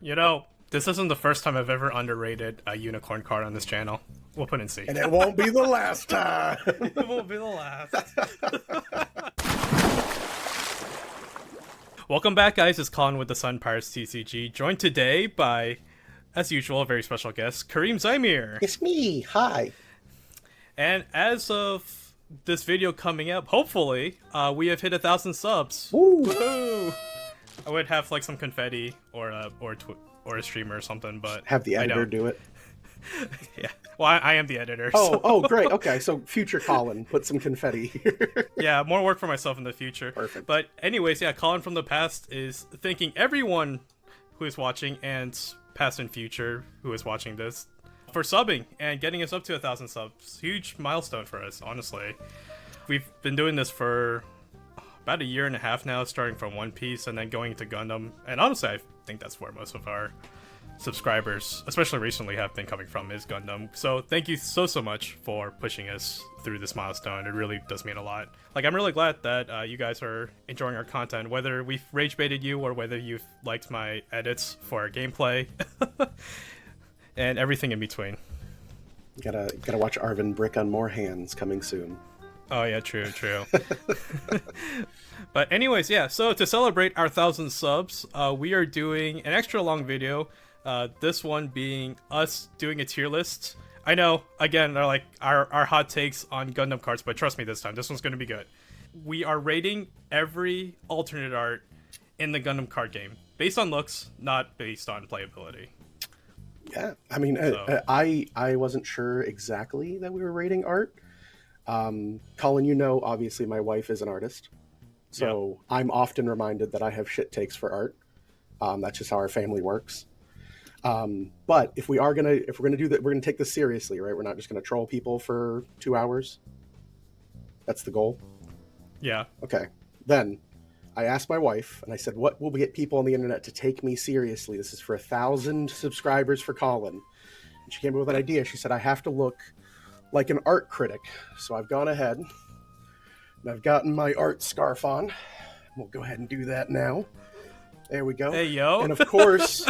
You know, this isn't the first time I've ever underrated a unicorn card on this channel. We'll put in C. And it won't be the last time. It won't be the last. Welcome back, guys. It's Colin with the Sun Pirates TCG, joined today by, as usual, a very special guest, Kareem Zymir. It's me. Hi. And as of this video coming up, hopefully, we have hit 1,000 subs. Woo. Woohoo! I would have like some confetti or a streamer or something, but Have the editor do it. Yeah. Well, I am the editor. Oh, so. oh, great. Okay, so future Colin, put some confetti here. Yeah, more work for myself in the future. Perfect. But anyways, yeah, Colin from the past is thanking everyone who is watching and past and future who is watching this for subbing and getting us up to 1,000 subs. Huge milestone for us, honestly. We've been doing this for about a year and a half now, starting from One Piece and then going to Gundam. And honestly, I think that's where most of our subscribers, especially recently, have been coming from, is Gundam. So thank you so much for pushing us through this milestone. It really does mean a lot. Like, I'm really glad that you guys are enjoying our content, whether we've rage baited you or whether you've liked my edits for our gameplay and everything in between. Gotta watch Arvin brick on more hands coming soon. Oh yeah, true. But anyways, yeah, so to celebrate our 1,000 subs, we are doing an extra long video. This one being us doing a tier list. I know, again, they're like our hot takes on Gundam cards, but trust me, this time, this one's going to be good. We are rating every alternate art in the Gundam card game, based on looks, not based on playability. Yeah, I mean, So. I wasn't sure exactly that we were rating art. Colin, you know, obviously my wife is an artist, so I'm often reminded that I have shit takes for art. That's just how our family works. But if we're gonna do that, we're gonna take this seriously, right? We're not just gonna troll people for 2 hours. That's the goal. Yeah. Okay. Then I asked my wife, and I said, "What will we get people on the internet to take me seriously? This is for 1,000 subscribers for Colin." And she came up with an idea. She said, "I have to look like an art critic." So I've gone ahead and I've gotten my art scarf on. We'll go ahead and do that now. There we go. Hey, yo. And of course,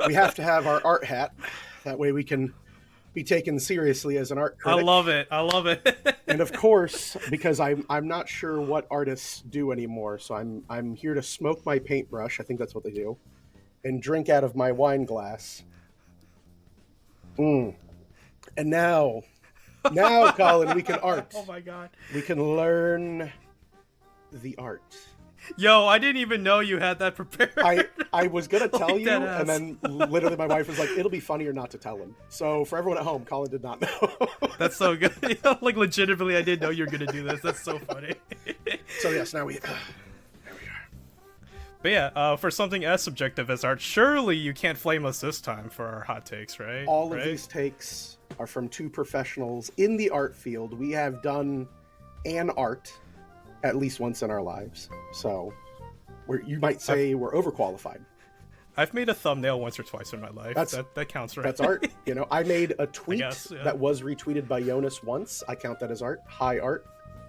we have to have our art hat. That way we can be taken seriously as an art critic. I love it. And of course, because I'm not sure what artists do anymore, so I'm here to smoke my paintbrush. I think that's what they do, and drink out of my wine glass. And now, Colin, we can art. Oh my god. We can learn the art. Yo, I didn't even know you had that prepared. I was gonna tell Like you, that and then literally my wife was like, "It'll be funnier not to tell him." So for everyone at home, Colin did not know. That's so good. Like, legitimately, I didn't know you were gonna do this. That's so funny. So yes, now we. But yeah, for something as subjective as art, surely you can't flame us this time for our hot takes, right? All of these takes are from two professionals in the art field. We have done an art at least once in our lives, so you might say we're overqualified. I've made a thumbnail once or twice in my life. That counts, right? That's art. You know, I made a tweet guess, yeah. that was retweeted by Jonas once. I count that as art, high art.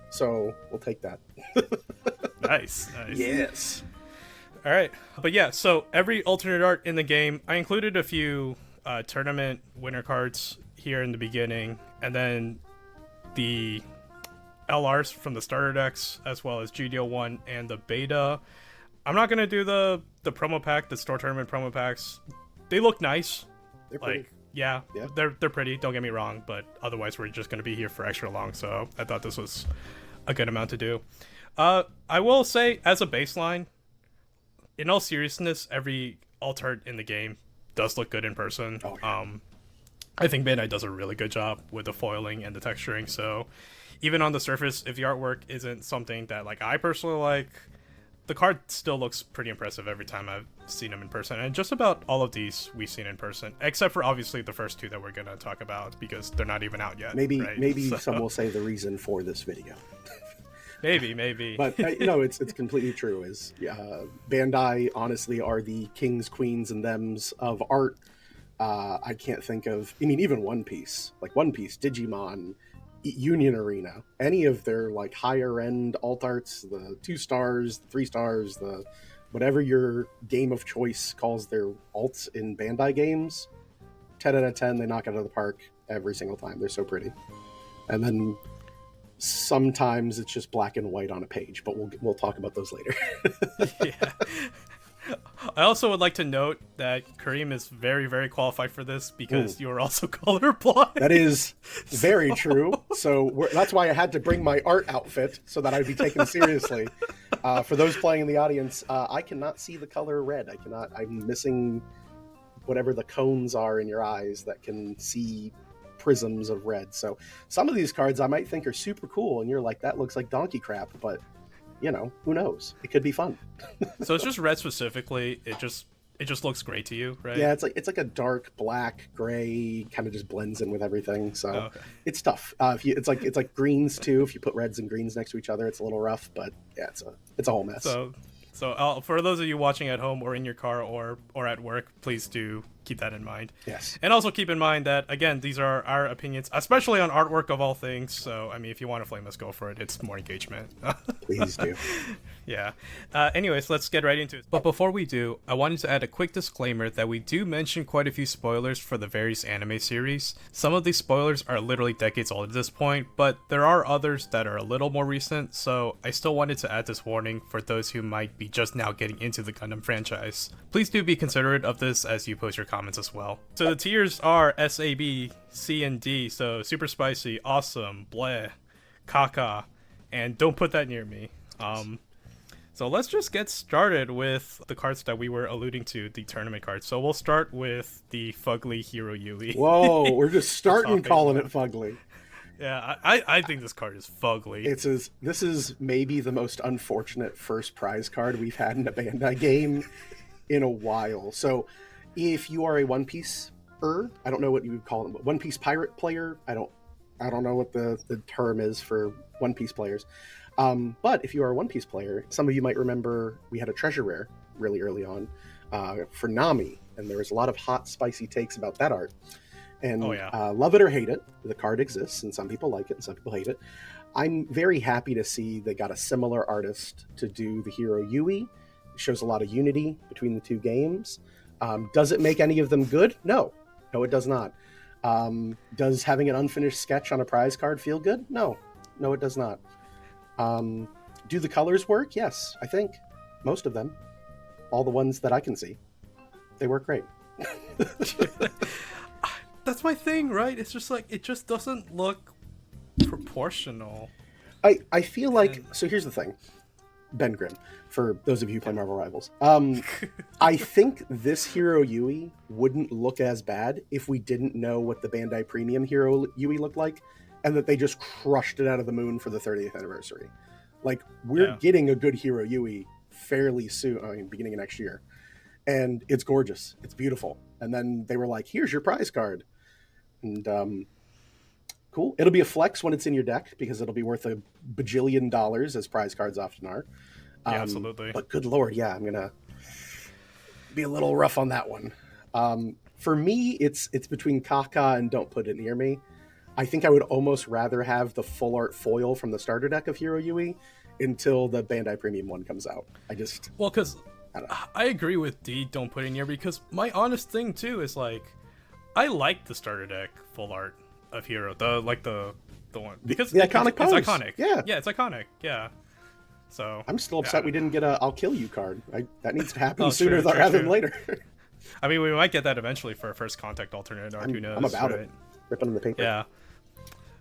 So we'll take that. Nice. Yes. All right, but yeah, so every alternate art in the game, I included a few tournament winner cards here in the beginning, and then the LRs from the starter decks, as well as GDO1 and the beta. I'm not gonna do the promo pack, the store tournament promo packs. They look nice. They're pretty. Like, yeah, Yeah. they're pretty. Don't get me wrong, but otherwise we're just gonna be here for extra long. So I thought this was a good amount to do. I will say, as a baseline, in all seriousness, every alt art in the game does look good in person. Oh, yeah. I think Bandai does a really good job with the foiling and the texturing. So even on the surface, if the artwork isn't something that like I personally like, the card still looks pretty impressive every time I've seen them in person. And just about all of these we've seen in person, except for obviously the first two that we're gonna talk about because they're not even out yet. Maybe right? some will say the reason for this video. Maybe. But no, it's completely true. Is Bandai honestly are the kings, queens, and thems of art. I can't think of. I mean, even One Piece, Digimon, Union Arena, any of their like higher end alt arts, the 2 stars, the 3 stars, the whatever your game of choice calls their alts in Bandai games, 10 out of 10, they knock it out of the park every single time. They're so pretty. And then sometimes it's just black and white on a page, but we'll talk about those later. Yeah. I also would like to note that Kareem is very, very qualified for this because you are also colorblind. That is very true. So that's why I had to bring my art outfit so that I'd be taken seriously. For those playing in the audience, I cannot see the color red. I'm missing whatever the cones are in your eyes that can see prisms of red. So some of these cards I might think are super cool, and you're like, that looks like donkey crap, but who knows? It could be fun. So it's just red specifically. It just looks great to you, right? Yeah, it's like a dark black gray, kind of just blends in with everything. So It's tough. It's like greens too. If you put reds and greens next to each other, it's a little rough. But yeah, it's a whole mess. So for those of you watching at home or in your car or at work, please do keep that in mind. Yes. And also keep in mind that, again, these are our opinions, especially on artwork of all things. So, I mean, if you want to flame us, go for it. It's more engagement. Please do. Yeah. Anyways, let's get right into it. But before we do, I wanted to add a quick disclaimer that we do mention quite a few spoilers for the various anime series. Some of these spoilers are literally decades old at this point, but there are others that are a little more recent, so I still wanted to add this warning for those who might be just now getting into the Gundam franchise. Please do be considerate of this as you post your comments as well. So the tiers are S, A, B, C, and D, so super spicy, awesome, bleh, caca, and don't put that near me. So let's just get started with the cards that we were alluding to, the tournament cards. So we'll start with the Fugly Hero Yui. Whoa, we're just starting calling it Fugly. Yeah, I think this card is fugly. This is maybe the most unfortunate first prize card we've had in a Bandai game in a while. So if you are a One Piece I don't know what you would call them, but One Piece pirate player, I don't know what the term is for One Piece players. But if you are a One Piece player, some of you might remember we had a treasure rare really early on for Nami, and there was a lot of hot, spicy takes about that art. And love it or hate it, the card exists, and some people like it and some people hate it. I'm very happy to see they got a similar artist to do the hero Yui. It shows a lot of unity between the two games. Does it make any of them good? No, it does not. Does having an unfinished sketch on a prize card feel good? No, it does not. Do the colors work? Yes, I think most of them, all the ones that I can see, they work great. That's my thing, right? It's just like, it just doesn't look proportional. I feel like, so here's the thing, Ben Grimm, for those of you who play Marvel Rivals, I think this Hero Yui wouldn't look as bad if we didn't know what the Bandai Premium Hero Yui looked like, and that they just crushed it out of the moon for the 30th anniversary. Like, we're getting a good Hero Yui fairly soon, beginning of next year. And it's gorgeous. It's beautiful. And then they were like, here's your prize card. And cool. It'll be a flex when it's in your deck, because it'll be worth $1 bajillion, as prize cards often are. Yeah, absolutely. But good lord, yeah, I'm going to be a little rough on that one. For me, it's between Kaka and Don't Put It Near Me. I think I would almost rather have the full art foil from the starter deck of Hero Yui until the Bandai Premium one comes out. Because I agree with D, Don't Put It Near Me, because my honest thing too is, like, I like the starter deck full art of Hero, the one, because the iconic pose. It's iconic. Yeah, it's iconic. Yeah. So I'm still upset we didn't get a I'll kill you card. That needs to happen sooner rather than later. I mean, we might get that eventually for a First Contact alternate art. Who knows? I'm about it. Ripping in the paper. Yeah.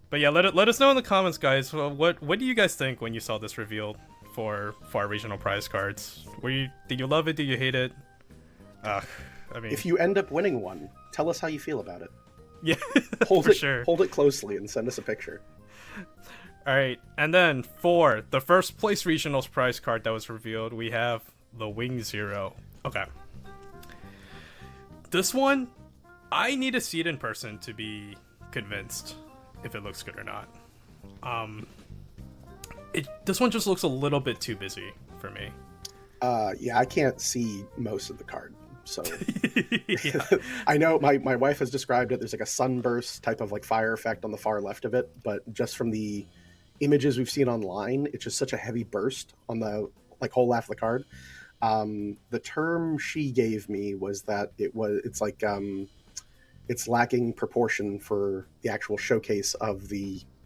But yeah, let us know in the comments, guys. What do you guys think when you saw this revealed for our regional prize cards? Did you love it? Did you hate it? I mean, if you end up winning one, tell us how you feel about it. Yeah, sure. Hold it closely and send us a picture. All right, and then for the first place regionals prize card that was revealed, we have the Wing Zero. Okay. This one, I need to see it in person to be convinced if it looks good or not. This one just looks a little bit too busy for me. Yeah, I can't see most of the card, so I know my wife has described it. There's like a sunburst type of like fire effect on the far left of it, but just from the images we've seen online, it's just such a heavy burst on the like whole half of the card. The term she gave me was that it's like it's lacking proportion for the actual showcase of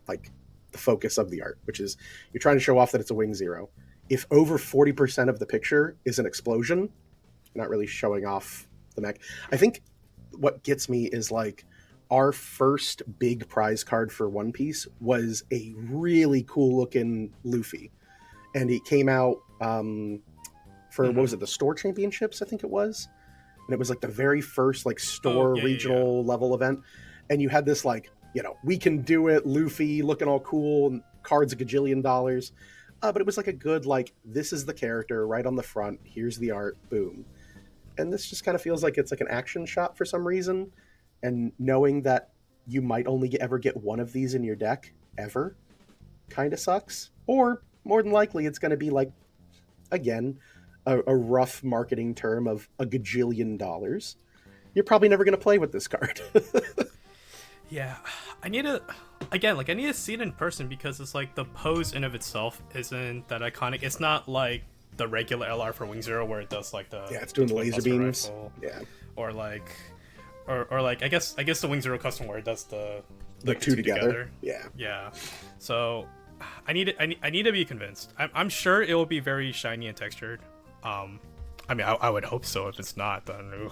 like the focus of the art, which is you're trying to show off that it's a wing zero. If over 40% of the picture is an explosion, you're not really showing off the mech. I think what gets me is like our first big prize card for One Piece was a really cool looking Luffy, and it came out for what was it, the store championships, I think it was, and it was like the very first like store regional level event, and you had this like, we can do it Luffy looking all cool, cards a gajillion dollars, but it was like a good like, this is the character right on the front, here's the art, boom. And this just kind of feels like it's like an action shot for some reason, and knowing that you might only ever get one of these in your deck ever kind of sucks. Or more than likely it's going to be like, again, a rough marketing term of a gajillion dollars. You're probably never going to play with this card. Yeah, I need to see it in person, because it's like the pose in of itself isn't that iconic. It's not like the regular LR for Wing Zero where it does like the it's doing the laser beams, rifle, or like I guess the Wing Zero custom where it does the two together. Yeah. So I need to be convinced. I'm sure it will be very shiny and textured. I mean, I would hope so. If it's not, then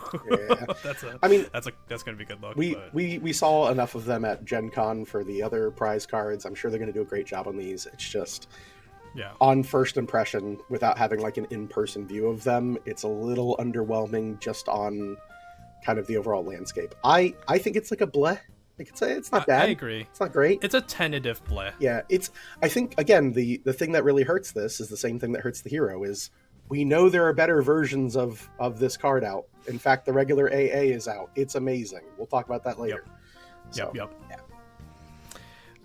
that's gonna be a good look. We saw enough of them at Gen Con for the other prize cards. I'm sure they're gonna do a great job on these. It's just, on first impression, without having like an in-person view of them, it's a little underwhelming just on kind of the overall landscape. I think it's like a bleh. Like it's not bad. I agree. It's not great. It's a tentative bleh. Yeah, I think again the thing that really hurts this is the same thing that hurts the hero is, we know there are better versions of this card out. In fact, the regular AA is out. It's amazing. We'll talk about that later. Yep. Yeah.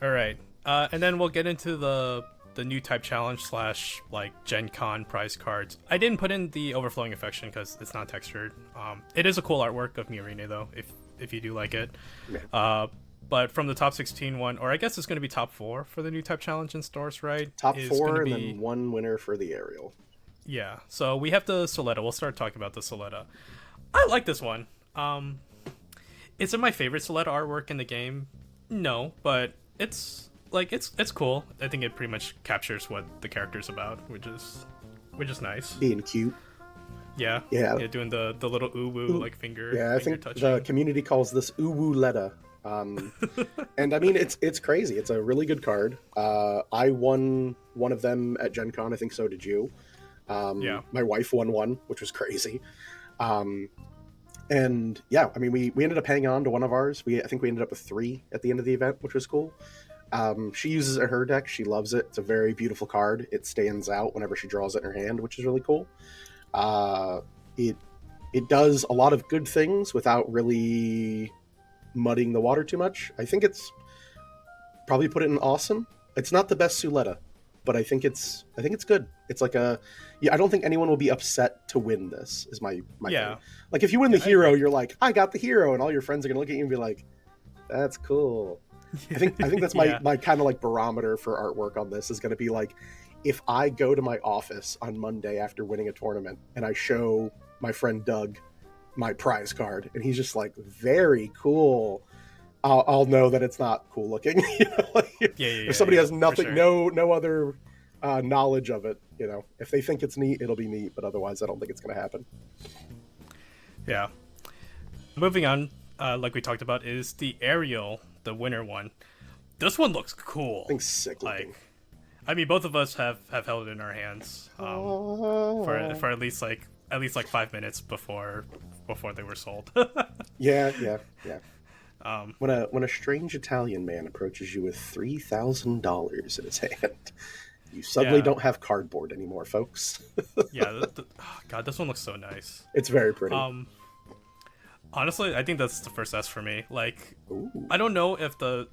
All right. And then we'll get into the new type challenge / like Gen Con prize cards. I didn't put in the Overflowing Affection because it's not textured. It is a cool artwork of Miorine though, if you do like it. Yeah. But from the top 16 one, or I guess it's going to be top 4 for the new type challenge in stores, right? Top 4 and then one winner for the aerial. Yeah, so we have the Soletta. We'll start talking about the Soletta. I like this one. Is it my favorite Soletta artwork in the game? No, but it's cool. I think it pretty much captures what the character's about, which is nice. Being cute. Yeah, doing the little uwu like finger. Yeah, I think the community calls this uwu-letta. And I mean, it's crazy. It's a really good card. I won one of them at Gen Con. I think so did you. My wife won one, which was crazy. And yeah, I mean, we ended up hanging on to one of ours. I think we ended up with 3 at the end of the event, which was cool. She uses it in her deck. She loves it. It's a very beautiful card. It stands out whenever she draws it in her hand, which is really cool. It does a lot of good things without really muddying the water too much. I think it's probably put it in awesome. It's not the best Suletta, but I think it's good. It's like I don't think anyone will be upset to win this, is my thing. Like if you win the hero, you're like, I got the hero, and all your friends are gonna look at you and be like, that's cool. I think that's my kind of like barometer for artwork on this is gonna be like, if I go to my office on Monday after winning a tournament and I show my friend Doug my prize card and he's just like, very cool, I'll know that it's not cool looking. If somebody has nothing, sure. no other knowledge of it, if they think it's neat, it'll be neat, but otherwise I don't think it's going to happen. Yeah. Moving on, like we talked about, is the Ariel, the winner one. This one looks cool. I think sick looking. I mean, both of us have held it in our hands for at least 5 minutes before they were sold. Yeah. When a strange Italian man approaches you with $3,000 in his hand, you suddenly don't have cardboard anymore, folks. God, this one looks so nice. It's very pretty. Honestly, I think that's the first S for me. Like, ooh. I don't know if the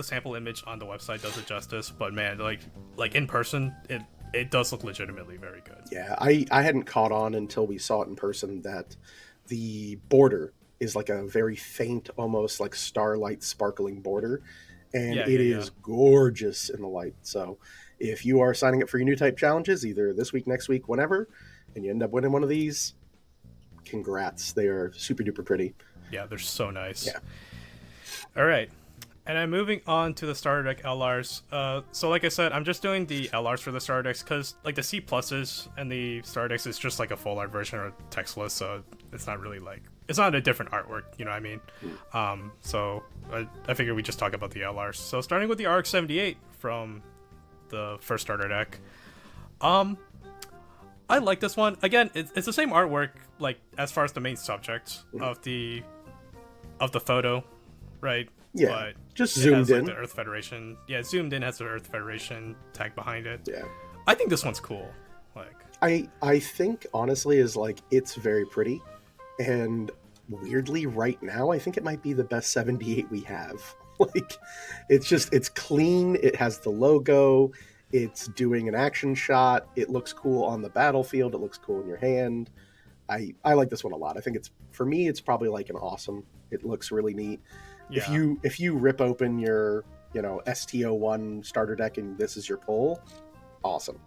sample image on the website does it justice, but man, like in person, it does look legitimately very good. Yeah, I hadn't caught on until we saw it in person that the border is like a very faint, almost like starlight sparkling border, and it is gorgeous in the light. So if you are signing up for your new type challenges, either this week, next week, whenever, and you end up winning one of these, congrats. They are super duper pretty. Yeah, they're so nice. Yeah. All right. And I'm moving on to the starter deck LRs. So like I said, I'm just doing the LRs for the starter decks because like the C pluses and the starter decks is just like a full art version or textless, so it's not really like it's not a different artwork, you know what I mean? So I figured we just talk about the LRs. So starting with the RX-78 from the first starter deck. I like this one. Again, it's the same artwork, like as far as the main subject of the photo, right? Yeah, but just it zoomed has, in. Like, the Earth Federation. Yeah, zoomed in has the Earth Federation tag behind it. Yeah, I think this one's cool. Like, I think honestly is like it's very pretty, and weirdly right now I think it might be the best 78 we have. Like, it's clean. It has the logo. It's doing an action shot. It looks cool on the battlefield. It looks cool in your hand. I like this one a lot. I think for me it's probably like an awesome. It looks really neat. yeah. If you rip open your STO1 starter deck and this is your pull, awesome.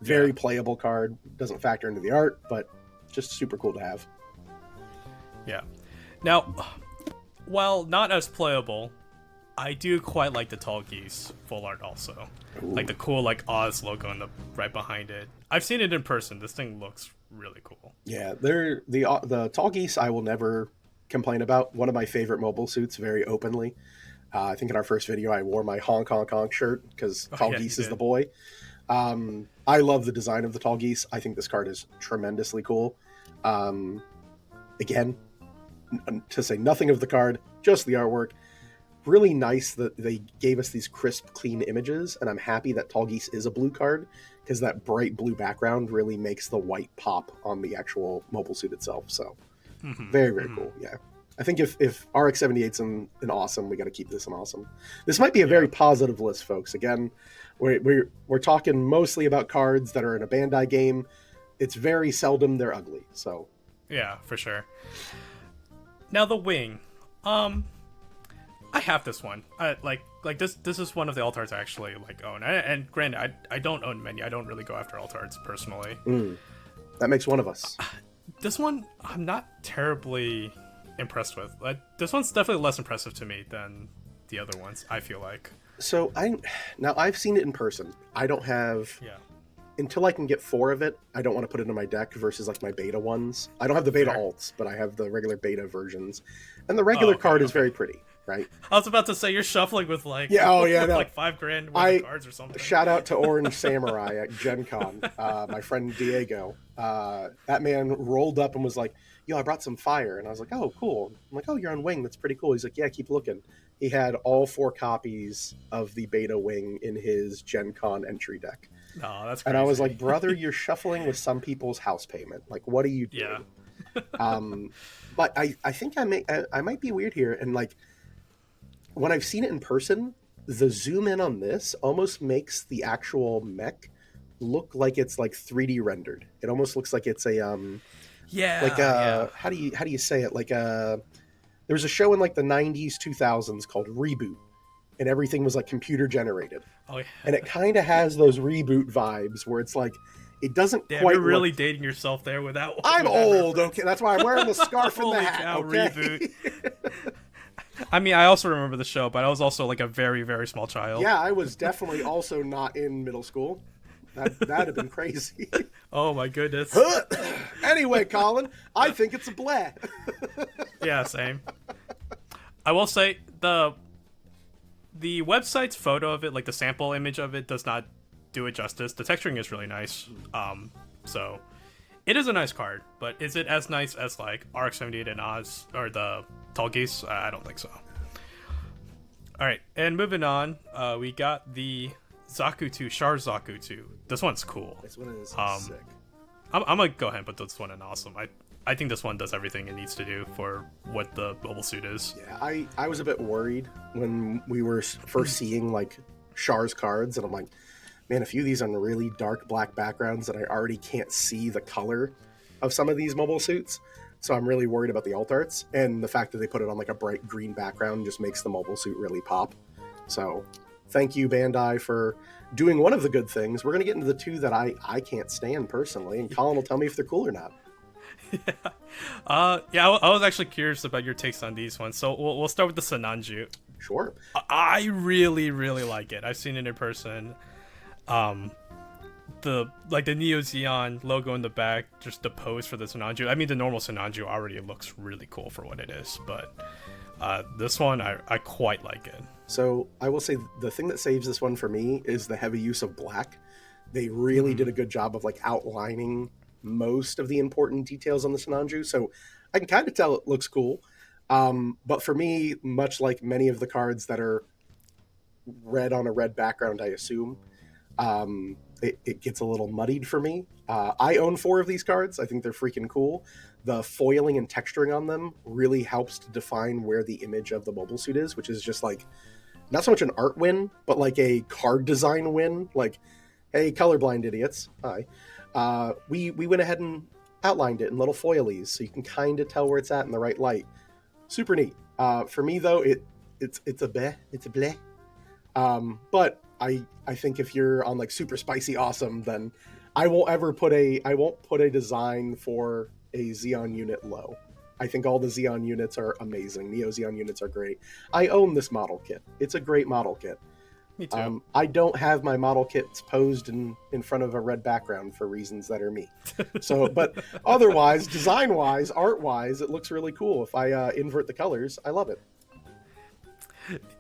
Very playable card. Doesn't factor into the art, but just super cool to have. Yeah. Now, while not as playable, I do quite like the Tall Geese full art also. Ooh. Like the cool like Oz logo in the right behind it. I've seen it in person. This thing looks really cool. Yeah, they're the Tall Geese I will never complain about. One of my favorite mobile suits, very openly. I think in our first video I wore my honk honk honk shirt because Tall Geese is the boy. I love the design of the Tall Geese. I think this card is tremendously cool. Again, to say nothing of the card, just the artwork. Really nice that they gave us these crisp, clean images, and I'm happy that Tall Geese is a blue card because that bright blue background really makes the white pop on the actual mobile suit itself. So very, very cool. Yeah. I think if RX-78's an awesome, we got to keep this an awesome. This might be a very positive list, folks. Again, we're talking mostly about cards that are in a Bandai game. It's very seldom they're ugly. So yeah, for sure. Now the wing. I have this one. Like this is one of the alt arts I actually like own. And granted, I don't own many. I don't really go after alt arts personally. That makes one of us. This one I'm not terribly impressed with. This one's definitely less impressive to me than the other ones, I feel like. So I've seen it in person. I don't have until I can get 4 of it. I don't want to put it in my deck versus like my beta ones. I don't have the beta alts, but I have the regular beta versions, and the regular card is very pretty. Right. I was about to say you're shuffling with like no. like $5,000 worth of cards or something. Shout out to Orange Samurai at Gen Con, my friend Diego. That man rolled up and was like, "Yo, I brought some fire," and I was like, "Oh, cool." I'm like, "Oh, you're on wing. That's pretty cool." He's like, "Yeah, keep looking." He had all 4 copies of the beta wing in his Gen Con entry deck. Oh, that's crazy. And I was like, "Brother, you're shuffling with some people's house payment. Like, what are you doing?" Yeah. But I think I might be weird here, and like. When I've seen it in person, the zoom in on this almost makes the actual mech look like it's like 3D rendered. It almost looks like it's a how do you say it? Like there was a show in like the 90s, 2000s called Reboot, and everything was like computer generated. Oh yeah. And it kind of has those Reboot vibes where it's like it doesn't quite. You're really dating yourself there with that one. I'm old, okay. That's why I'm wearing the scarf and the hat. Cow, okay? Reboot. I mean, I also remember the show, but I was also like a very, very small child. Yeah, I was definitely also not in middle school. That'd have been crazy. Oh my goodness. Anyway, Colin, I think it's a blah. Yeah, same. I will say the website's photo of it, like the sample image of it, does not do it justice. The texturing is really nice. So it is a nice card, but is it as nice as like RX-78 and Oz or the Tall Geese? I don't think so. All right, and moving on, we got the Zakutu, Char Zakutu. This one's cool. This one is sick. I'm gonna go ahead and put this one in awesome. I think this one does everything it needs to do for what the mobile suit is. Yeah, I was a bit worried when we were first seeing like Char's cards, and I'm like, man, a few of these on really dark black backgrounds that I already can't see the color of some of these mobile suits. So I'm really worried about the alt arts, and the fact that they put it on like a bright green background just makes the mobile suit really pop. So thank you, Bandai, for doing one of the good things, we're going to get into the two that I can't stand personally, and Colin will tell me if they're cool or not. I was actually curious about your takes on these ones. So we'll start with the Sananju. Sure. I really, really like it. I've seen it in person. The Neo Xeon logo in the back, just the pose for the Sananju. I mean, the normal Sananju already looks really cool for what it is, but this one I quite like it. So I will say the thing that saves this one for me is the heavy use of black. They really did a good job of like outlining most of the important details on the Sananju, so I can kind of tell it looks cool. But for me, much like many of the cards that are red on a red background, I assume, it gets a little muddied for me. I own 4 of these cards. I think they're freaking cool. The foiling and texturing on them really helps to define where the image of the mobile suit is, which is just like not so much an art win, but like a card design win. Like, hey, colorblind idiots, hi. We went ahead and outlined it in little foilies, so you can kind of tell where it's at in the right light. Super neat. For me though, it's a bleh. But I think if you're on like super spicy awesome, then I won't put a design for a Xeon unit low. I think all the Xeon units are amazing. Neo Xeon units are great. I own this model kit. It's a great model kit. Me too. I don't have my model kits posed in front of a red background for reasons that are me. So, but otherwise, design-wise, art-wise, it looks really cool. If I invert the colors, I love it.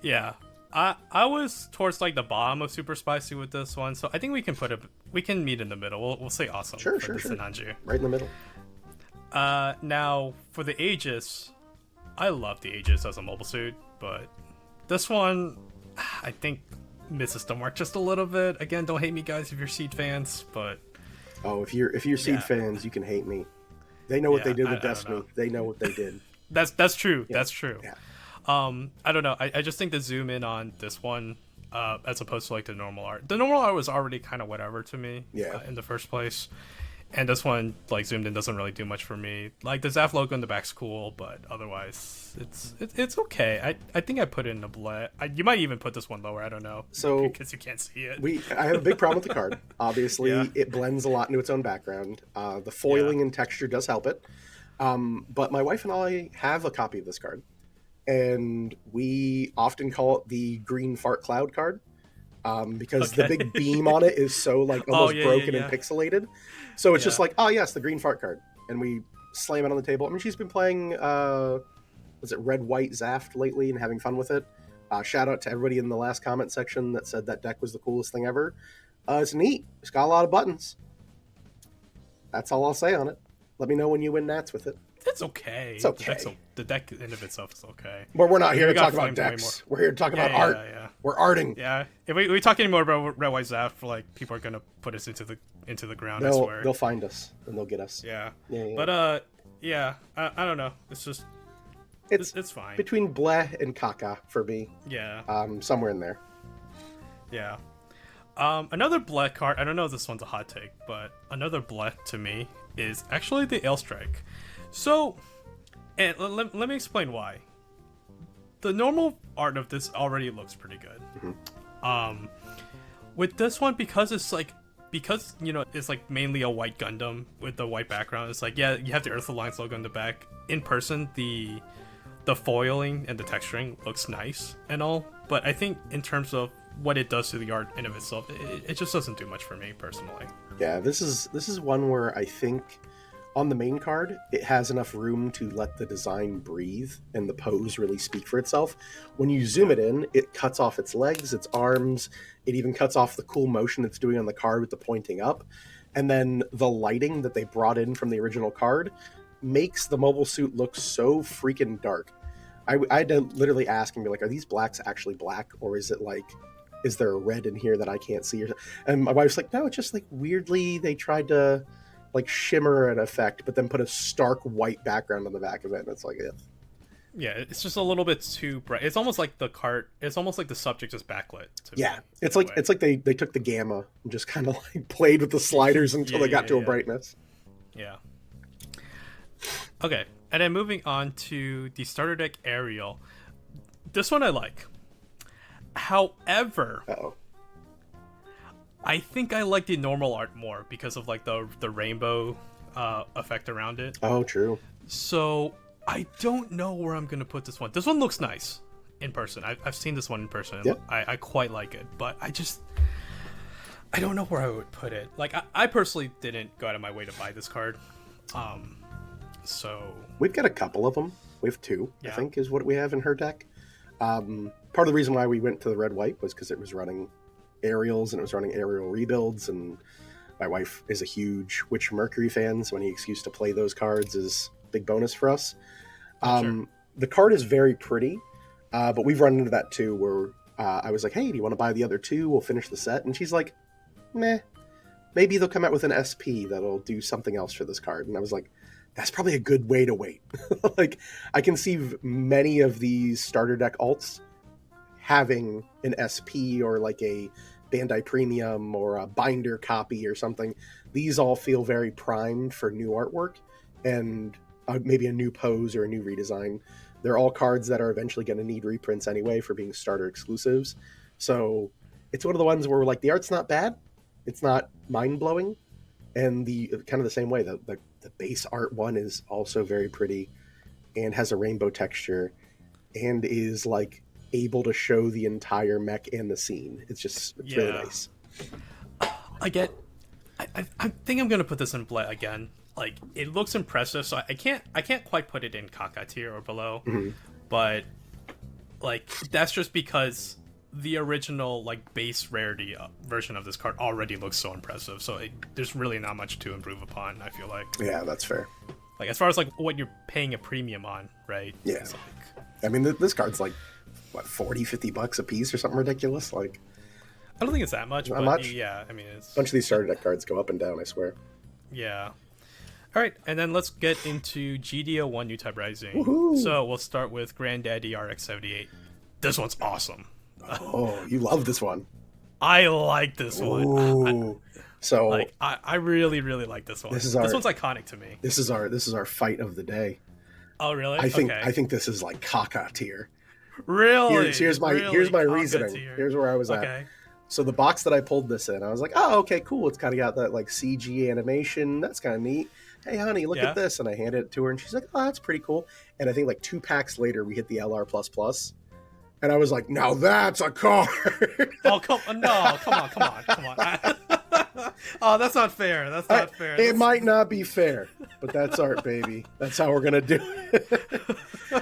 Yeah. I was towards like the bottom of super spicy with this one, so I think we can meet in the middle. We'll say awesome. Sure. Sananju. Right in the middle. Now for the Aegis, I love the Aegis as a mobile suit, but this one I think misses the mark just a little bit. Again, don't hate me, guys, if you're Seed fans, but if you're Seed fans, you can hate me. They know what they did with Destiny. They know what they did. That's true. Yeah. That's true. Yeah. I don't know. I just think the zoom in on this one, as opposed to like the normal art. The normal art was already kind of whatever to me. Yeah. In the first place, and this one like zoomed in doesn't really do much for me. Like the Zaf logo in the back's cool, but otherwise it's okay. I think I put it in the bleh. You might even put this one lower. I don't know. So because you can't see it. I have a big problem with the card. Obviously, It blends a lot into its own background. The foiling and texture does help it. But my wife and I have a copy of this card, and we often call it the green fart cloud card, because the big beam on it is so like almost broken and pixelated. So it's just like, oh yes, the green fart card, and we slam it on the table. I mean, she's been playing was it Red White Zaft lately and having fun with it. Shout out to everybody in the last comment section that said that deck was the coolest thing ever. It's neat. It's got a lot of buttons. That's all I'll say on it. Let me know when you win Nats with it. It's okay. It's okay. The deck in of itself is okay. But we're not here to talk about decks. We're here to talk about art. Yeah. We're arting. Yeah. If we talk anymore about Red White Zaft, like people are gonna put us into the ground. I swear. They'll find us and they'll get us. Yeah. Yeah. But I don't know. It's just it's fine. Between bleh and caca for me. Yeah. Somewhere in there. Yeah. Another bleh card. I don't know if this one's a hot take, but another bleh to me is actually the Ailstrike. So, and let me explain why. The normal art of this already looks pretty good. Mm-hmm. With this one, because it's like mainly a white Gundam with the white background. It's like, yeah, you have the Earth Alliance logo in the back. In person, the foiling and the texturing looks nice and all, but I think in terms of what it does to the art in of itself, it just doesn't do much for me personally. Yeah, this is one where I think on the main card, it has enough room to let the design breathe and the pose really speak for itself. When you zoom it in, it cuts off its legs, its arms, it even cuts off the cool motion it's doing on the card with the pointing up. And then the lighting that they brought in from the original card makes the mobile suit look so freaking dark. I had to literally ask and be like, are these blacks actually black? Or is it like, is there a red in here that I can't see? And my wife's like, no, it's just like weirdly they tried to like shimmer an effect, but then put a stark white background on the back of it, and it's like, yeah, it's just a little bit too bright. It's almost like the subject is backlit. It's like they took the gamma and just kind of like played with the sliders until they got to a brightness. Yeah. Okay, and then moving on to the starter deck Ariel. This one I like. However, I think I like the normal art more because of like the rainbow effect around it. Oh, true. So I don't know where I'm gonna put this one. This one looks nice in person. I've seen this one in person. Yep. I quite like it, but I don't know where I would put it. Like I personally didn't go out of my way to buy this card. So we've got a couple of them. We have two, I think, is what we have in her deck. Part of the reason why we went to the red white was because it was running aerials and it was running aerial rebuilds, and my wife is a huge Witch Mercury fan, so any excuse to play those cards is a big bonus for us. Sure. The card is very pretty, but we've run into that too, where I was like, hey, do you want to buy the other two? We'll finish the set. And she's like, meh, maybe they'll come out with an SP that'll do something else for this card. And I was like, that's probably a good way to wait. Like, I can see many of these starter deck alts having an SP or like a Bandai Premium or a binder copy or something. These all feel very primed for new artwork and maybe a new pose or a new redesign. They're all cards that are eventually going to need reprints anyway for being starter exclusives. So it's one of the ones where like the art's not bad, it's not mind-blowing, and the kind of the same way, the base art one is also very pretty and has a rainbow texture and is like able to show the entire mech and the scene. It's really nice. I think I'm gonna put this in play again. Like, it looks impressive, so I can't quite put it in Kaka tier or below, but like that's just because the original like base rarity version of this card already looks so impressive. So there's really not much to improve upon, I feel like. Yeah, that's fair. Like, as far as like what you're paying a premium on, right? Yeah. It's like, I mean, this card's like what, $40-$50 a piece or something ridiculous. Like, I don't think it's that much. Not but much? Yeah, I mean, it's a bunch of these starter deck cards go up and down, I swear. Yeah. All right, and then let's get into GDO1 New Type Rising. Woohoo! So we'll start with Granddaddy RX-78. This one's awesome. Oh, you love this one. I like this one. So like, I really, really like this one. This one's iconic to me. This is our fight of the day. Oh, really? I think this is like Kaka tier. Really? Here's my reasoning. Tier. Here's where I was at. So the box that I pulled this in, I was like, oh, okay, cool. It's kind of got that like CG animation. That's kind of neat. Hey, honey, look at this. And I handed it to her, and she's like, oh, that's pretty cool. And I think like 2 packs later, we hit the LR++. And I was like, now that's a card. Oh, come on. Oh, that's not fair. That's not fair. It might not be fair, but that's art, baby. That's how we're going to do it.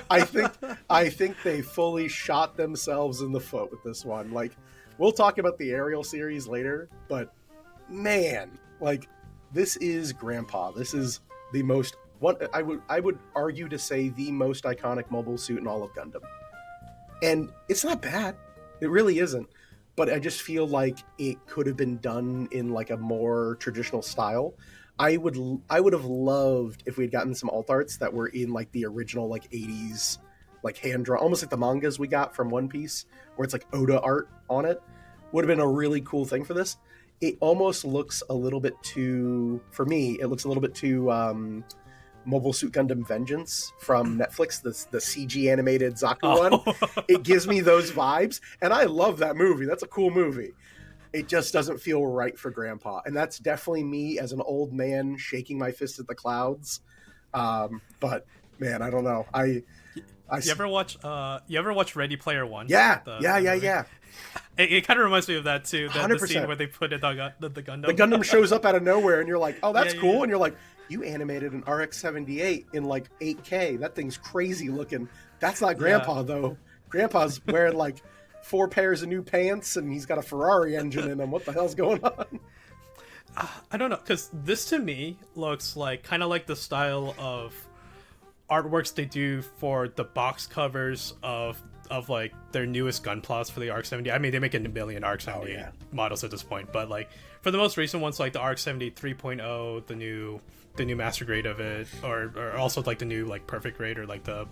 I think they fully shot themselves in the foot with this one. Like, we'll talk about the Ariel series later, but man, like, this is Grandpa. This is the most, what I would argue to say the most iconic mobile suit in all of Gundam. And it's not bad. It really isn't. But I just feel like it could have been done in like a more traditional style. I would have loved if we had gotten some alt arts that were in like the original like 80s like hand drawn, almost like the mangas we got from One Piece, where it's like Oda art on it. Would have been a really cool thing for this. It almost looks a little bit too, for me, it looks a little bit too Mobile Suit Gundam Vengeance from Netflix, the CG animated Zaku one. It gives me those vibes, and I love that movie. That's a cool movie. It just doesn't feel right for Grandpa, and that's definitely me as an old man shaking my fist at the clouds. But man, I don't know. You ever watch Ready Player One? Yeah. It kind of reminds me of that too. The 100%. scene where they put the Gundam. The Gundam shows up out of nowhere, and you're like, "Oh, that's cool." Yeah. And you're like, "You animated an RX-78 in like 8K. That thing's crazy looking." That's not Grandpa though. Grandpa's wearing like 4 pairs of new pants, and he's got a Ferrari engine in him. What the hell's going on? I don't know, because this to me looks like kind of like the style of artworks they do for the box covers of like their newest Gunplas for the RX-70. I mean, they make a million RX-78 models at this point, but like for the most recent ones, like the RX-70 3.0, the new master grade of it, or also like the new like perfect grade, or like the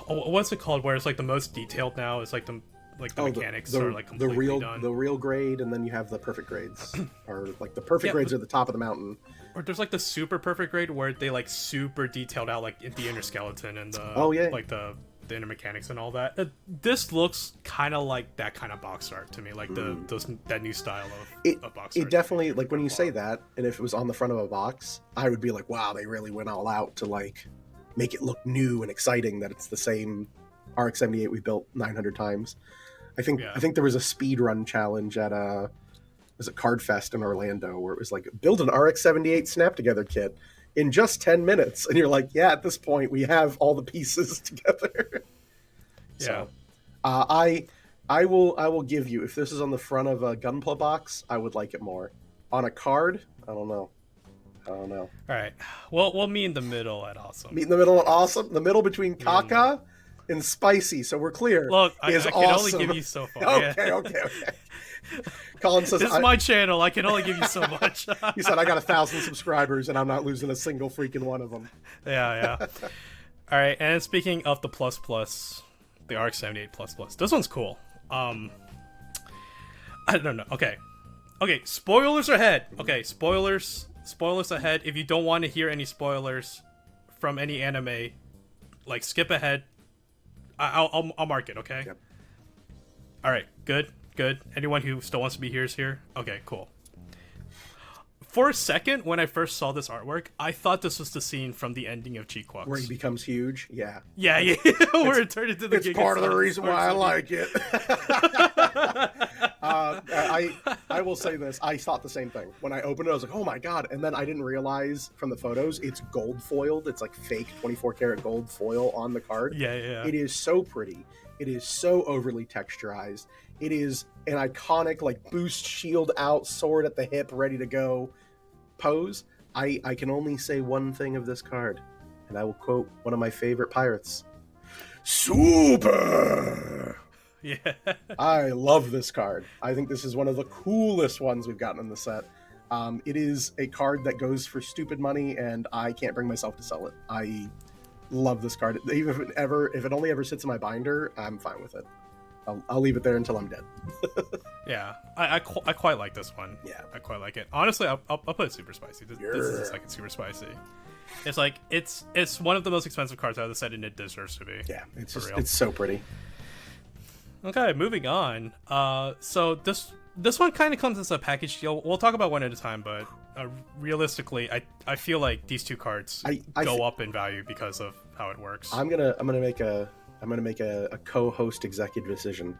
what's it called, where it's like the most detailed now, is like the mechanics are like completely done. The real grade, and then you have the perfect grades, or like the perfect grades are the top of the mountain. Or there's like the super perfect grade where they like super detailed out like the inner skeleton and the the inner mechanics and all that. This looks kind of like that kind of box art to me, like that new style of box art. It definitely, like, when you say that, and if it was on the front of a box, I would be like, wow, they really went all out to like make it look new and exciting. That it's the same RX-78 we built 900 times. I think there was a speed run challenge at was it Card Fest in Orlando, where it was like, build an RX-78 snap together kit in just 10 minutes, and you're like, yeah, at this point we have all the pieces together. Yeah. So, I will give you, if this is on the front of a Gunpla box, I would like it more. On a card, I don't know. All right. Well, we'll meet in the middle at awesome. Meet in the middle at awesome. The middle between Kaka and Spicy, so we're clear. Look, I can awesome. only give you so far. Okay. Colin says, this is my channel. I can only give you so much. He said, I got 1,000 subscribers, and I'm not losing a single freaking one of them. Yeah. All right, and speaking of the the RX-78 this one's cool. I don't know. Okay, spoilers ahead. Okay, spoilers ahead. If you don't want to hear any spoilers from any anime, like, skip ahead. I'll mark it, okay? Yep. All right, good. Anyone who still wants to be here is here? Okay, cool. For a second, when I first saw this artwork, I thought this was the scene from the ending of Cheequux. Where he becomes huge? Yeah. Yeah. Where it turned into the It's part of the reason why I like it. I will say this. I thought the same thing. When I opened it, I was like, oh my god. And then I didn't realize from the photos, it's gold foiled. It's like fake 24 karat gold foil on the card. Yeah. It is so pretty. It is so overly texturized. It is an iconic, like, boost shield out, sword at the hip, ready to go pose. I can only say one thing of this card, and I will quote one of my favorite pirates. Super! Yeah. I love this card. I think this is one of the coolest ones we've gotten in the set. It is a card that goes for stupid money, and I can't bring myself to sell it. I love this card. Even if it only ever sits in my binder, I'm fine with it. I'll leave it there until I'm dead. Yeah, I quite like this one. Yeah, I quite like it. Honestly, I'll put it super spicy. This is the second super spicy. It's like it's one of the most expensive cards out of the set, and it deserves to be. Yeah, it's so pretty. Okay, moving on. So this one kind of comes as a package deal. We'll talk about one at a time, but realistically, I feel like these two cards go up in value because of how it works. I'm gonna make a co-host executive decision.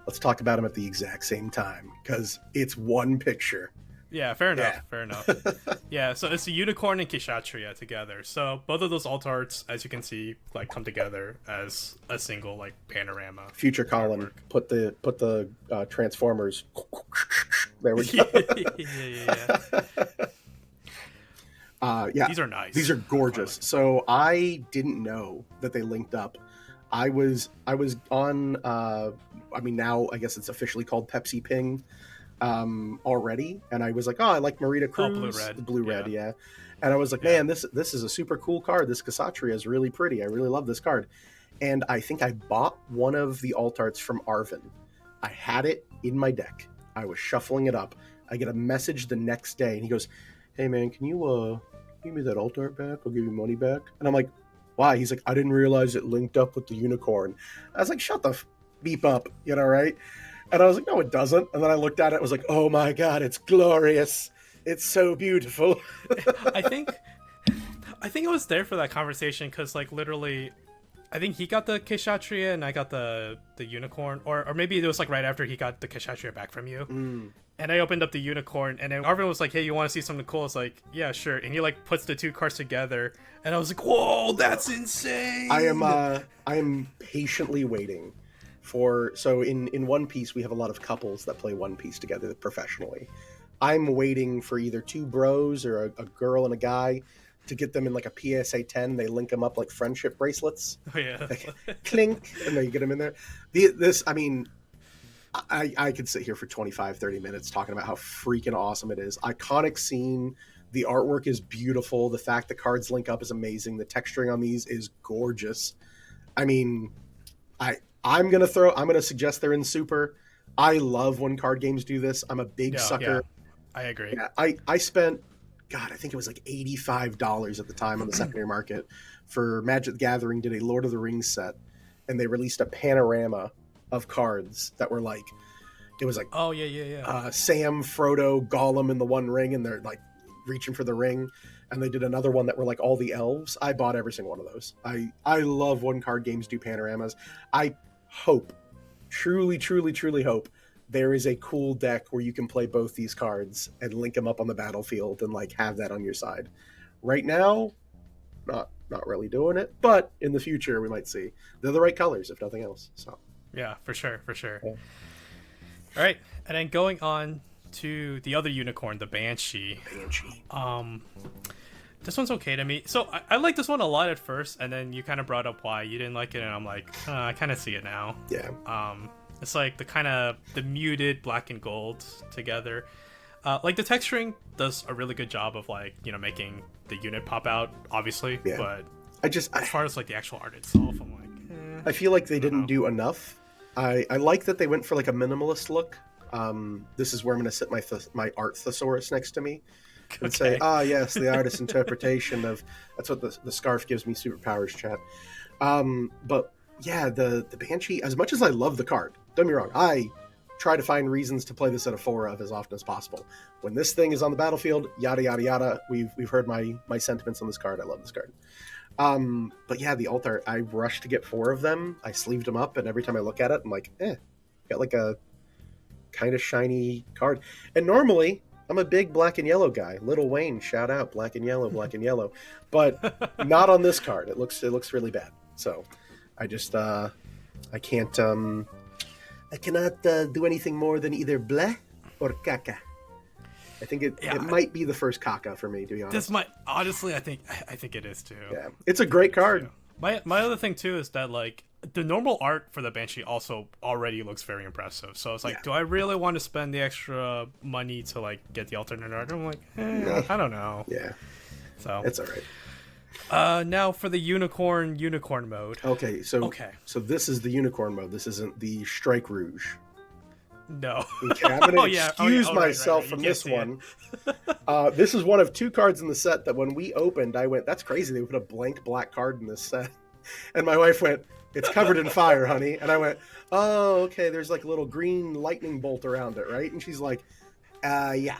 Let's talk about them at the exact same time, because it's one picture. Yeah, fair enough. Yeah, so it's a unicorn and Kshatriya together. So both of those alt arts, as you can see, like, come together as a single, like, panorama. Future Colin, put the Transformers. There we go. Yeah. These are nice. These are gorgeous. So I didn't know that they linked up. I was on. Now I guess it's officially called Pepsi Ping already, and I was like, oh, I like Marita Cruz, blue red, yeah. And I was like, man, this is a super cool card. This Kshatriya is really pretty. I really love this card. And I think I bought one of the alt arts from Arvin. I had it in my deck. I was shuffling it up. I get a message the next day, and he goes, hey man, can you give me that alt art back? I'll give you money back. And I'm like, why? He's like, I didn't realize it linked up with the unicorn. I was like, shut the beep up, right? And I was like, no, it doesn't. And then I looked at it, I was like, oh my god, it's glorious. It's so beautiful. I think it was there for that conversation, because, like, literally, I think he got the Kshatriya and I got the unicorn, or maybe it was like right after he got the Kshatriya back from you. And I opened up the unicorn, and then Arvin was like, hey, you want to see something cool? It's like, yeah, sure. And he, like, puts the two cards together, and I was like, whoa, that's insane. I am patiently waiting for, so in One Piece, we have a lot of couples that play One Piece together professionally. I'm waiting for either two bros or a girl and a guy to get them in, like, a PSA 10. They link them up like friendship bracelets. Oh, yeah. Like, clink, and then you get them in there. I could sit here for 25, 30 minutes talking about how freaking awesome it is. Iconic scene. The artwork is beautiful. The fact the cards link up is amazing. The texturing on these is gorgeous. I mean, I'm going to suggest they're in Super. I love when card games do this. I'm a big sucker. Yeah, I agree. Yeah, I spent, God, I think it was like $85 at the time on the secondary market for Magic the Gathering, did a Lord of the Rings set. and they released a panorama of cards that were like, it was like, oh yeah. Sam, Frodo, Gollum in the One Ring, and they're like reaching for the ring. And they did another one that were like all the elves. I bought every single one of those. I love when card games do panoramas. I hope, truly hope, there is a cool deck where you can play both these cards and link them up on the battlefield and like have that on your side. Right now, not really doing it, but in the future we might see. They're the right colors, if nothing else. So yeah, for sure. Yeah. All right, and then going on to the other unicorn, the Banshee. This one's okay to me. So I like this one a lot at first, and then you kind of brought up why you didn't like it, and I'm like, I kind of see it now. Yeah. It's like the muted black and gold together. Like the texturing does a really good job of like, you know, making the unit pop out, obviously. Yeah. But as far as like the actual art itself, I'm like, I feel like they didn't do enough. I like that they went for like a minimalist look. This is where I'm going to sit my art thesaurus next to me and say, yes, the artist's interpretation of, that's what the scarf gives me superpowers, chat. But yeah, the Banshee, as much as I love the card, don't get me wrong, I try to find reasons to play this at a 4 of as often as possible. When this thing is on the battlefield, yada yada yada, we've heard my sentiments on this card. I love this card. But yeah, the alt art, I rushed to get 4 of them. I sleeved them up, and every time I look at it, I'm like, got like a kind of shiny card. And normally I'm a big black and yellow guy. Little Wayne, shout out, black and yellow, but not on this card. It looks really bad. So I just I cannot do anything more than either bleh or caca. I think it might be the first caca for me, to be honest. This might, honestly, I think it is too. Yeah, it's a great card. My other thing too is that like the normal art for the Banshee also already looks very impressive. So it's like, do I really want to spend the extra money to like get the alternate art? I'm like, I don't know. Yeah. So it's all right. Now for the unicorn mode. Okay, so this is the unicorn mode. This isn't the Strike Rouge. No. Okay, I'm going to excuse myself from this one. This is one of 2 cards in the set that when we opened, I went, that's crazy. They put a blank black card in this set. And my wife went, it's covered in fire, honey. And I went, oh, okay, there's like a little green lightning bolt around it, right? And she's like, yeah.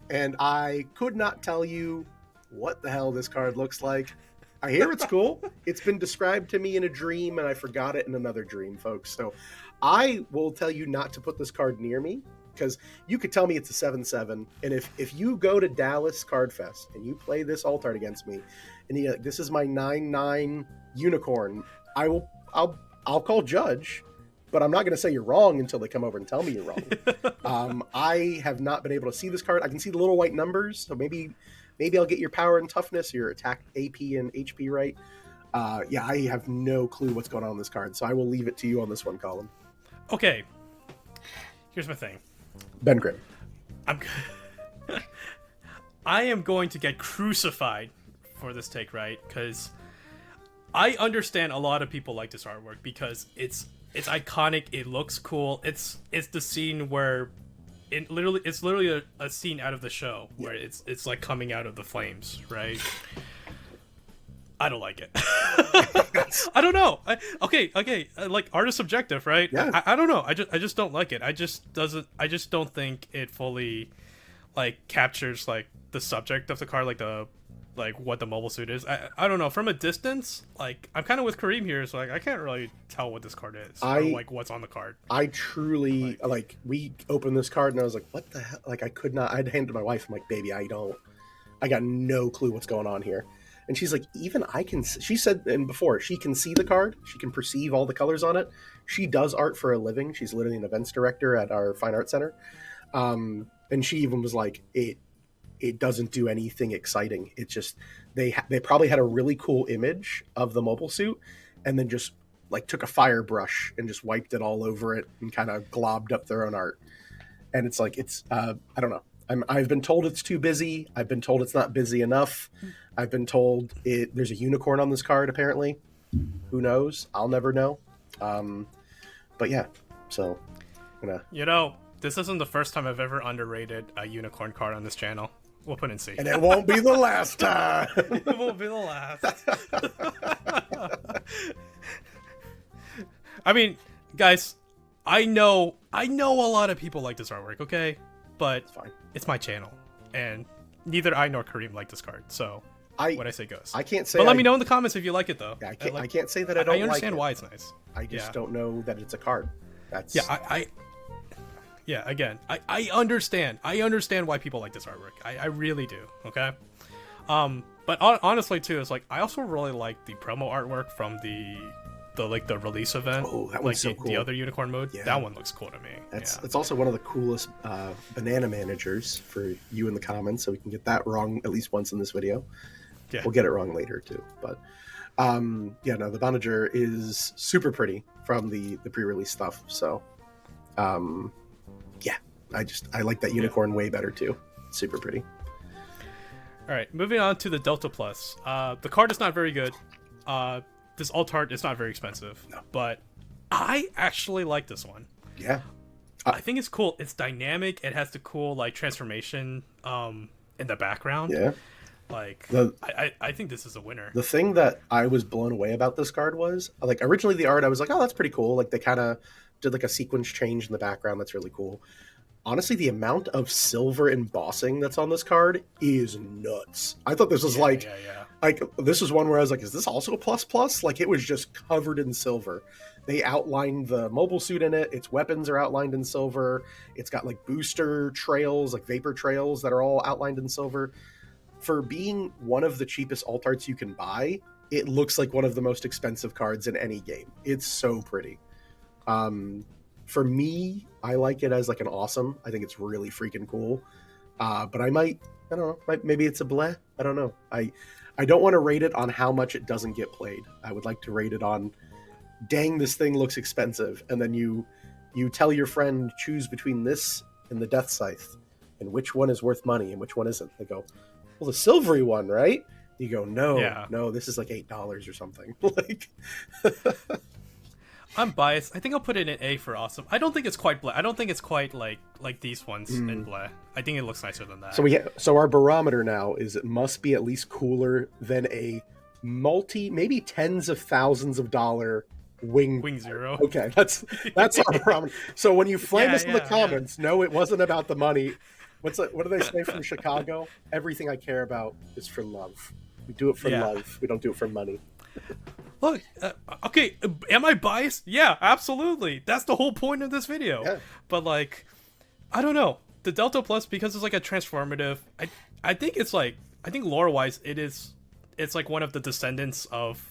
And I could not tell you what the hell this card looks like. I hear it's cool. It's been described to me in a dream, and I forgot it in another dream, folks. So I will tell you not to put this card near me, because you could tell me it's a 7/7, and if you go to Dallas Card Fest and you play this alt art against me, and you're like, this is my 9/9 unicorn, I'll call judge, but I'm not going to say you're wrong until they come over and tell me you're wrong. I have not been able to see this card. I can see the little white numbers, so maybe I'll get your power and toughness, your attack AP and HP right. Yeah, I have no clue what's going on this card, so I will leave it to you on this one, Colin. Okay. Here's my thing. Ben Grimm. I am going to get crucified for this take, right? Because I understand a lot of people like this artwork because it's iconic. It looks cool. It's the scene where it's literally a scene out of the show where it's like coming out of the flames, right? I don't like it. I don't know. Okay. Like, art is subjective, right? Yeah. I don't know. I just don't like it. I just don't think it fully like captures like the subject of the card, like what the mobile suit is. I don't know. From a distance, like I'm kind of with Kareem here, so like I can't really tell what this card is or like what's on the card. I truly like we opened this card and I was like, what the hell? Like I could not. I'd hand it to my wife. I'm like, baby, I got no clue what's going on here. And she's like, even I can. She said, and before she can see the card, she can perceive all the colors on it. She does art for a living. She's literally an events director at our fine art center. And she even was like, it doesn't do anything exciting. It's just they probably had a really cool image of the mobile suit, and then just like took a fire brush and just wiped it all over it and kind of globbed up their own art. And it's like I don't know. I've been told it's too busy. I've been told it's not busy enough. I've been told there's a unicorn on this card, apparently. Who knows? I'll never know. But yeah, so I'm gonna... You know, this isn't the first time I've ever underrated a unicorn card on this channel. We'll put in C. And it won't be the last time. It won't be the last. I mean, guys, I know a lot of people like this artwork, okay? But It's fine. it's my channel, and neither I nor Kareem like this card, so what I say goes. I can't say. But let me know in the comments if you like it, though. Yeah, I can't say that I don't. I understand like why it's nice. I just don't know that it's a card. That's Yeah, again, I understand. I understand why people like this artwork. I really do. Okay. But honestly, too, it's like I also really like the promo artwork from the release event. Oh, that one's so cool. The other unicorn mode. Yeah. That one looks cool to me. It's also one of the coolest banana managers for you in the comments, so we can get that wrong at least once in this video. Yeah. We'll get it wrong later too, but the manager is super pretty from the pre-release stuff. So I like that unicorn way better too. Super pretty. All right, moving on to the Delta Plus. The card is not very good. This alt art is not very expensive, but I actually like this one. Yeah, I think it's cool. It's dynamic. It has the cool like transformation in the background. Yeah, like I think this is a winner. The thing that I was blown away about this card was like originally the art I was like, oh, that's pretty cool. Like they kind of did like a sequence change in the background. That's really cool. Honestly, the amount of silver embossing that's on this card is nuts. I thought this was like this was one where I was like, is this also a plus? Like it was just covered in silver. They outlined the mobile suit in it. Its weapons are outlined in silver. It's got like booster trails, like vapor trails that are all outlined in silver. For being one of the cheapest alt arts you can buy, it looks like one of the most expensive cards in any game. It's so pretty. For me, I like it as like an awesome. I think it's really freaking cool. But I don't know, maybe it's a bleh. I don't know. I don't want to rate it on how much it doesn't get played. I would like to rate it on, dang, this thing looks expensive. And then you tell your friend, choose between this and the Death Scythe, and which one is worth money and which one isn't. They go, well, the silvery one, right? You go, no, this is like $8 or something. Like, I'm biased. I think I'll put it in A for awesome. I don't think it's quite bleh. I don't think it's quite like these ones in bleh. I think it looks nicer than that. So our barometer now is it must be at least cooler than a maybe tens of thousands of dollar wing zero. Okay, that's our barometer. So when you flame us in the comments, no, it wasn't about the money. What do they say from Chicago? Everything I care about is for love. We do it for love. We don't do it for money. Look, okay, am I biased? Yeah, absolutely. That's the whole point of this video. Yeah. But like, I don't know. The Delta Plus, because it's like a transformative, I think it's like, I think lore-wise, it's like one of the descendants of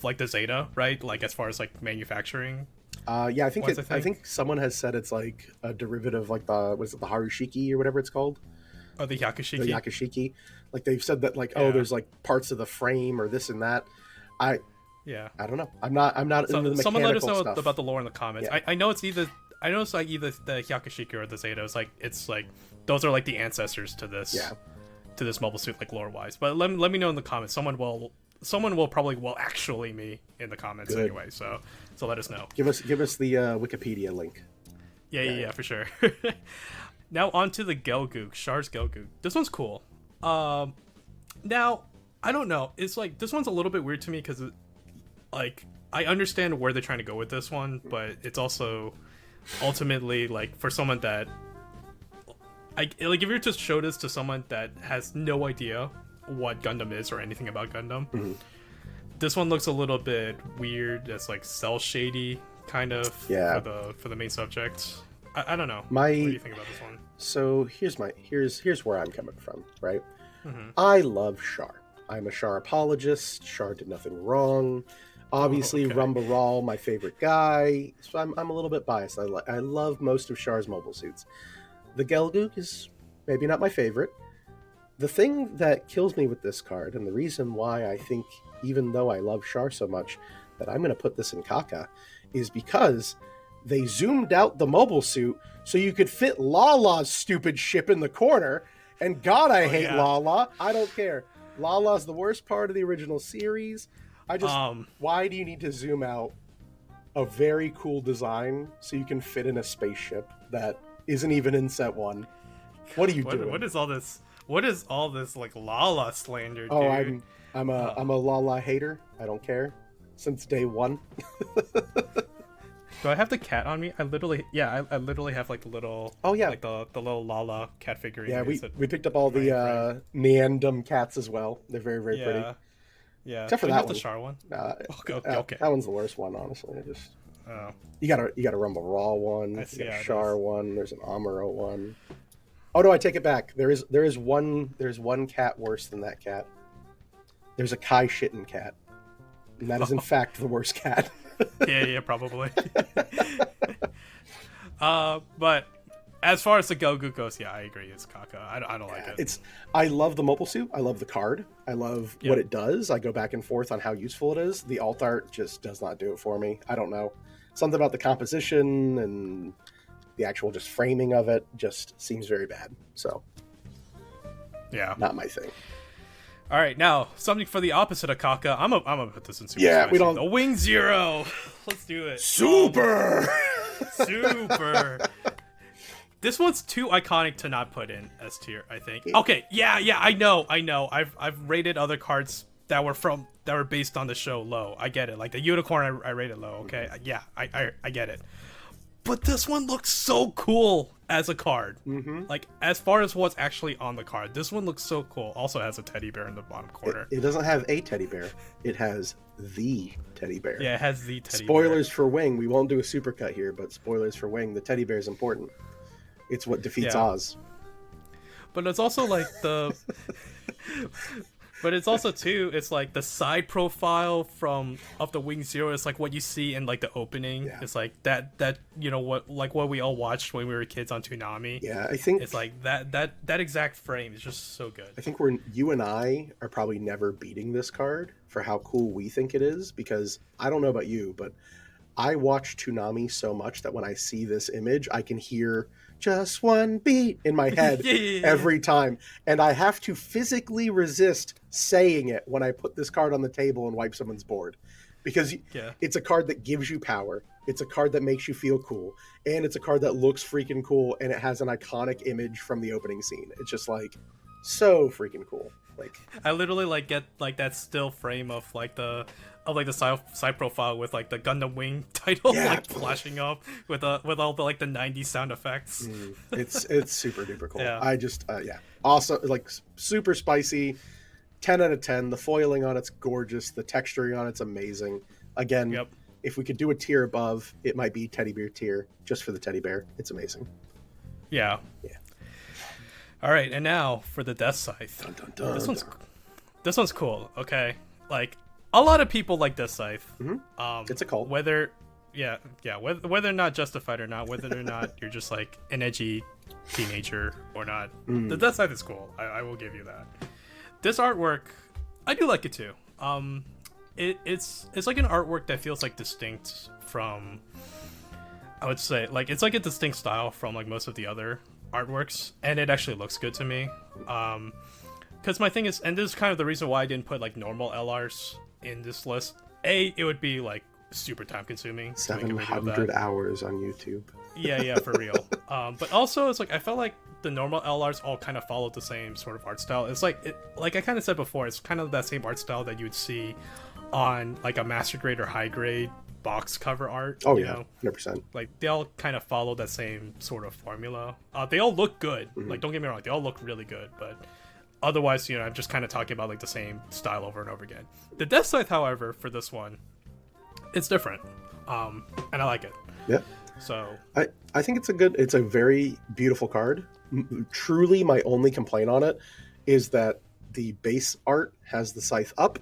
like the Zeta, right? Like as far as like manufacturing. I think someone has said it's like a derivative, like the Harushiki or whatever it's called. Oh, the Yakushiki. The Yakushiki. Like they've said that there's like parts of the frame or this and that. I don't know. I'm not into the mechanical stuff. Someone let us know about the lore in the comments. Yeah. I know it's either the Yakushiki or the Zeta. It's like those are like the ancestors to this to this mobile suit, like lore wise. But let me know in the comments. Someone will probably actually me in the comments anyway. So let us know. Give us the Wikipedia link. Yeah, for sure. Now on to the Gelgoog, Char's Gelgoog. This one's cool. Now I don't know. It's like this one's a little bit weird to me because, like, I understand where they're trying to go with this one, but it's also ultimately like for someone that, like, if you were to show this to someone that has no idea what Gundam is or anything about Gundam, this one looks a little bit weird. It's like cell shady kind of for the main subject. I don't know. What do you think about this one? So here's where I'm coming from. Right. I love Char. I'm a Char apologist. Char did nothing wrong. Obviously, Rumbaral, my favorite guy. So I'm a little bit biased. I love most of Char's mobile suits. The Gelgoog is maybe not my favorite. The thing that kills me with this card, and the reason why I think, even though I love Char so much, that I'm going to put this in Kaka, is because they zoomed out the mobile suit so you could fit Lala's stupid ship in the corner. And God, I hate Lala. I don't care. Lala's the worst part of the original series. Why do you need to zoom out a very cool design so you can fit in a spaceship that isn't even in set 1? What are you doing? What is all this? What is all this like Lala slander, dude? I'm a Lala hater. I don't care. Since day one. Do I have the cat on me? I literally, yeah, I literally have like the little, Oh yeah, like the little Lala cat figurine. yeah. Is We it we picked up all right the in frame? Neandum cats as well. They're very very pretty. Yeah, yeah. Except for Do you that have the one. Char one? Uh, Okay, okay, okay. that one's the worst one, honestly. I just Oh, you got a Rumble Raw one, I you see got a how it Char is. one. There's an Amuro one. Oh no, I take it back. There's one cat worse than that cat. There's a Kai Shitten cat, and that is in fact the worst cat. Yeah, yeah, probably. But as far as the Gogu goes, yeah, I agree. It's Kaka. I don't like it. I love the mobile suit. I love the card. I love what Yep. it does. I go back and forth on how useful it is. The alt art just does not do it for me. I don't know. Something about the composition and the actual just framing of it just seems very bad. So Yeah. not my thing. All right, now something for the opposite of Kaka. I'm gonna put this in super. Yeah, spicy. we don't- The Wing Zero. Let's do it. Super. Super. This one's too iconic to not put in S tier, I think. Okay, yeah, I know. I've rated other cards that were based on the show low. I get it. Like the unicorn, I rated low. Okay, yeah, I get it. But this one looks so cool as a card. Mm-hmm. Like as far as what's actually on the card, this one looks so cool. Also has a teddy bear in the bottom corner. It doesn't have a teddy bear. It has the teddy bear. Yeah, it has the teddy Spoilers bear. for Wing. We won't do a supercut here, but spoilers for Wing. The teddy bear is important. It's what defeats Yeah. Oz. But it's also like the but it's also too, it's like the side profile of the Wing Zero is like what you see in like the opening. Yeah. It's like that you know what we all watched when we were kids on Toonami. Yeah, I think It's like that exact frame is just so good. I think you and I are probably never beating this card for how cool we think it is, because I don't know about you, but I watch Toonami so much that when I see this image, I can hear just one beat in my head Yeah. every time. And I have to physically resist saying it when I put this card on the table and wipe someone's board. Because Yeah. it's a card that gives you power. It's a card that makes you feel cool. And it's a card that looks freaking cool. And it has an iconic image from the opening scene. It's just like so freaking cool. Like I literally like get like that still frame of like the side profile with like the Gundam Wing title Yeah. like flashing up with all the like the 90s sound effects. it's super duper cool. Yeah. I just also like super spicy. 10 out of 10. The foiling on it's gorgeous. The texturing on it's amazing. Again, Yep. if we could do a tier above, it might be teddy bear tier just for the teddy bear. It's amazing. Yeah. Yeah. All right, and now for the Death Scythe. Dun, dun, dun, This one's cool. Okay, like a lot of people like Death Scythe. It's a cult. Whether whether or not justified or not, whether or not you're just like an edgy teenager or not, the Death Scythe is cool. I will give you that. This artwork, I do like it too. It's like an artwork that feels like distinct from, I would say, like it's like a distinct style from like most of the other artworks, and it actually looks good to me. Because my thing is, and this is kind of the reason why I didn't put like normal LRs in this list. It would be like super time consuming. 700 hours on YouTube. Yeah, for real. But also, it's like I felt like the normal LRs all kind of followed the same sort of art style. It's like like I kind of said before, it's kind of that same art style that you would see on like a master grade or high grade box cover art. Oh you yeah, know? 100%. Like they all kind of follow that same sort of formula. They all look good. Like don't get me wrong, they all look really good, but otherwise, you know, I'm just kind of talking about like the same style over and over again. The Death Scythe, however, for this one, it's different, and I like it. Yeah. So I think it's a very beautiful card. Truly, my only complaint on it is that the base art has the scythe up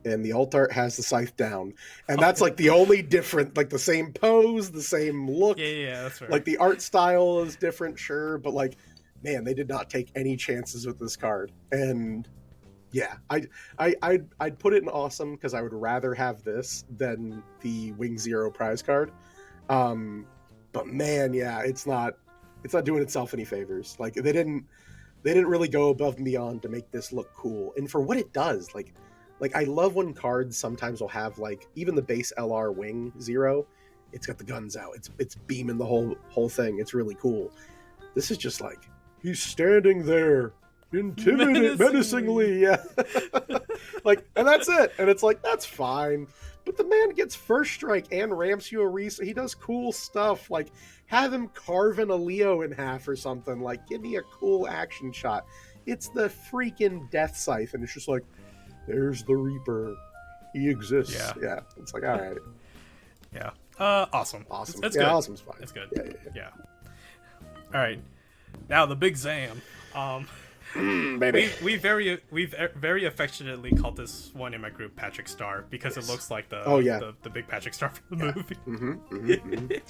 and the alt art has the scythe down. And that's like the only different, like the same pose, the same look. yeah, that's fair. Like the art style is different, sure, but like, man, they did not take any chances with this card. And yeah, I'd put it in awesome because I would rather have this than the Wing Zero prize card. But man, yeah, it's not doing itself any favors. Like they didn't really go above and beyond to make this look cool. And for what it does, like I love when cards sometimes will have like even the base LR Wing Zero, it's got the guns out. It's beaming the whole thing. It's really cool. This is just like he's standing there menacingly. Yeah. Like, and that's it. And it's like that's fine. But the man gets first strike and ramps you a reset. He does cool stuff. Like, have him carving a Leo in half or something. Like, give me a cool action shot. It's the freaking Death Scythe, and it's just like, there's the Reaper. He exists. Yeah. It's like, all right. Yeah. Awesome. It's good. Awesome's fine. It's good. Yeah. All right. Now the big Zam. Baby. We very affectionately called this one in my group Patrick Star because it looks like the big Patrick Star from the movie.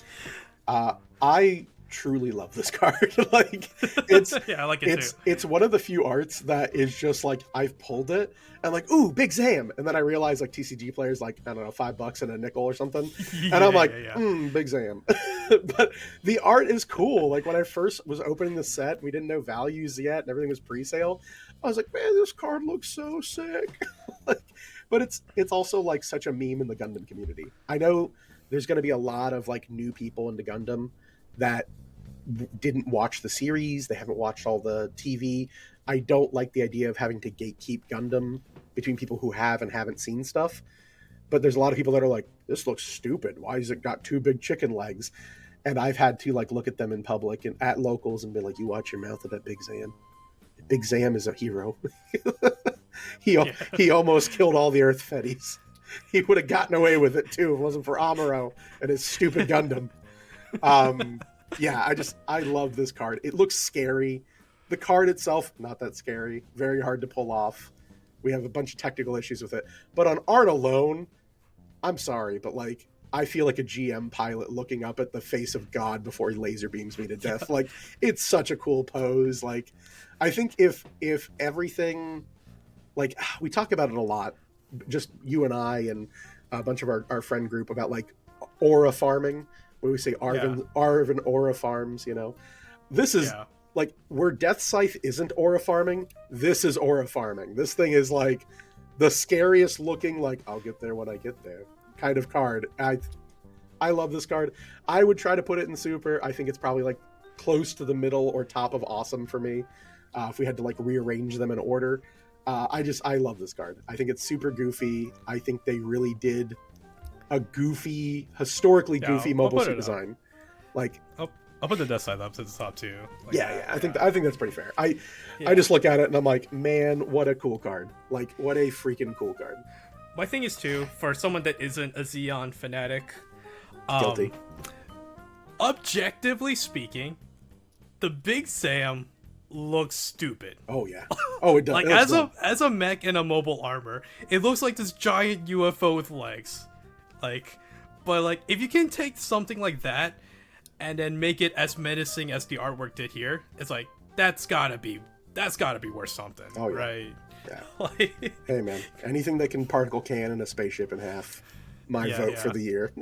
I truly love this card. Like, it's I like it too. It's one of the few arts that is just like, I've pulled it and like, ooh, big Zam, and then I realize like TCG players like, I don't know, $5 and a nickel or something, and I'm like, big Zam. But the art is cool. Like, when I first was opening the set, we didn't know values yet, and everything was pre-sale. I was like, man, this card looks so sick. Like, but it's also like such a meme in the Gundam community. I know there's going to be a lot of like new people into Gundam that didn't watch the series. They haven't watched all the TV. I don't like the idea of having to gatekeep Gundam between people who have and haven't seen stuff. But there's a lot of people that are like, this looks stupid. Why has it got two big chicken legs? And I've had to like look at them in public and at locals and be like, you watch your mouth at that Big Zam. Big Zam is a hero. He almost killed all the Earth Fetties. He would have gotten away with it too if it wasn't for Amuro and his stupid Gundam. I love this card. It looks scary. The card itself, not that scary. Very hard to pull off. We have a bunch of technical issues with it. But on art alone, I'm sorry, but like, I feel like a GM pilot looking up at the face of God before he laser beams me to death. Like, it's such a cool pose. Like, I think if everything, like, we talk about it a lot, just you and I and a bunch of our friend group about like aura farming, where we say Arvin aura farms, you know. This is like, where Death Scythe isn't aura farming, this is aura farming. This thing is like the scariest looking, like, I'll get there when I get there kind of card. I love this card. I would try to put it in Super. I think it's probably like close to the middle or top of awesome for me, if we had to like rearrange them in order. I love this card. I think it's super goofy. I think they really did a historically goofy mobile suit design. Like, I'll put the Death Scythe up to the top too. Like, I think that's pretty fair. I just look at it and I'm like, man, what a cool card. Like, what a freaking cool card. My thing is too, for someone that isn't a Xeon fanatic, guilty. Objectively speaking, the Big Zam looks stupid. Oh yeah. Oh, it does. Like, as a mech in a mobile armor, it looks like this giant UFO with legs. Like, but like, if you can take something like that and then make it as menacing as the artwork did here, it's like, that's gotta be worth something. Oh, yeah. Right? Yeah. Like, hey man, anything that can particle cannon a spaceship in half, my vote for the year.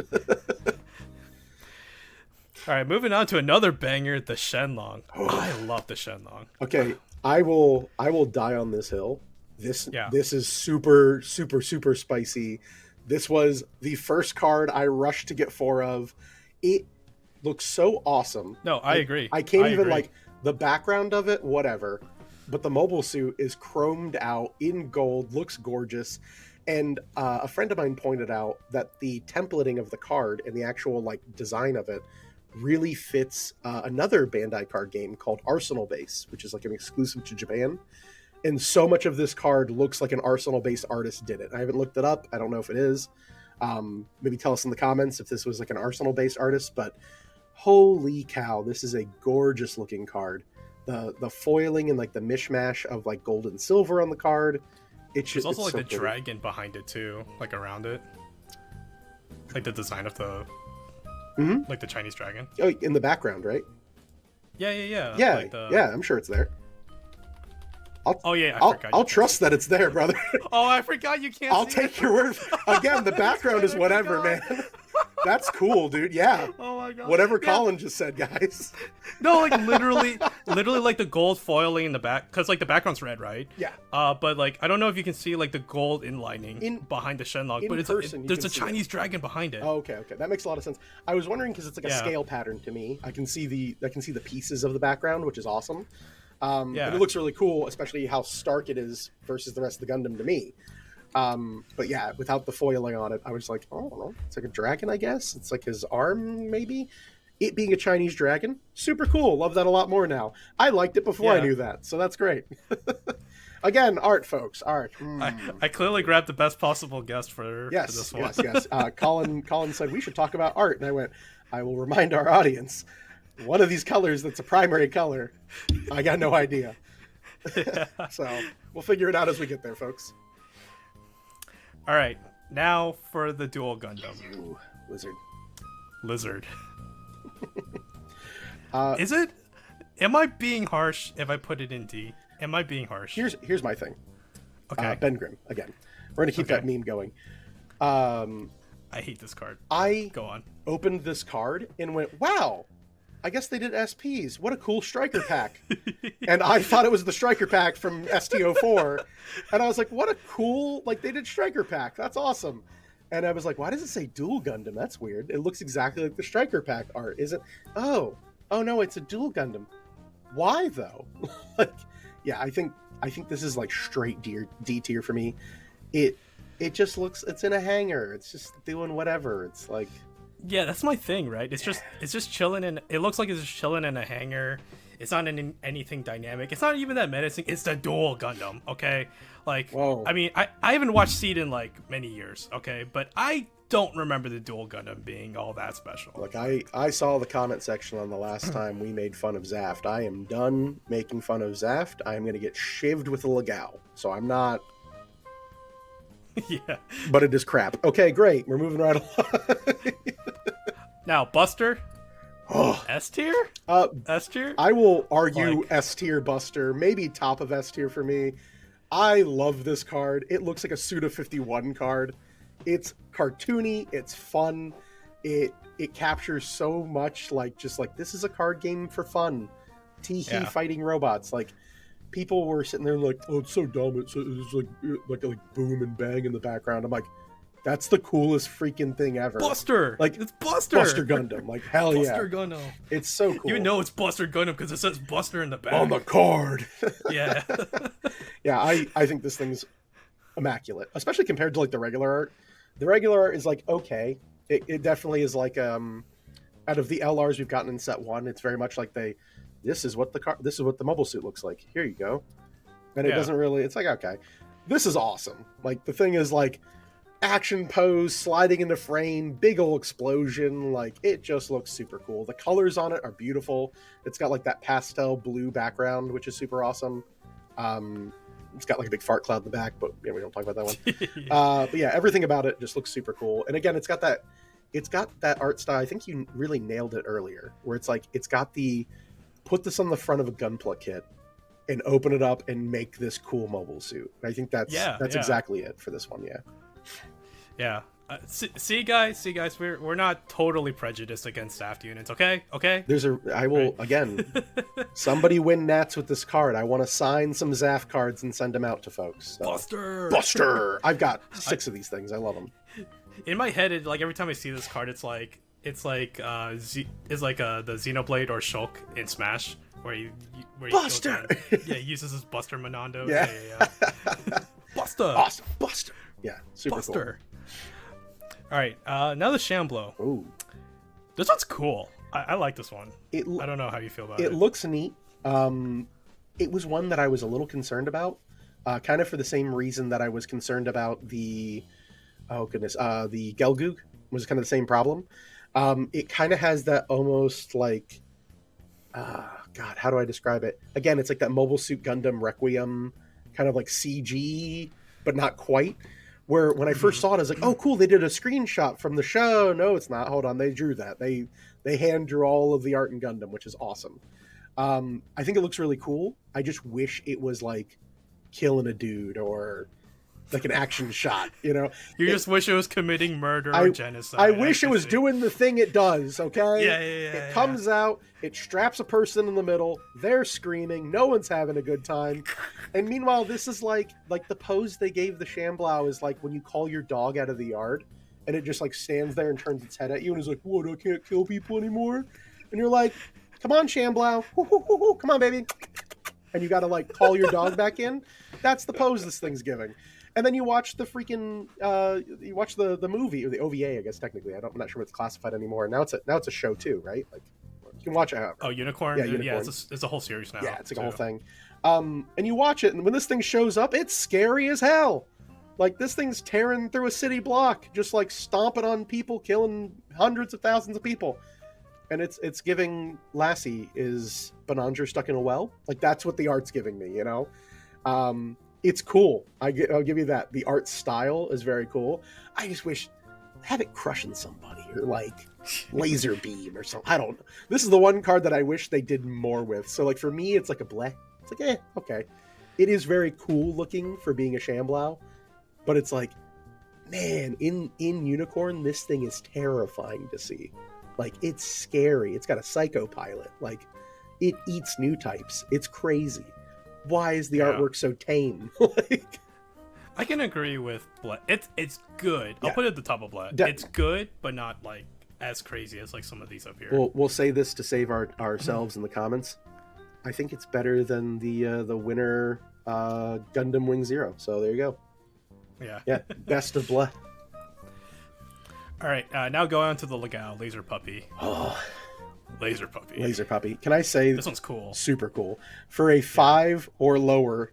All right, moving on to another banger, the Shenlong. Oh. I love the Shenlong. Okay, I will die on this hill. This is super, super, super spicy. This was the first card I rushed to get 4 of. It looks so awesome. No, I agree. I can't even like the background of it, whatever. But the mobile suit is chromed out in gold, looks gorgeous. And a friend of mine pointed out that the templating of the card and the actual like design of it really fits another Bandai card game called Arsenal Base, which is like an exclusive to Japan. And so much of this card looks like an Arsenal-based artist did it. I haven't looked it up. I don't know if it is. Maybe tell us in the comments if this was like an Arsenal-based artist. But holy cow, this is a gorgeous looking card. The foiling and like the mishmash of like gold and silver on the card. There's also like the dragon behind it too, like around it. Like the design of the like the Chinese dragon. Oh, in the background, right? Yeah. Like I'm sure it's there. I'll trust that it's there, brother. Oh, I forgot you can't. I'll take your word. Again, the background is whatever, man. That's cool, dude. Yeah. Oh my god. Whatever Colin just said, guys. No, like literally like the gold foiling in the back, because like the background's red, right? Yeah. But like I don't know if you can see like the gold inlining behind the Shenlong, but there's a Chinese dragon behind it. Oh, okay, that makes a lot of sense. I was wondering because it's like a scale pattern to me. I can see the pieces of the background, which is awesome. And it looks really cool, especially how stark it is versus the rest of the Gundam to me. But yeah, without the foiling on it, I was like, oh, I don't know. It's like a dragon, I guess. It's like his arm, maybe. It being a Chinese dragon, super cool. Love that a lot more now. I liked it before I Yeah. knew that, so that's great. Again, art, folks, art. I clearly grabbed the best possible guest for Yes, this one. yes. Colin said we should talk about art, and I went, I will remind our audience, one of these colors that's a primary color, I got no idea. So we'll figure it out as we get there, folks. All right, now for the dual Gundam. You lizard. Lizard. Is it? Am I being harsh if I put it in D? Am I being harsh? Here's my thing. Okay. Ben Grimm again. We're gonna keep that meme going. I hate this card. Go on. Opened this card and went, wow, I guess they did SPs. What a cool striker pack. And I thought it was the striker pack from STO4. And I was like, what a cool, like they did striker pack. That's awesome. And I was like, why does it say dual Gundam? That's weird. It looks exactly like the striker pack art. Is it? Oh no, it's a dual Gundam. Why though? Like, yeah, I think this is like straight D tier for me. It just looks, it's in a hangar. It's just doing whatever. It's like, yeah, that's my thing, right? It's just chilling in. It looks like it's just chilling in a hangar. It's not in anything dynamic. It's not even that menacing. It's the dual Gundam, okay? Like, whoa. I mean, I haven't watched Seed in like many years, okay? But I don't remember the dual Gundam being all that special. Look, I saw the comment section on the last time we made fun of Zaft. I am done making fun of Zaft. I am going to get shaved with a Legao. So I'm not. Yeah. But it is crap. Okay, great. We're moving right along. Now, Buster? Oh. S tier? S tier? I will argue S tier Buster. Maybe top of S tier for me. I love this card. It looks like a Suda 51 card. It's cartoony. It's fun. It captures so much like just like this is a card game for fun. Teehee fighting robots. Like people were sitting there like, oh, it's so dumb. It's like boom and bang in the background. I'm like, that's the coolest freaking thing ever. Buster! Like it's Buster! Buster Gundam. Like hell yeah. Buster Gundam. It's so cool. You know it's Buster Gundam because it says Buster in the back. On the card. Yeah. Yeah, I think this thing's immaculate, especially compared to like the regular art. The regular art is like okay. It definitely is like out of the LRs we've gotten in set 1, it's very much like this is what the mobile suit looks like. Here you go. And it doesn't really, it's like okay. This is awesome. Like the thing is like action pose, sliding into frame, big ol' explosion, like it just looks super cool. The colors on it are beautiful. It's got like that pastel blue background, which is super awesome. It's got like a big fart cloud in the back, but yeah, we don't talk about that one. But yeah, everything about it just looks super cool. And again, it's got that art style. I think you really nailed it earlier, where it's like it's got the put this on the front of a Gunpla kit and open it up and make this cool mobile suit. I think that's exactly it for this one. Yeah. Yeah. See guys, we're not totally prejudiced against Zaft units, okay? I will again. Somebody win Nats with this card. I want to sign some Zaft cards and send them out to folks. So. Buster. I've got 6 of these things. I love them. In my head, it, like every time I see this card, it's like the Xenoblade or Shulk in Smash, where Buster. He uses his Buster Monando. Yeah. Buster. Awesome. Buster. Yeah. Super Buster. Cool. All right, now the Shamblo. Ooh. This one's cool. I like this one. I don't know how you feel about it. It looks neat. It was one that I was a little concerned about, kind of for the same reason that I was concerned about the Gelgoog was kind of the same problem. It kind of has that almost like, God, how do I describe it? Again, it's like that Mobile Suit Gundam Requiem, kind of like CG, but not quite. Where when I first saw it, I was like, oh, cool, they did a screenshot from the show. No, it's not. Hold on, they drew that. They hand drew all of the art in Gundam, which is awesome. I think it looks really cool. I just wish it was like killing a dude or like an action shot, you know? You just wish it was committing murder or genocide. I wish it was doing the thing it does, okay? Yeah. It comes out, it straps a person in the middle, they're screaming, no one's having a good time. And meanwhile, this is like the pose they gave the Shamblau is like when you call your dog out of the yard and it just like stands there and turns its head at you and is like, what, I can't kill people anymore? And you're like, come on, Shamblau. Come on, baby. And you got to like call your dog back in. That's the pose this thing's giving. And then you watch the freaking you watch the movie, or the OVA, I guess technically. I'm not sure what it's classified anymore. Now it's a show too, right? Like you can watch it however. Oh, Unicorn. Yeah, Yeah, Unicorn. it's a whole series now. Yeah, it's like a whole thing. And you watch it, and when this thing shows up, it's scary as hell. Like this thing's tearing through a city block, just like stomping on people, killing hundreds of thousands of people. And it's giving Lassie is Bonanger stuck in a well. Like that's what the art's giving me, you know. It's cool. I'll give you that. The art style is very cool. I just wish have it crushing somebody or like laser beam or something. I don't know. This is the one card that I wish they did more with. So like for me, it's like a bleh. It's like okay. It is very cool looking for being a Shamblau, but it's like, man, in Unicorn, this thing is terrifying to see. Like it's scary. It's got a psycho pilot. Like it eats new types. It's crazy. Why is the artwork so tame? Like, I can agree with Bled. It's good. I'll put it at the top of Bled. It's good, but not like as crazy as like some of these up here. We'll say this to save ourselves in the comments. I think it's better than the winner Gundam Wing Zero. So there you go. Yeah. Best of Bled. All right, now go on to the Legao Laser Puppy. Oh. Laser Puppy. Laser Puppy. Can I say this one's cool? Super cool. For a $5 or lower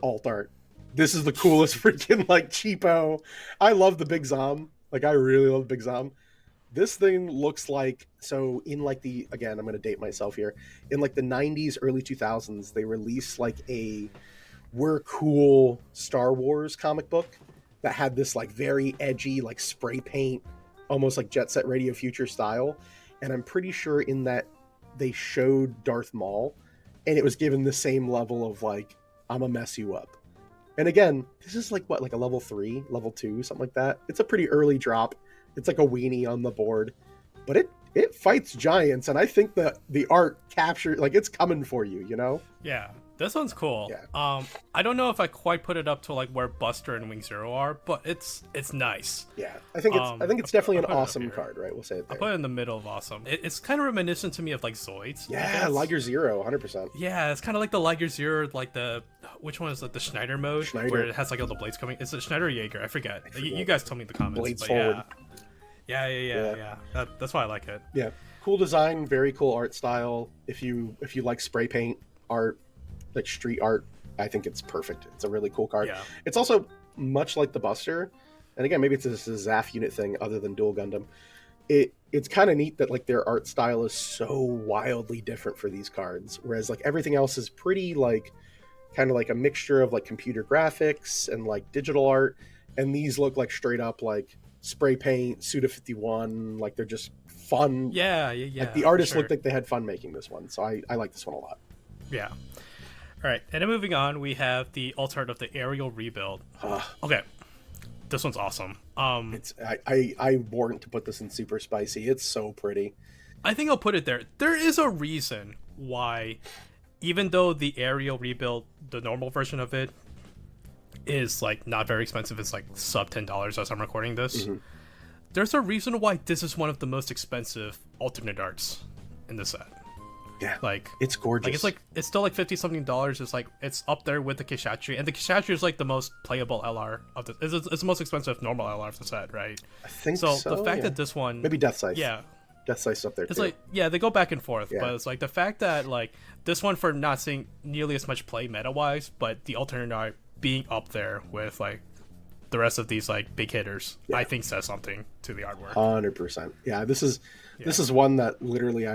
alt art, this is the coolest freaking like cheapo. I love the Big Zom. Like I really love Big Zom. This thing looks like, so in like the, again, I'm going to date myself here. In like the 90s, early 2000s, they released like a We're Cool Star Wars comic book that had this like very edgy, like spray paint, almost like Jet Set Radio Future style. And I'm pretty sure in that they showed Darth Maul, and it was given the same level of like, I'm gonna mess you up. And again, this is like what, like a level 3, level 2, something like that. It's a pretty early drop. It's like a weenie on the board, but it fights giants, and I think that the art captured, like it's coming for you, you know? Yeah. This one's cool. Yeah. I don't know if I quite put it up to like where Buster and Wing Zero are, but it's nice. Yeah, I think it's definitely an awesome card, right? We'll say it there. I'll put it in the middle of awesome. It's kind of reminiscent to me of like Zoids. Yeah, Liger Zero, 100%. Yeah, it's kind of like the Liger Zero, like which one is like the Schneider mode, where it has like all the blades coming. Is it Schneider or Jaeger? I forget. You guys tell me in the comments. Blades but forward. Yeah. That's why I like it. Yeah, cool design, very cool art style. If you like spray paint art, like street art, I think it's perfect. It's a really cool card. Yeah. It's also much like the Buster, and again, maybe it's a Zaf unit thing other than Dual Gundam. It's kind of neat that like their art style is so wildly different for these cards, whereas like everything else is pretty like kind of like a mixture of like computer graphics and like digital art, and these look like straight up like spray paint Suda 51. Like they're just fun. Yeah. Like the artists looked like they had fun making this one, so I like this one a lot. Yeah. All right, and then moving on, we have the alternate of the aerial rebuild. Okay, this one's awesome. I warrant to put this in super spicy. It's so pretty. I think I'll put it there. There is a reason why, even though the aerial rebuild, the normal version of it, is like not very expensive. It's like sub $10 as I'm recording this. Mm-hmm. There's a reason why this is one of the most expensive alternate arts in the set. Yeah, like it's gorgeous. Like it's still like $50-something. It's like it's up there with the Kishatri, and the Kishatri is like the most playable LR of the. It's the most expensive normal LR of the set, right? I think so. So the fact that this one, maybe Death Scythe. Yeah, Death Scythe's up there. It's too. like they go back and forth, but it's like the fact that like this one for not seeing nearly as much play meta wise, but the alternate art being up there with like the rest of these like big hitters, I think says something to the artwork. 100%. Yeah, this is one that literally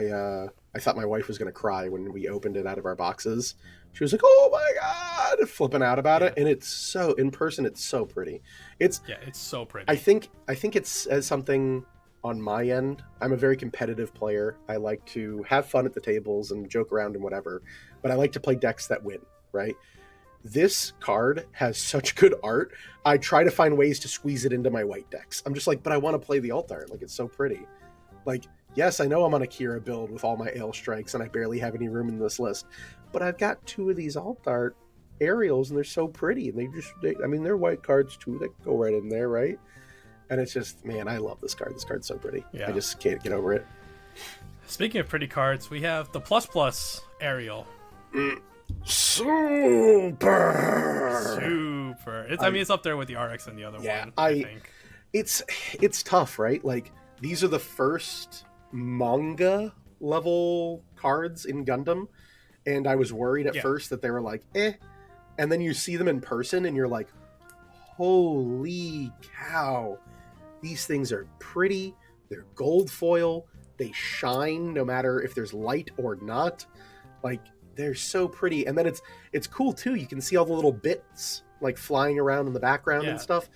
I thought my wife was going to cry when we opened it out of our boxes. She was like, "Oh my god," flipping out about it, and it's so in person. It's so pretty. It's so pretty. I think it says something on my end. I'm a very competitive player. I like to have fun at the tables and joke around and whatever, but I like to play decks that win. Right? This card has such good art. I try to find ways to squeeze it into my white decks. I'm just like, but I want to play the alt art. Like it's so pretty. Like, yes, I know I'm on a Kira build with all my Ale Strikes and I barely have any room in this list, but I've got 2 of these alt art aerials and they're so pretty, and they're white cards too. They go right in there, right? And it's just, man, I love this card. This card's so pretty. Yeah. I just can't get over it. Speaking of pretty cards, we have the plus aerial. Super for it. I mean, it's up there with the RX and the other one. I think it's tough, right? Like these are the first manga level cards in Gundam, and I was worried at first that they were like, and then you see them in person, and you're like, holy cow, these things are pretty. They're gold foil. They shine no matter if there's light or not. Like, they're so pretty. And then it's cool too. You can see all the little bits like flying around in the background and stuff.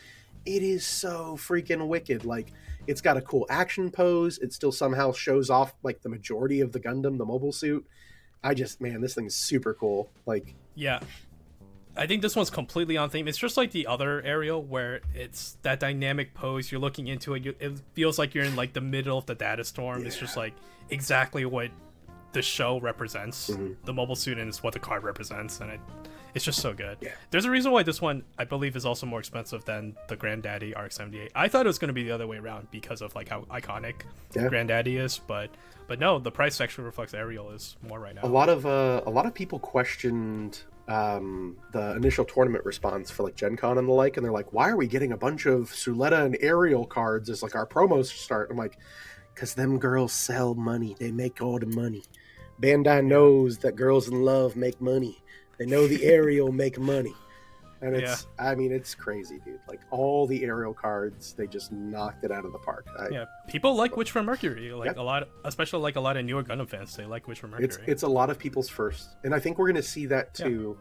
It is so freaking wicked. Like, it's got a cool action pose. It still somehow shows off like the majority of the Gundam, the mobile suit. Man, this thing's super cool. Like, yeah. I think this one's completely on theme. It's just like the other Aerial where it's that dynamic pose. You're looking into it. It feels like you're in like the middle of the data storm. Yeah. It's just like exactly what the show represents. The mobile suit, and it's what the card represents. And it's just so good. Yeah. There's a reason why this one, I believe, is also more expensive than the Granddaddy RX-78. I thought it was going to be the other way around because of like how iconic Granddaddy is. But no, the price actually reflects Aerial is more right now. A lot of people questioned the initial tournament response for like Gen Con and the like, and they're like, why are we getting a bunch of Suletta and Aerial cards as like our promos start? I'm like, because them girls sell money. They make all the money. Bandai knows that girls in love make money. They know the Aerial make money. And it's, I mean, it's crazy, dude. Like, all the Aerial cards, they just knocked it out of the park. People like Witch from Mercury. Like, a lot, especially like a lot of newer Gundam fans, they like Witch from Mercury. It's a lot of people's first. And I think we're going to see that, too,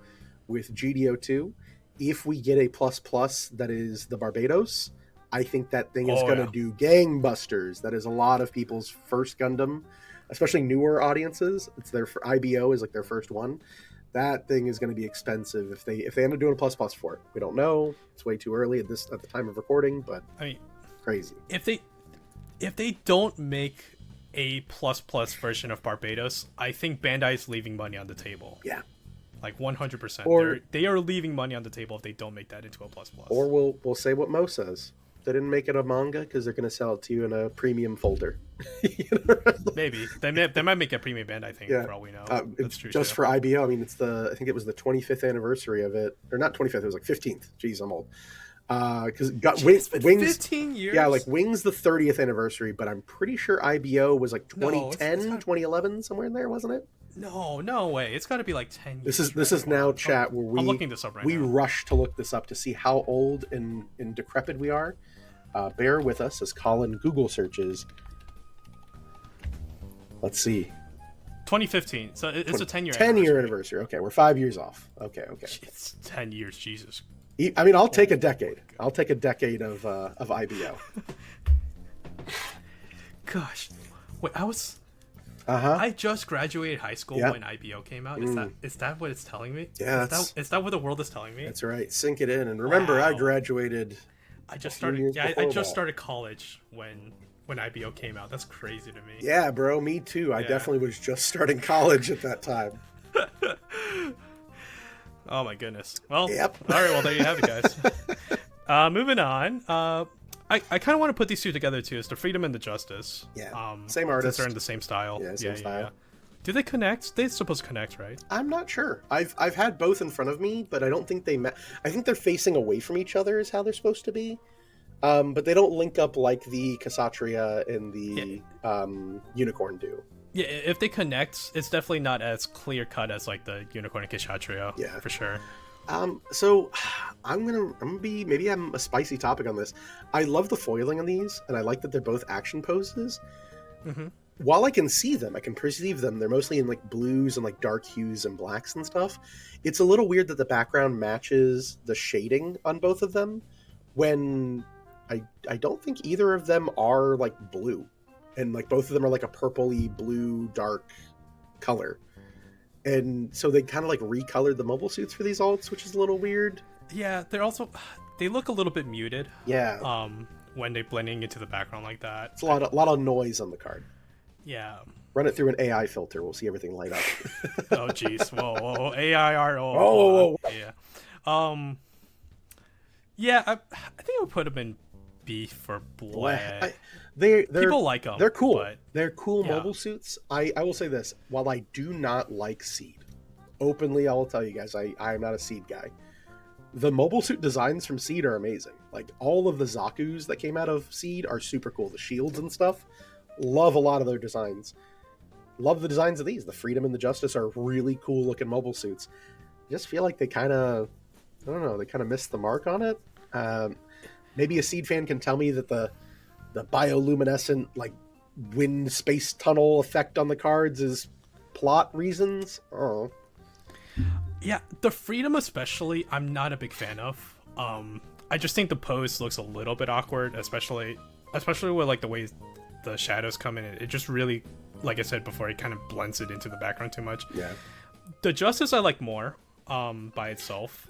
with GDO2. If we get a plus that is the Barbados, I think that thing is going to do gangbusters. That is a lot of people's first Gundam, especially newer audiences. It's their IBO is like their first one. That thing is going to be expensive if they end up doing a plus for it. We don't know. It's way too early at the time of recording, but I mean, crazy. If they don't make a plus version of Barbados, I think Bandai is leaving money on the table. Yeah, like 100%. They are leaving money on the table if they don't make that into a plus. Or we'll say what Mo says. They didn't make it a manga because they're going to sell it to you in a premium folder. Maybe they might make a premium Bandai thing for all we know. That's true. Just for IBO, I mean, I think it was the 25th anniversary of it, or not 25th. It was like 15th. Jeez, I'm old. Because Wings 15 years. Yeah, like Wings the 30th anniversary, but I'm pretty sure IBO was like 2010, 2011, somewhere in there, wasn't it? No way. It's got to be like 10 years. This is now chat where I'm looking this up right now. We rush to look this up to see how old and decrepit we are. Bear with us as Colin Google searches. Let's see. 2015. So it's a 10-year 10-year anniversary. Okay, we're 5 years off. Okay. It's 10 years, Jesus. I mean, I'll take a decade. I'll take a decade of IBO. Gosh. Wait, I just graduated high school when IBO came out. Is that what it's telling me? Yeah. Is that what the world is telling me? That's right. Sink it in. And remember, I graduated... I just started college when IBO came out. That's crazy to me. Yeah, bro, me too. I definitely was just starting college at that time. Oh my goodness. Well, all right. Well, there you have it, guys. Moving on. I kind of want to put these two together too. It's the Freedom and the Justice. Yeah. Same artist. They're in the same style. Yeah, same style. Yeah. Do they connect? They're supposed to connect, right? I'm not sure. I've had both in front of me, but I don't think they I think they're facing away from each other is how they're supposed to be. But they don't link up like the Kshatriya and the Unicorn do. Yeah, if they connect, it's definitely not as clear cut as like the Unicorn and Kshatriya. Yeah, for sure. So I'm gonna be, maybe I'm a spicy topic on this. I love the foiling on these, and I like that they're both action poses. Mm-hmm. While I can see them, I can perceive them, they're mostly in like blues and like dark hues and blacks and stuff. It's a little weird that the background matches the shading on both of them when I don't think either of them are like blue. And like both of them are like a purpley blue dark color. And so they kind of like recolored the mobile suits for these alts, which is a little weird. Yeah, they look a little bit muted. Yeah. When they're blending into the background like that. It's a lot of noise on the card. Yeah. Run it through an AI filter. We'll see everything light up. Oh, jeez. Whoa. AI art. Whoa. Yeah. Yeah, I think I would put them in B for black. People like them. They're cool. They're cool mobile suits. I will say this. While I do not like Seed, openly I will tell you guys, I am not a Seed guy. the mobile suit designs from Seed are amazing. Like, all of the Zaku's that came out of Seed are super cool. The shields and stuff, love a lot of their designs. Love the designs of these. The Freedom and the Justice are really cool looking mobile suits. I just feel like they kind of, I don't know, they kind of missed the mark on it. Maybe a Seed fan can tell me that the bioluminescent, like, wind space tunnel effect on the cards is plot reasons. Oh. Yeah, the Freedom especially, I'm not a big fan of. I just think the pose looks a little bit awkward, especially with like the way the shadows come in. It just really, like I said before, it kind of blends it into the background too much. Yeah. The Justice I like more by itself.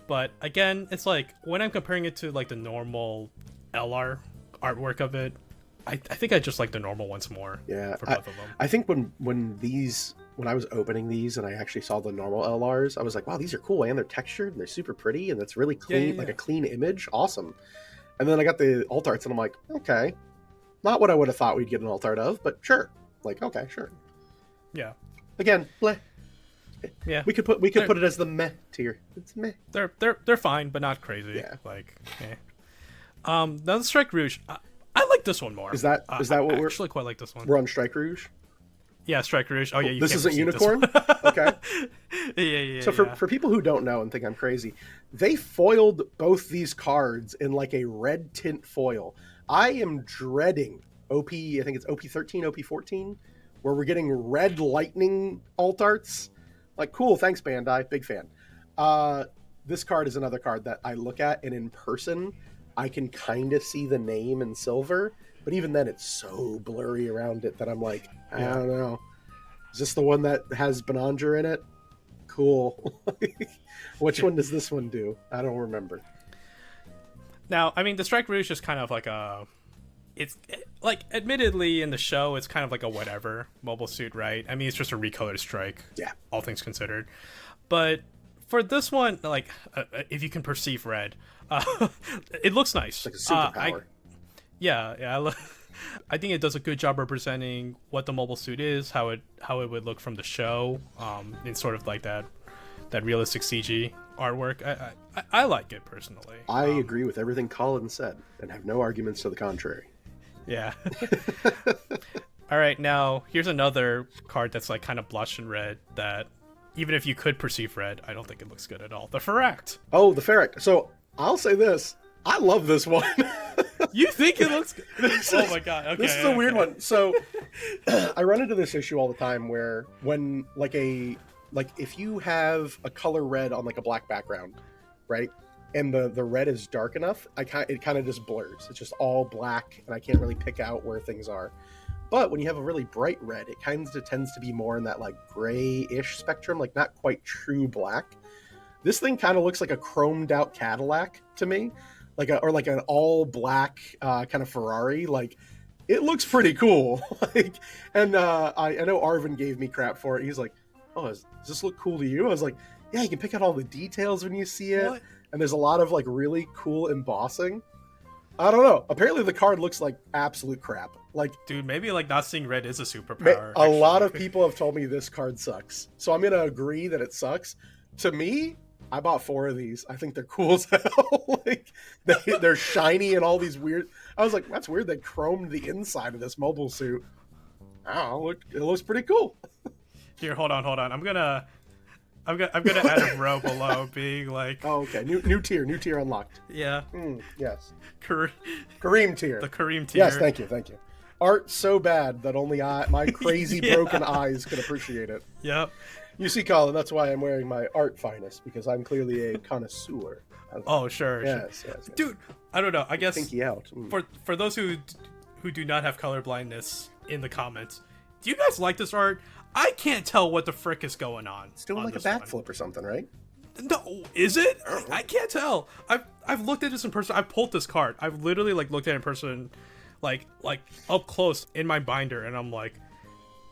But again, it's like when I'm comparing it to like the normal LR artwork of it, I think I just like the normal ones more. Yeah, for both of them. I think when I was opening these and I actually saw the normal LRs, I was like, wow, these are cool, and they're textured and they're super pretty and it's really clean, like a clean image, awesome. And then I got the alt arts and I'm like, okay, not what I would have thought we'd get an alt art of, but sure, like, okay, sure. Yeah. Again, bleh. Yeah, we could put it as the meh tier. It's meh. They're fine, but not crazy. Yeah. Like, now the Strike Rouge, I like this one more. Is that what I we're actually quite like this one? We're on Strike Rouge. Yeah, Strike Rouge. Oh yeah, you this can't isn't perceive Unicorn. This Okay. Yeah. So for people who don't know and think I'm crazy, they foiled both these cards in like a red tint foil. I am dreading OP. I think it's OP13, OP14, where we're getting red lightning alt arts. Like, cool, thanks Bandai, big fan. This card is another card that I look at, and in person, I can kind of see the name in silver, but even then, it's so blurry around it that I'm like, I don't know. Is this the one that has Bonanger in it? Cool. Which one does this one do? I don't remember. Now, I mean, the Strike Rouge is kind of like like, admittedly, in the show, it's kind of like a whatever mobile suit, right? I mean, it's just a recolored Strike. Yeah. All things considered. But for this one, like, if you can perceive red, it looks nice. It's like a superpower. I think it does a good job representing what the mobile suit is, how it would look from the show, in sort of like that realistic CG artwork. I like it personally. I agree with everything Colin said and have no arguments to the contrary. Yeah. All right, now here's another card that's like kind of blush and red that even if you could perceive red, I don't think it looks good at all. The Ferract. Oh, the Ferract. So I'll say this. I love this one. You think it looks good? Oh my god. Okay. This is a weird one. So I run into this issue all the time where when if you have a color red on like a black background, right? And the red is dark enough, it kind of just blurs. It's just all black, and I can't really pick out where things are. But when you have a really bright red, it kind of tends to be more in that like gray-ish spectrum, like not quite true black. This thing kind of looks like a chromed out Cadillac to me, like an all black kind of Ferrari. Like, it looks pretty cool. I know Arvin gave me crap for it. He's like, "Oh, does this look cool to you?" I was like, "Yeah, you can pick out all the details when you see it." What? And there's a lot of like really cool embossing. I don't know. Apparently the card looks like absolute crap. Like, dude, maybe like not seeing red is a superpower. A lot of people have told me this card sucks. So I'm going to agree that it sucks. To me, I bought 4 of these. I think they're cool as hell. Like, they're shiny and all these weird. I was like, that's weird. They chromed the inside of this mobile suit. I don't know. It looks pretty cool. Here, hold on. I'm gonna add a row below, being like, oh, okay, new tier unlocked. Yeah. Yes. Kareem tier. The Kareem tier. Yes, thank you. Art so bad that only my crazy broken eyes could appreciate it. Yep. You see, Colin, that's why I'm wearing my art finest, because I'm clearly a connoisseur. Oh, sure. Yes. Dude, I don't know. I guess pinky out. For those who do not have color blindness in the comments, do you guys like this art? I can't tell what the frick is going on. It's doing like a backflip or something, right? No, is it? I can't tell. I've looked at this in person. I've pulled this card. I've literally like looked at it in person, like up close in my binder, and I'm like,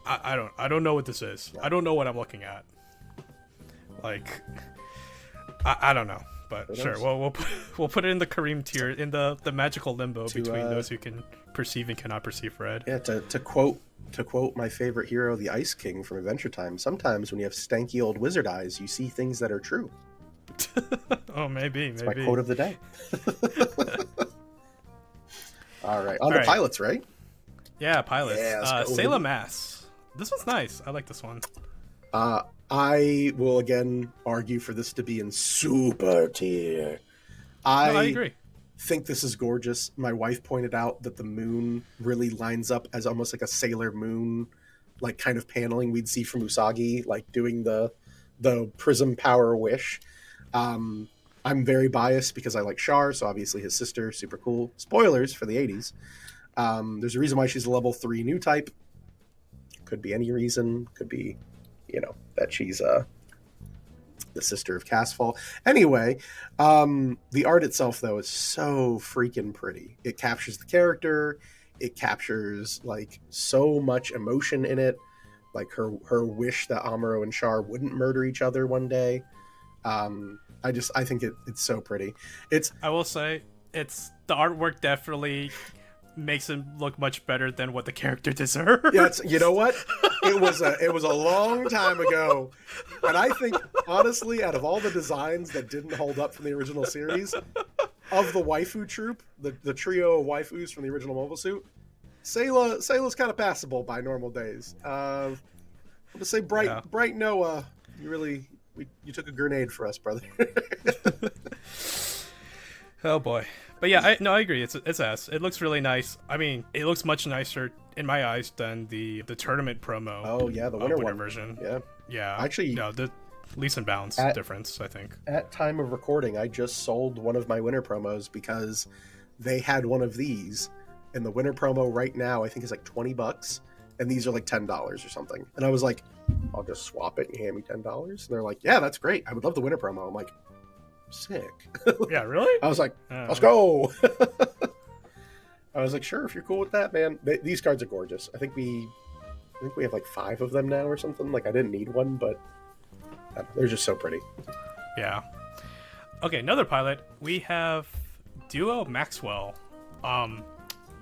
I don't know what this is. Yeah. I don't know what I'm looking at. Like, I don't know. But sure, we'll put it in the Kareem tier, in the magical limbo between those who can perceive and cannot perceive red. Yeah, to quote my favorite hero, the Ice King from Adventure Time, sometimes when you have stanky old wizard eyes, you see things that are true. Oh, maybe. It's my quote of the day. All right, on to pilots, right? Yeah, pilots. Yeah, let's go. Sailor Mass. This one's nice. I like this one. I will again argue for this to be in super tier. I agree. Think this is gorgeous. My wife pointed out that the moon really lines up as almost like a Sailor Moon, like kind of paneling we'd see from Usagi, like doing the prism power wish. I'm very biased because I like Char, so obviously his sister, super cool. Spoilers for the 80s. There's a reason why she's a level 3 new type. Could be any reason. Could be, that she's the sister of Castfall. Anyway, the art itself, though, is so freaking pretty. It captures the character. It captures, like, so much emotion in it. Like, her wish that Amuro and Char wouldn't murder each other one day. I think it's so pretty. I will say, the artwork definitely makes him look much better than what the character deserves. Yeah, you know what? It was a long time ago, and I think honestly, out of all the designs that didn't hold up from the original series, of the waifu troupe, the trio of waifus from the original Mobile Suit, Sayla's kind of passable by normal days. I'll just say Bright Noah, you took a grenade for us, brother. Oh boy. But yeah, I agree. It's ass. It looks really nice. I mean, it looks much nicer in my eyes than the tournament promo. Oh yeah, the winter version. Yeah. Actually, no, the leaps and bounds difference, I think. At time of recording, I just sold one of my winter promos because they had one of these, and the winter promo right now I think is like $20, and these are like $10 or something. And I was like, I'll just swap it and hand me $10. And they're like, yeah, that's great. I would love the winter promo. I'm like, sick. Yeah, really? I was like, let's go. I was like, sure, if you're cool with that, man. These cards are gorgeous. I think we have like 5 of them now or something. Like, I didn't need one, but they're just so pretty. Yeah. Okay, another pilot. We have Duo Maxwell.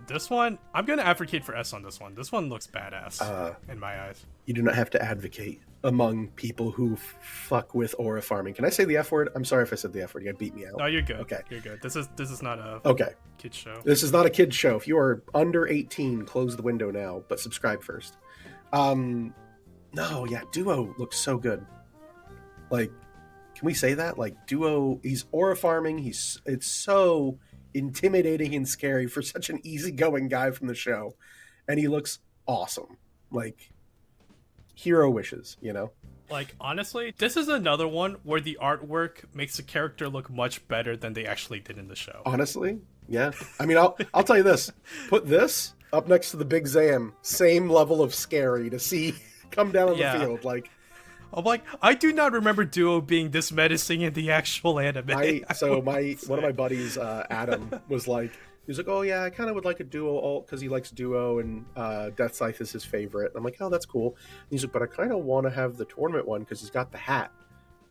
This one, I'm gonna advocate for S on this one. This one looks badass in my eyes. You do not have to advocate among people who fuck with aura farming. Can I say the F word? I'm sorry if I said the F word. You beat me out. No, you're good. Okay, you're good. This is not a kid show. This is not a kid show. If you are under 18, close the window now, but subscribe first. No, yeah, Duo looks so good. Like, can we say that? Like, Duo, he's aura farming. It's so intimidating and scary for such an easygoing guy from the show, and he looks awesome. Like, hero wishes, Like, honestly, this is another one where the artwork makes the character look much better than they actually did in the show. Honestly, yeah. I mean, I'll tell you this: put this up next to the Big Zam, same level of scary to see come down on the field. Like, I'm like, I do not remember Duo being this menacing in the actual anime. One of my buddies, Adam, was like, he's like, oh yeah, I kind of would like a Duo alt because he likes Duo and Death Scythe is his favorite. And I'm like, oh, that's cool. And he's like, but I kind of want to have the tournament one because he's got the hat,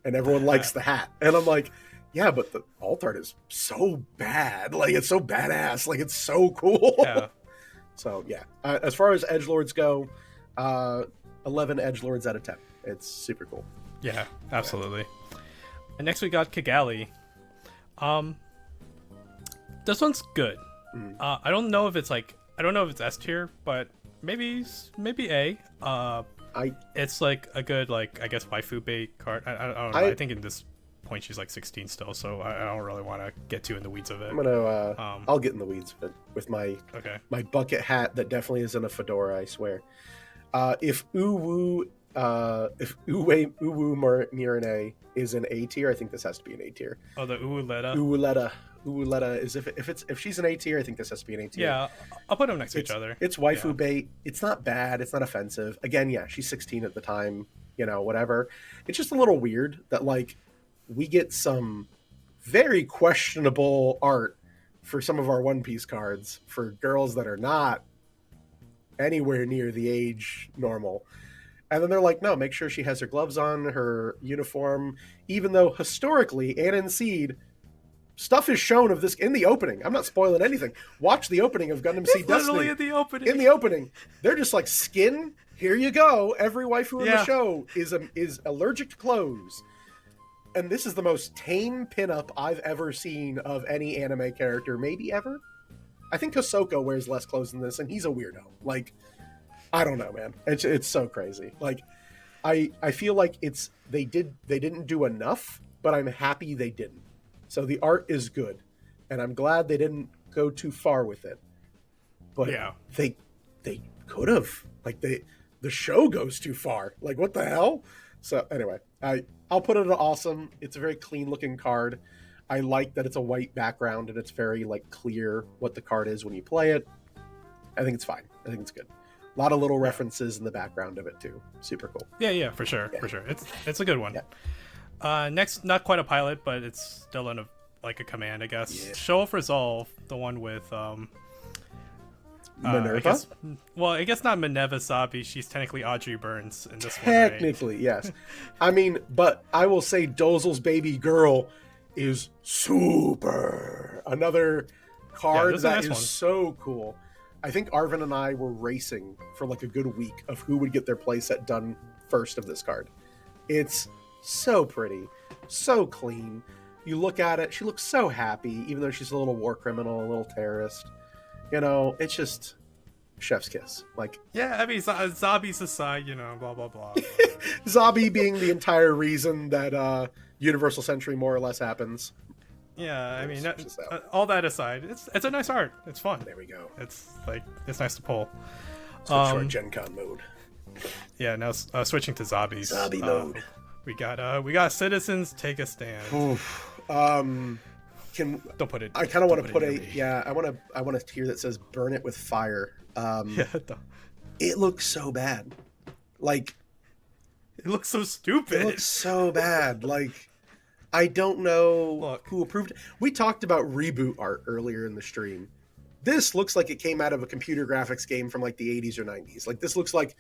and everyone likes the hat. And I'm like, yeah, but the alt art is so bad. Like, it's so badass. Like, it's so cool. Yeah. So yeah, as far as edgelords go, 11 edgelords out of 10. It's super cool. Yeah, absolutely. Yeah. And next we got Kigali. This one's good. I don't know if it's S tier, but maybe A. It's like a good, like, I guess waifu bait card. I don't know. I think in this point she's like 16 still, so I don't really want to get too in the weeds of it. I'm gonna I'll get in the weeds with my bucket hat that definitely isn't a fedora, I swear. If Uwu Mirane is an A tier, I think this has to be an A tier. Oh, the Uwuleta is if she's an A tier, I think this has to be an A tier. Yeah, I'll put them next to each other. It's waifu bait. It's not bad. It's not offensive. Again, yeah, she's 16 at the time. Whatever. It's just a little weird that, like, we get some very questionable art for some of our One Piece cards for girls that are not anywhere near the age normal. And then they're like, no, make sure she has her gloves on, her uniform, even though historically, Anna and Seed, stuff is shown of this in the opening. I'm not spoiling anything. Watch the opening of Gundam Seed Destiny. In the opening. In the opening. They're just like, skin, here you go. Every waifu in the show is allergic to clothes. and this is the most tame pinup I've ever seen of any anime character, maybe ever. I think Kosoko wears less clothes than this, and he's a weirdo. Like, I don't know, man. It's so crazy. Like, I feel like they didn't do enough, but I'm happy they didn't. So the art is good, and I'm glad they didn't go too far with it. But Yeah. they could have. Like, the show goes too far. Like, what the hell? So anyway, I'll put it at awesome. It's a very clean looking card. I like that it's a white background and it's very like clear what the card is when you play it. I think it's fine. I think it's good. A lot of little references in the background of it too. Super cool. Yeah, for sure. It's a good one. Yeah. Next, not quite a pilot, but it's still like a command, I guess. Yeah. Show of Resolve, the one with Minerva? I guess not Minerva Sabi. She's technically Audrey Burns in this one. Technically, right? Yes. I mean, but I will say Dozel's baby girl is super. Another card that is so cool. I think Arvin and I were racing for like a good week of who would get their playset done first of this card. It's so pretty, so clean. You look at it, she looks so happy, even though she's a little war criminal, a little terrorist. You know, it's just chef's kiss. Like, yeah, I mean, Zabi's aside, you know, blah blah blah. Zabi being the entire reason that Universal Century more or less happens. Yeah, I mean, all that aside, it's a nice art. It's fun. There we go. It's nice to pull. Switch to our Gen Con mode. Yeah, now switching to Zabi's. Zabi mode. We got Citizens Take a Stand. Don't put it. I kind of want to put I want a tier that says "Burn it with fire." It looks so bad. Like, it looks so stupid. It looks so bad. Like, I don't know who approved it. We talked about reboot art earlier in the stream. This looks like it came out of a computer graphics game from like the 80s or 90s. Like, this looks like,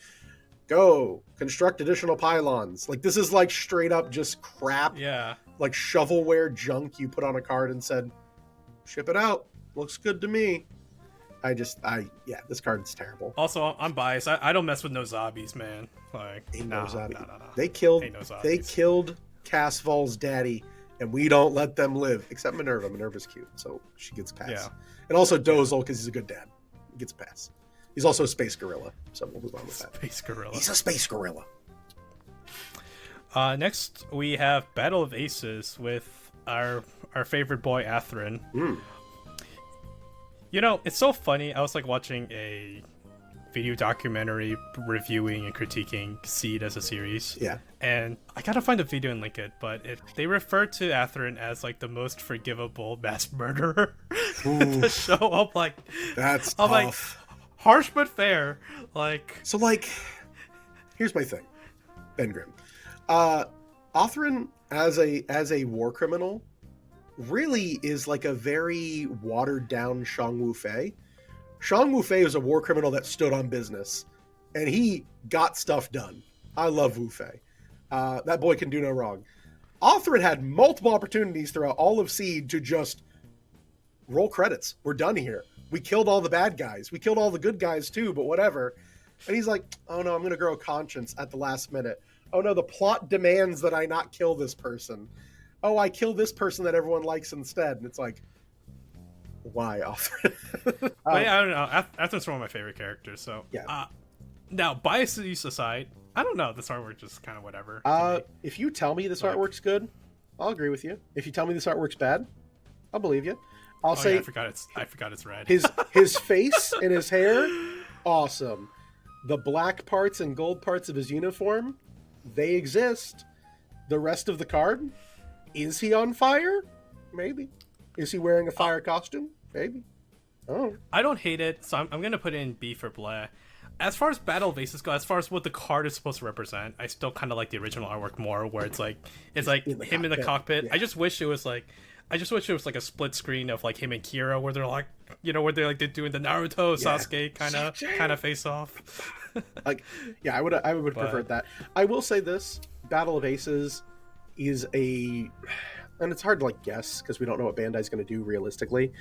go construct additional pylons. Like, this is like straight up just crap. Yeah. Like shovelware junk you put on a card and said, ship it out. Looks good to me. This card's terrible. Also, I'm biased. I don't mess with no zombies, man. Like, no. They killed Casval's daddy, and we don't let them live. Except Minerva. Minerva's cute, so she gets a pass. Yeah. And also Dozel, because he's a good dad. He gets a pass. He's also a space gorilla, so we'll move on with that. Space gorilla. He's a space gorilla. Next, we have Battle of Aces with our favorite boy, Atherin. You know, it's so funny. I was like watching a video documentary reviewing and critiquing Seed as a series. Yeah. And I gotta find a video and link it, but they refer to Atherin as like the most forgivable mass murderer in the show. I'm like, that's tough. Like, harsh but fair. Like, so like, here's my thing, Ben Grimm. Atherin as a war criminal really is like a very watered down Shang Wu Fei. Shang Wu Fei was a war criminal that stood on business, and he got stuff done. I love Wu Fei. That boy can do no wrong. Atherin had multiple opportunities throughout all of Seed to just roll credits. We're done here. We killed all the bad guys. We killed all the good guys too, but whatever. And he's like, oh no, I'm going to grow a conscience at the last minute. Oh no, the plot demands that I not kill this person. Oh, I kill this person that everyone likes instead. And it's like, why, Atherin? I don't know. Atherin's one of my favorite characters. So yeah. Now, biases aside, I don't know. This artwork just kind of whatever. If you tell me this artwork's good, I'll agree with you. If you tell me this artwork's bad, I'll believe you. I'll say. Yeah, I forgot it's red. His face and his hair, awesome. The black parts and gold parts of his uniform, they exist. The rest of the card, is he on fire? Maybe. Is he wearing a fire costume? Maybe. Oh. I don't hate it, so I'm gonna put in B for Bleh. As far as Battle of Aces go, as far as what the card is supposed to represent, I still kind of like the original artwork more, where it's like him in the cockpit. Yeah. I just wish it was like a split screen of like him and Kira, where they're like, you know, where they're doing the Naruto Sasuke kind of face off. Like, yeah, I would prefer that. I will say this: Battle of Aces is and it's hard to like guess because we don't know what Bandai's going to do realistically,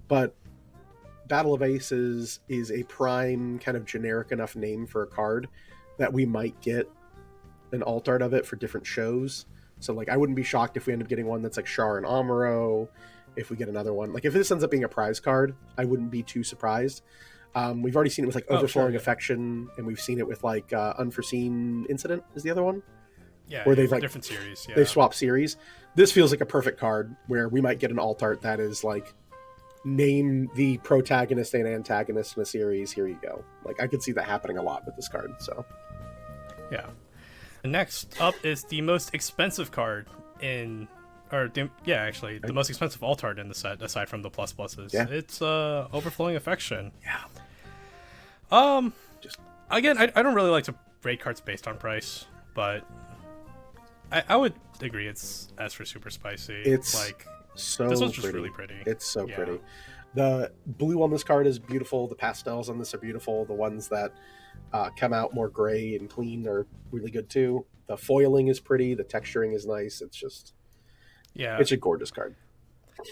but Battle of Aces is a prime kind of generic enough name for a card that we might get an alt art of it for different shows. So like I wouldn't be shocked if we end up getting one that's like Char and Amuro. If we get another one, like if this ends up being a prize card, I wouldn't be too surprised. We've already seen it with like Overflowing Affection, and we've seen it with like Unforeseen Incident is the other one. Yeah, where they've like different series. Yeah. They've swapped series. This feels like a perfect card where we might get an alt art that is like, name the protagonist and antagonist in a series. Here you go. Like I could see that happening a lot with this card. So yeah. Next up is the most expensive card in. Actually, the most expensive alt art in the set, aside from the pluses. Yeah. It's Overflowing Affection. Yeah. Again, I don't really like to rate cards based on price, but I would agree it's as for super spicy. It's like so this one's pretty. just really pretty. It's so pretty. The blue on this card is beautiful. The pastels on this are beautiful. The ones that come out more gray and clean are really good too. The foiling is pretty. The texturing is nice. It's just. Yeah, it's a gorgeous card.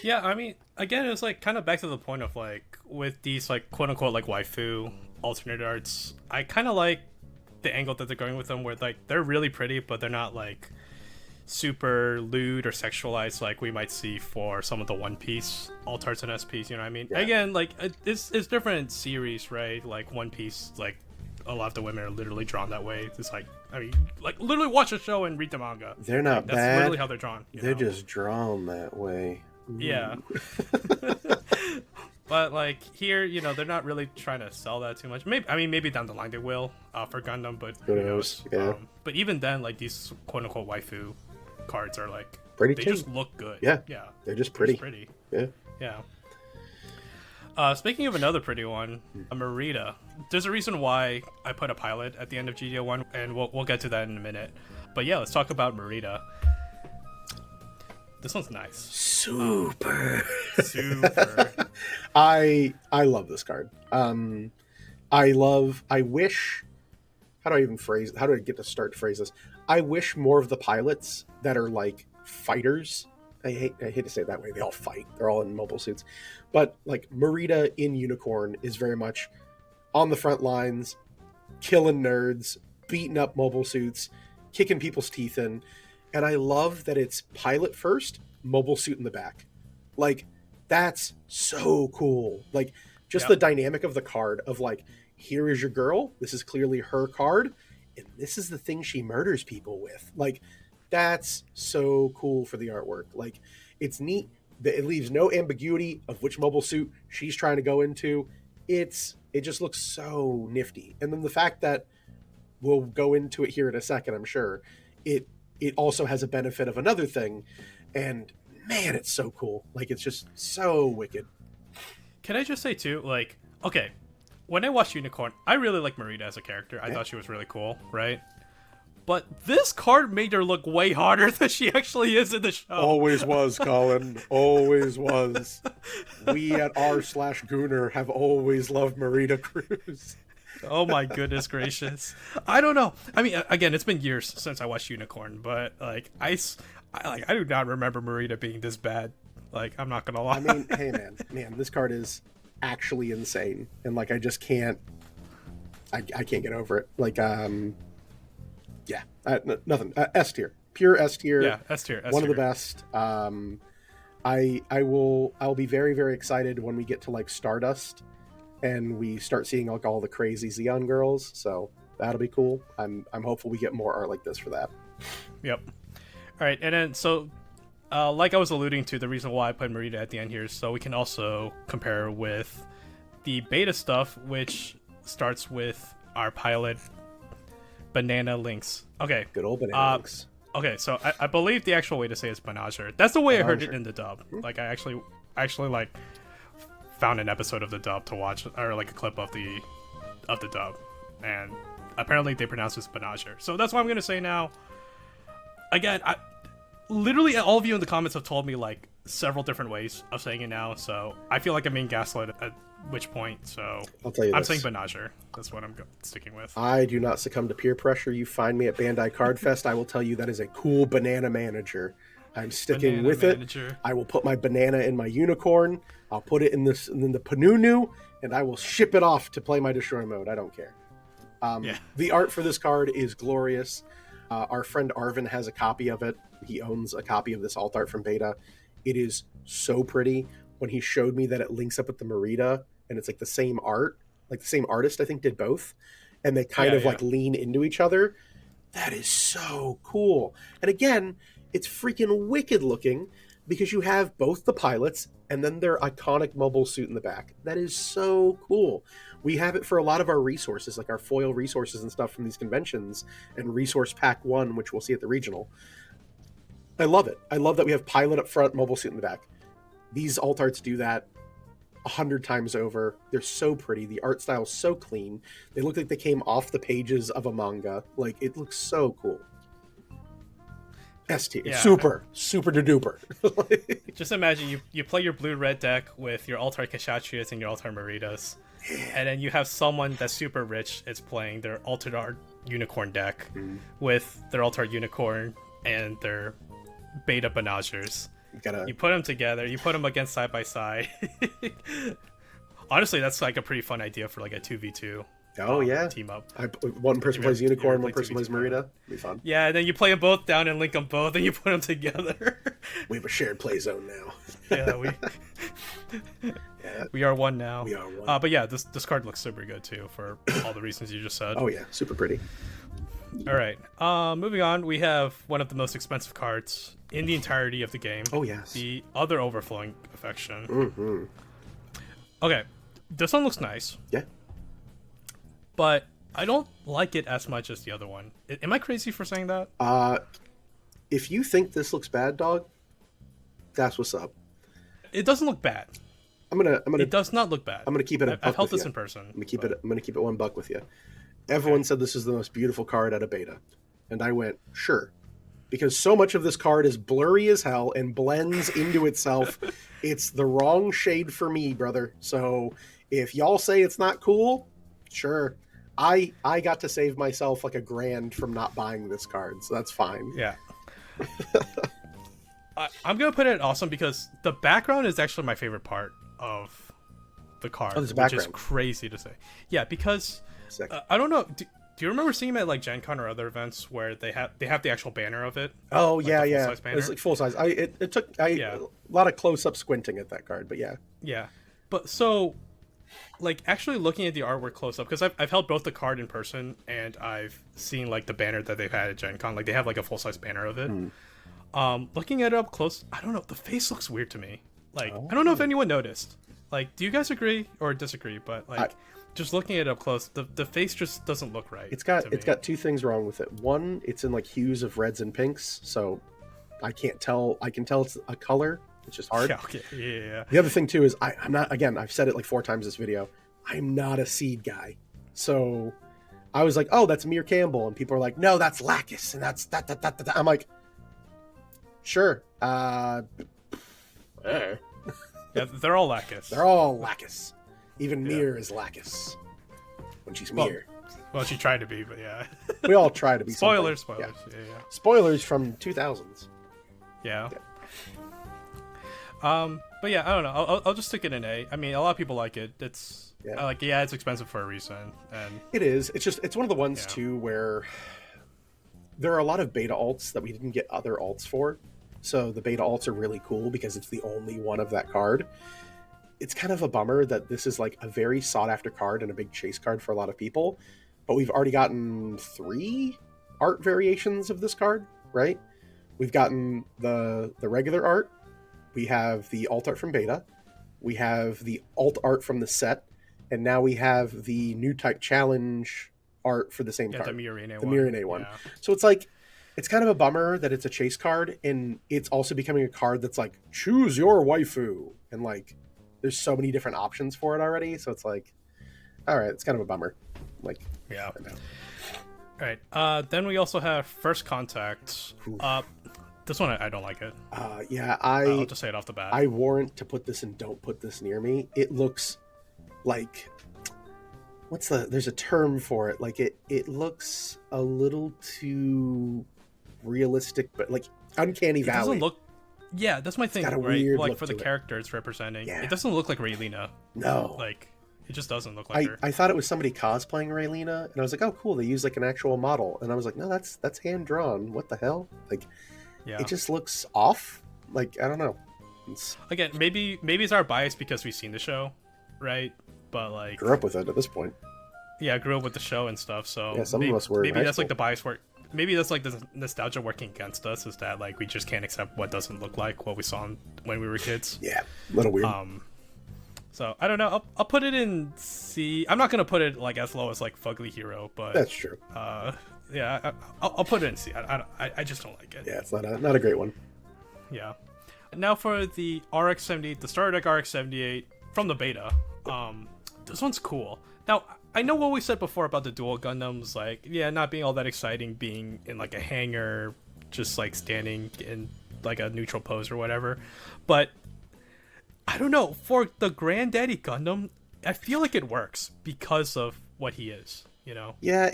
Yeah, I mean, again, it's like kind of back to the point of like with these like quote unquote like waifu alternate arts. I kind of like the angle that they're going with them, where like they're really pretty, but they're not like super lewd or sexualized like we might see for some of the One Piece alt arts and SPs. You know what I mean? Yeah. Again, like it's different series, right? Like One Piece, like a lot of the women are literally drawn that way. It's like, I mean, like literally watch a show and read the manga. They're not like, that's bad. literally how they're drawn. They're just drawn that way. Ooh. Yeah. But like here, you know, they're not really trying to sell that too much. Maybe down the line they will for Gundam, but who knows? Yeah. But even then, like these quote unquote waifu cards are like pretty. They just look good. Yeah. Yeah. They're just pretty. Yeah. Yeah. Speaking of another pretty one, a Merida. There's a reason why I put a pilot at the end of GDO 1, and we'll get to that in a minute. But yeah, let's talk about Merida. This one's nice. Super. Super. I love this card. I wish, how do I get to start to phrase this? I wish more of the pilots that are like fighters. I hate to say it that way. They all fight. They're all in mobile suits. But like Merida in Unicorn is very much on the front lines, killing nerds, beating up mobile suits, kicking people's teeth in. And I love that it's pilot first, mobile suit in the back. Like, that's so cool. Like, just the dynamic of the card of like, here is your girl. This is clearly her card. And this is the thing she murders people with. Like, that's so cool for the artwork. Like, it's neat that it leaves no ambiguity of which mobile suit she's trying to go into. It just looks so nifty. And then the fact that we'll go into it here in a second, I'm sure, it also has a benefit of another thing. And man, it's so cool. Like, it's just so wicked. Can I just say too, like, okay, when I watched Unicorn, I really like Merida as a character. I thought she was really cool, right? But this card made her look way harder than she actually is in the show. Always was, Colin. Always was. We at r/Gooner have always loved Merida Cruz. Oh my goodness gracious. I don't know. I mean, again, it's been years since I watched Unicorn, but like I do not remember Merida being this bad. Like, I'm not gonna lie. I mean, hey man, this card is actually insane, and like I just can't. I can't get over it. Like yeah, nothing. S tier, pure S tier. Yeah, S tier. One of the best. I'll be very, very excited when we get to like Stardust and we start seeing like all the crazy Xeon girls. So that'll be cool. I'm hopeful we get more art like this for that. Yep. All right, and then so like I was alluding to, the reason why I put Merida at the end here is so we can also compare with the beta stuff, which starts with our pilot Banana Lynx. Okay. Good old Banana Lynx. Okay, so I believe the actual way to say it is Banager. That's the way I heard it in the dub. Like, I actually like found an episode of the dub to watch, or like a clip of the dub, and apparently they pronounce it Banager. So that's what I'm gonna say now. Again, literally all of you in the comments have told me like several different ways of saying it now, so I feel like I'm being gaslit at which point. So I'll tell you I'm this. saying Banager. That's what I'm sticking with. I do not succumb to peer pressure. You find me at Bandai Card Fest, I will tell you that is a cool banana manager. I'm sticking Banana with manager. it. I will put my banana in my unicorn. I'll put it in the Panunu, and I will ship it off to play my destroy mode. I don't care. The art for this card is glorious. Our friend Arvin has a copy of it. He owns a copy of this alt art from Beta. It is so pretty. When he showed me that it links up with the Merida, and it's like the same art, like the same artist, I think, did both, and they kind of like lean into each other. That is so cool. And again, it's freaking wicked looking because you have both the pilots and then their iconic mobile suit in the back. That is so cool. We have it for a lot of our resources, like our foil resources and stuff from these conventions, and Resource Pack 1, which we'll see at the regional. I love it. I love that we have pilot up front, mobile suit in the back. These alt arts do that 100 times over. They're so pretty. The art style is so clean. They look like they came off the pages of a manga. Like, it looks so cool. S tier. Yeah. Super duper. Just imagine you play your blue-red deck with your alt art Kashachias and your alt art Maritas. And then you have someone that's super rich is playing their altered art unicorn deck with their alt art unicorn and their beta Banagers. You put them together, you put them against side by side. Honestly, that's like a pretty fun idea for like a 2v2 team up. One person plays unicorn, one person plays Merida. It'd be fun. Yeah, and then you play them both down and link them both, and you put them together. We have a shared play zone now. We are one now. We are one. But yeah, this card looks super good too for all the reasons you just said. Oh yeah, super pretty. All right. Moving on, we have one of the most expensive cards in the entirety of the game. Oh yes. The Other Overflowing Affection. Mm-hmm. Okay, this one looks nice. Yeah. But I don't like it as much as the other one. Am I crazy for saying that? If you think this looks bad, dog, that's what's up. It doesn't look bad. I'm gonna. It does not look bad. I'm gonna keep it. I've held this in person. I'm gonna keep it $1 with you. Everyone said this is the most beautiful card out of Beta, and I went sure, because so much of this card is blurry as hell and blends into itself. It's the wrong shade for me, brother. So if y'all say it's not cool, sure. I got to save myself like $1,000 from not buying this card, so that's fine. Yeah. I'm gonna put it awesome because the background is actually my favorite part of the card, which is crazy to say. Yeah, because I don't know. Do you remember seeing them at like Gen Con or other events where they have the actual banner of it? Oh like yeah. It's like full size. It took a lot of close up squinting at that card, but yeah. Yeah, but so like actually looking at the artwork close up, because I've held both the card in person and I've seen like the banner that they've had at Gen Con. Like they have like a full size banner of it. Looking at it up close, I don't know. The face looks weird to me. Like I don't know if anyone noticed. Like, do you guys agree or disagree? But like, just looking at it up close, the face just doesn't look right. It's got two things wrong with it. One, it's in like hues of reds and pinks, so I can't tell. I can tell it's a color. It's just hard. Yeah, okay. Yeah. The other thing too is I'm not. Again, I've said it like 4 times this video. I'm not a seed guy, so I was like, oh, that's Mir Campbell, and people are like, no, that's Lacus, and that's that. I'm like, sure. Yeah, they're all Lacus. They're all Lacus. Even Mir is Lacus when she's Mir. Well, she tried to be, but yeah. We all try to be. Spoilers. Yeah. Yeah. Spoilers from 2000s. Yeah. But yeah, I don't know. I'll just stick it in A. I mean, a lot of people like it. It's it's expensive for a reason, and it is. It's one of the ones too where there are a lot of beta alts that we didn't get other alts for. So the beta alts are really cool because it's the only one of that card. It's kind of a bummer that this is like a very sought after card and a big chase card for a lot of people, but we've already gotten 3 art variations of this card, right? We've gotten the regular art, we have the alt art from beta, we have the alt art from the set, and now we have the new type challenge art for the same card. The Mirine one. Yeah. So it's like, it's kind of a bummer that it's a chase card, and it's also becoming a card that's like, choose your waifu. And like, there's so many different options for it already. So it's like, all right, it's kind of a bummer. Like, yeah. All right. Then we also have First Contact. This one, I don't like it. I'll just say it off the bat. I warrant to put this and don't put this near me. It looks like, there's a term for it. Like it looks a little too realistic, but like uncanny valley. It doesn't look. Yeah, that's my thing. Got a right? weird like look for the to character it's representing. Yeah. It doesn't look like Raylina. No. Like It just doesn't look like her. I thought it was somebody cosplaying Raylena, and I was like, oh, cool, they use like an actual model, and I was like, no, that's hand drawn. What the hell? Like, Yeah. it just looks off. Like, I don't know. Again, maybe it's our bias because we've seen the show, right? But like, Grew up with it at this point. yeah, grew up with the show and stuff. So Yeah, some of us were in maybe high that's school. like the bias work. Maybe that's like the nostalgia working against us, is that like we just can't accept what doesn't look like what we saw when we were kids. Yeah, a little weird. So I don't know. I'll put it in C. I'm not gonna put it like as low as like Fugly Hero, but That's true. yeah, I'll put it in C. I just don't like it. Yeah, it's not a great one. Yeah. Now for the RX-78, the Starter Deck RX-78 from the beta. This one's cool. Now, I know what we said before about the dual Gundams, like, yeah, not being all that exciting, being in like a hangar, just like standing in like a neutral pose or whatever. But I don't know, for the Granddaddy Gundam, I feel like it works because of what he is, you know? Yeah,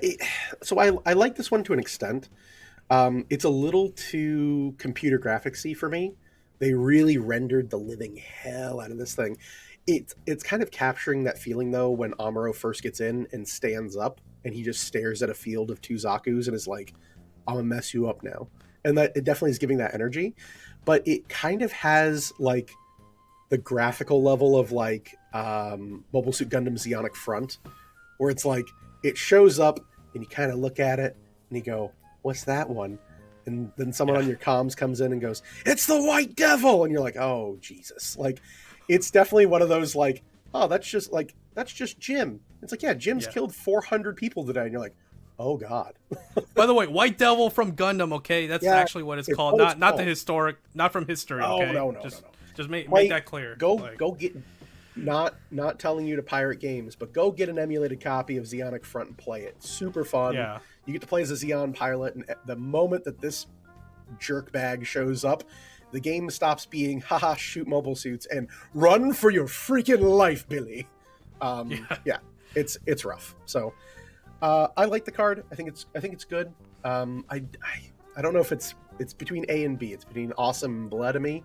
so I like this one to an extent. It's a little too computer graphicsy for me. They really rendered the living hell out of this thing. It's kind of capturing that feeling, though, when Amuro first gets in and stands up, and he just stares at a field of two Zakus and is like, I'm gonna mess you up now. And that it definitely is giving that energy. But it kind of has, like, the graphical level of, like, Mobile Suit Gundam Zeonic Front, where it's like, it shows up, and you kind of look at it, and you go, what's that one? And then someone on your comms comes in and goes, it's the White Devil! And you're like, oh, Jesus. Like, it's definitely one of those, like, oh, that's just Jim. It's like, yeah, Jim's killed 400 people today. And you're like, oh, God. By the way, White Devil from Gundam, okay? That's actually what it's called. Not the historic, not from history, okay? No. Just make that clear. Go get, not telling you to pirate games, but go get an emulated copy of Zeonic Front and play it. Super fun. Yeah. You get to play as a Zeon pilot, and the moment that this jerkbag shows up, the game stops being, haha, shoot mobile suits, and run for your freaking life, Billy. Yeah, it's rough. So, I like the card. I think it's good. I don't know if it's between A and B. It's between awesome and blah to me.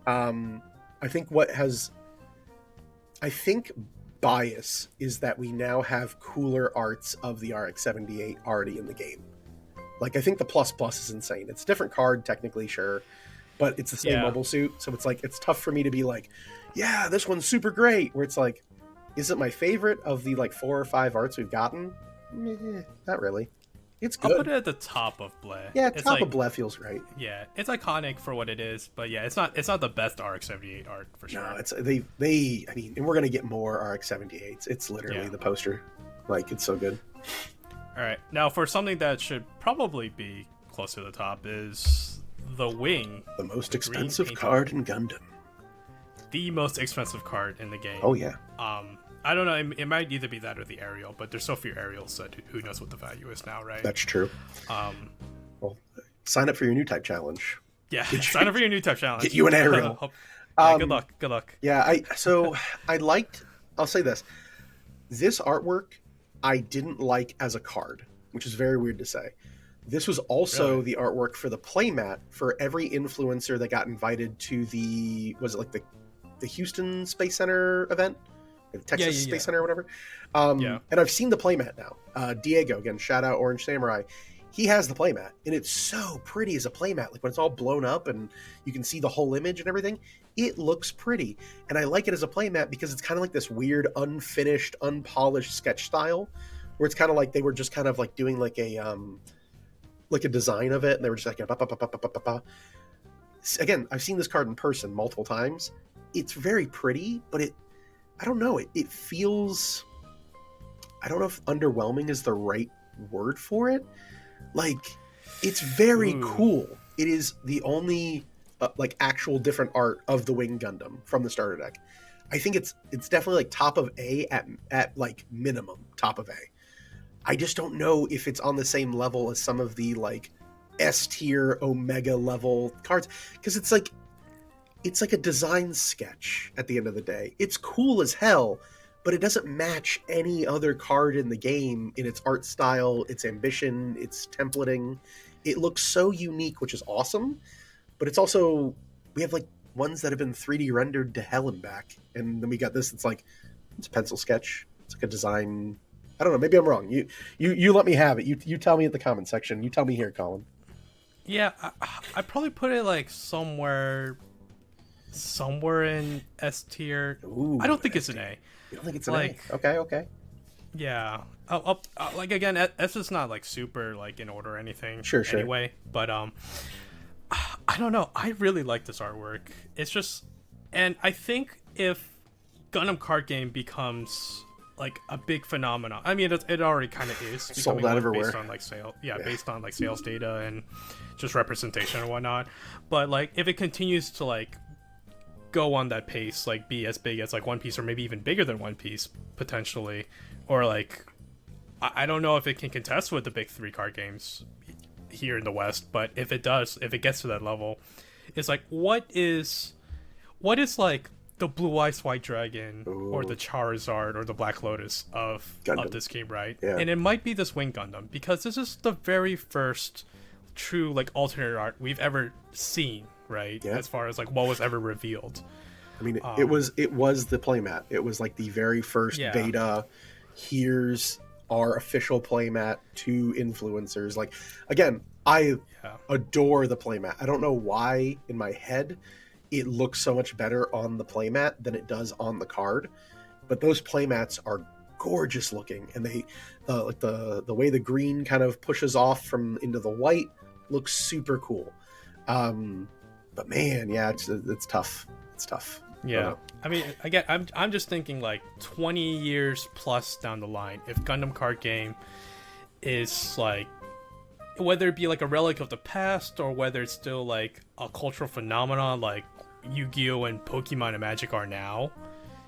I think bias is that we now have cooler arts of the RX-78 already in the game. Like, I think the plus is insane. It's a different card, technically, sure, but it's the same mobile suit, so it's like, it's tough for me to be like, yeah, this one's super great, where it's like, is it my favorite of the, like, 4 or 5 arts we've gotten? Not really. It's good. I'll put it at the top of Bleh. Yeah, top of Bleh feels right. Yeah, it's iconic for what it is, but yeah, it's not the best RX-78 art for sure. No, it's I mean, and we're gonna get more RX-78s. It's literally the poster. Like, it's so good. All right, now for something that should probably be close to the top is the Wing. The most expensive card in Gundam. The most expensive card in the game. Oh yeah. I don't know. It might either be that or the Ariel, but there's so few Ariels that who knows what the value is now, right? That's true. Well, sign up for your new type challenge. Yeah, sign up for your new type challenge. Get you an Ariel. Good luck. Good luck. Yeah, I'll say this. This artwork I didn't like as a card, which is very weird to say. This was also the artwork for the playmat for every influencer that got invited to the Houston Space Center event? The Texas Space Center or whatever. And I've seen the playmat now. Diego, again, shout out Orange Samurai. He has the playmat, and it's so pretty as a playmat. Like, when it's all blown up and you can see the whole image and everything, it looks pretty. And I like it as a playmat because it's kind of like this weird, unfinished, unpolished sketch style, where it's kind of like they were just kind of like doing like a design of it, and they were just like Again, I've seen this card in person multiple times. It's very pretty, but I don't know. It feels, I don't know if underwhelming is the right word for it. Like, it's very cool. It is the only like actual different art of the Wing Gundam from the starter deck. I think it's definitely like top of A at like minimum top of A. I just don't know if it's on the same level as some of the like S tier Omega level cards, because it's like a design sketch at the end of the day. It's cool as hell, but it doesn't match any other card in the game in its art style, its ambition, its templating. It looks so unique, which is awesome, but it's also, we have like ones that have been 3D rendered to hell and back, and then we got this, it's like, It's a pencil sketch. It's like a design. I don't know. Maybe I'm wrong. You let me have it. You tell me at the comment section. You tell me here, Colin. Yeah, I probably put it like somewhere in S tier. Ooh, I don't think it's an A. You don't think it's an Like, A? Okay, okay. yeah. Like again, S is not like super like in order or anything. Sure. Anyway, but I don't know. I really like this artwork. It's just, and I think if Gundam card game becomes like a big phenomenon, I mean it already kind of is Sold out everywhere based on like based on like sales data and just representation and whatnot. But like if it continues to like go on that pace, like be as big as like One Piece or maybe even bigger than One Piece potentially, or like I don't know if it can contest with the big three card games here in the West, but if it does, if it gets to that level, it's like what is like the Blue Eyes White Dragon or the Charizard or the Black Lotus of this game, right? Yeah. And it might be this Wing Gundam because this is the very first true like alternate art we've ever seen, right? Yeah. As far as like what was ever revealed. I mean, it was the playmat. It was like the very first beta. Here's our official playmat to influencers. Like, again, I adore the playmat. I don't know why in my head it looks so much better on the playmat than it does on the card, but those playmats are gorgeous looking, and they like the way the green kind of pushes off from into the white looks super cool. But man, yeah, it's tough. It's tough. Yeah, I mean, again, I'm just thinking like 20 years plus down the line, if Gundam card game is like, whether it be like a relic of the past or whether it's still like a cultural phenomenon like Yu-Gi-Oh and Pokemon and Magic are now,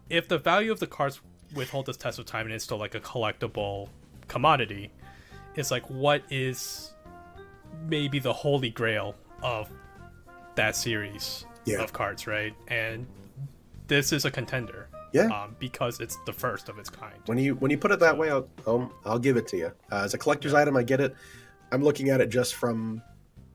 if the value of the cards withhold this test of time and it's still like a collectible commodity, it's like what is maybe the holy grail of that series of cards, right? And this is a contender, because it's the first of its kind. When you put it that way, I'll give it to you. As a collector's item, I get it. I'm looking at it just from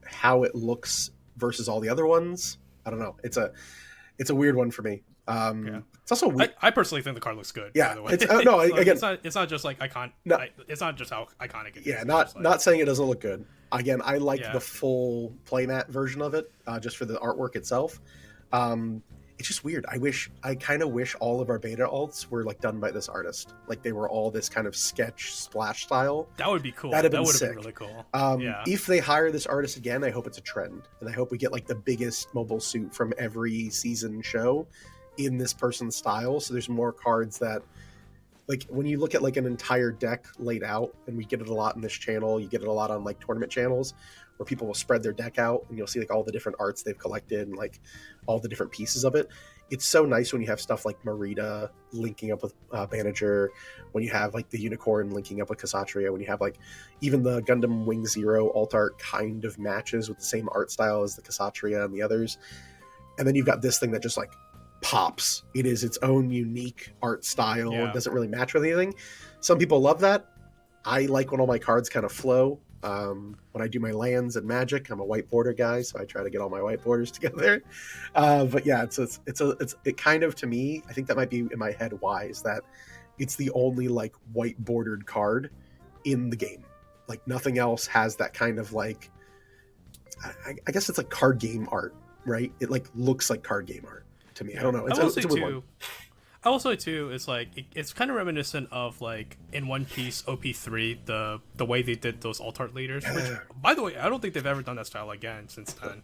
how it looks versus all the other ones. I don't know. It's a weird one for me. It's also weird. I personally think the card looks good. Yeah, by the way. it's no. Like, again, it's not just like icon. No, it's not just how iconic it is. Yeah, Like, not saying it doesn't look good. Again, I like the full playmat version of it, just for the artwork itself. It's just weird. I kind of wish all of our beta alts were like done by this artist. Like they were all this kind of sketch splash style. That would be cool. That would have been really cool. If they hire this artist again, I hope it's a trend, and I hope we get like the biggest mobile suit from every season show in this person's style. So there's more cards that, like when you look at like an entire deck laid out, and we get it a lot in this channel, you get it a lot on like tournament channels where people will spread their deck out and you'll see like all the different arts they've collected and like all the different pieces of it. It's so nice when you have stuff like Marita linking up with Bandager, when you have like the Unicorn linking up with Kshatriya, when you have like even the Gundam Wing Zero alt art kind of matches with the same art style as the Kshatriya and the others. And then you've got this thing that just like pops. It is its own unique art style. It doesn't really match with anything. Some people love that. I like when all my cards kind of flow. When I do my lands and Magic, I'm a white border guy, so I try to get all my white borders together. But yeah, it kind of, to me, I think that might be in my head why is that it's the only like white bordered card in the game. Like nothing else has that kind of like, I guess it's like card game art, right? It like looks like card game art to me. I don't know. It's a weird one. I will say too, it's like it's kind of reminiscent of like in One Piece OP3, the way they did those alt art leaders. Which, by the way, I don't think they've ever done that style again since then.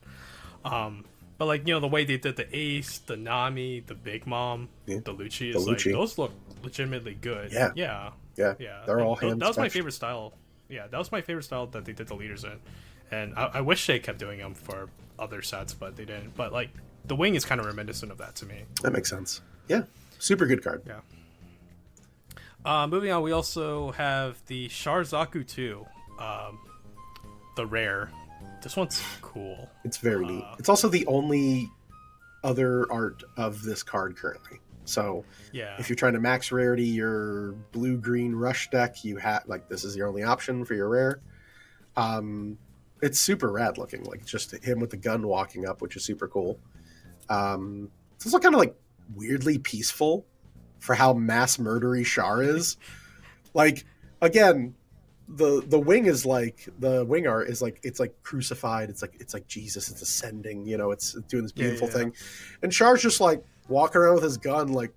But like the way they did the Ace, the Nami, the Big Mom, the Lucci, like those look legitimately good. Yeah. They're all hand that was my favorite style. Yeah, that was my favorite style that they did the leaders in, and I wish they kept doing them for other sets, but they didn't. But like the Wing is kind of reminiscent of that to me. That makes sense. Yeah. Super good card. Yeah. Moving on, we also have the Sharzaku 2, the rare. This one's cool. It's very neat. It's also the only other art of this card currently. So if you're trying to max rarity your blue-green rush deck, you have like this is your only option for your rare. It's super rad looking, like just him with the gun walking up, which is super cool. It's also kind of like weirdly peaceful, for how mass murdery Char is. Like, again, the wing is like the wing art is like it's like crucified. It's like Jesus. It's ascending. You know, it's doing this beautiful thing, and Char's just like walking around with his gun, like,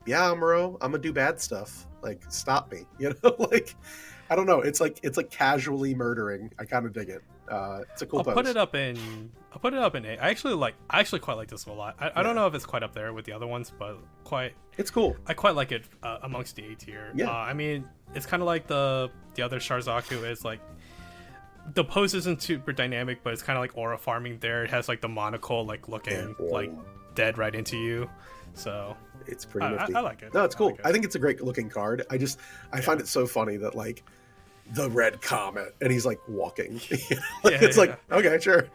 yeah, Amuro, I'm gonna do bad stuff. Like, stop me. You know, like, I don't know. It's like casually murdering. I kind of dig it. It's a cool pose. I'll put it up in A. I actually quite like this one a lot. I don't know if it's quite up there with the other ones, but it's cool. I quite like it amongst the A tier. Yeah. I mean, it's kind of like the other Sharzaku is like the pose isn't super dynamic, but it's kind of like aura farming there. It has like the monocle like looking like dead right into you. So it's pretty nifty. I like it. No, it's cool. Like it. I think it's a great looking card. I find it so funny that like the red comet and he's like walking. Okay, sure.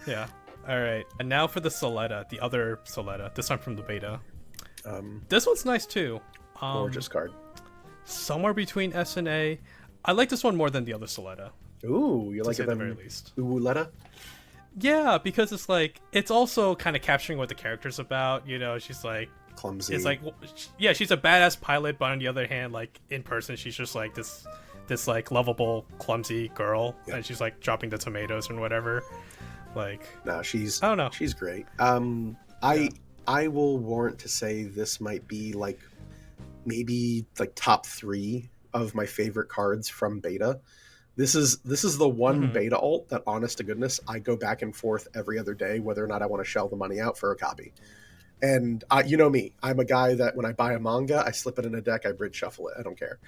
Yeah. All right. And now for the Soletta, the other Soletta, this time from the beta. This one's nice too. Gorgeous card. Somewhere between S and A. I like this one more than the other Soletta. Ooh, you like it at the very least. Uuletta? Yeah, because it's like it's also kind of capturing what the character's about. You know, she's like clumsy. It's like, yeah, she's a badass pilot, but on the other hand, like in person, she's just like this like lovable, clumsy girl, and she's like dropping the tomatoes and whatever. Like, no, I don't know. She's great. I will warrant to say this might be like maybe like top 3 of my favorite cards from beta. This is the one beta alt that, honest to goodness, I go back and forth every other day whether or not I want to shell the money out for a copy. And you know me, I'm a guy that when I buy a manga, I slip it in a deck, I bridge shuffle it. I don't care.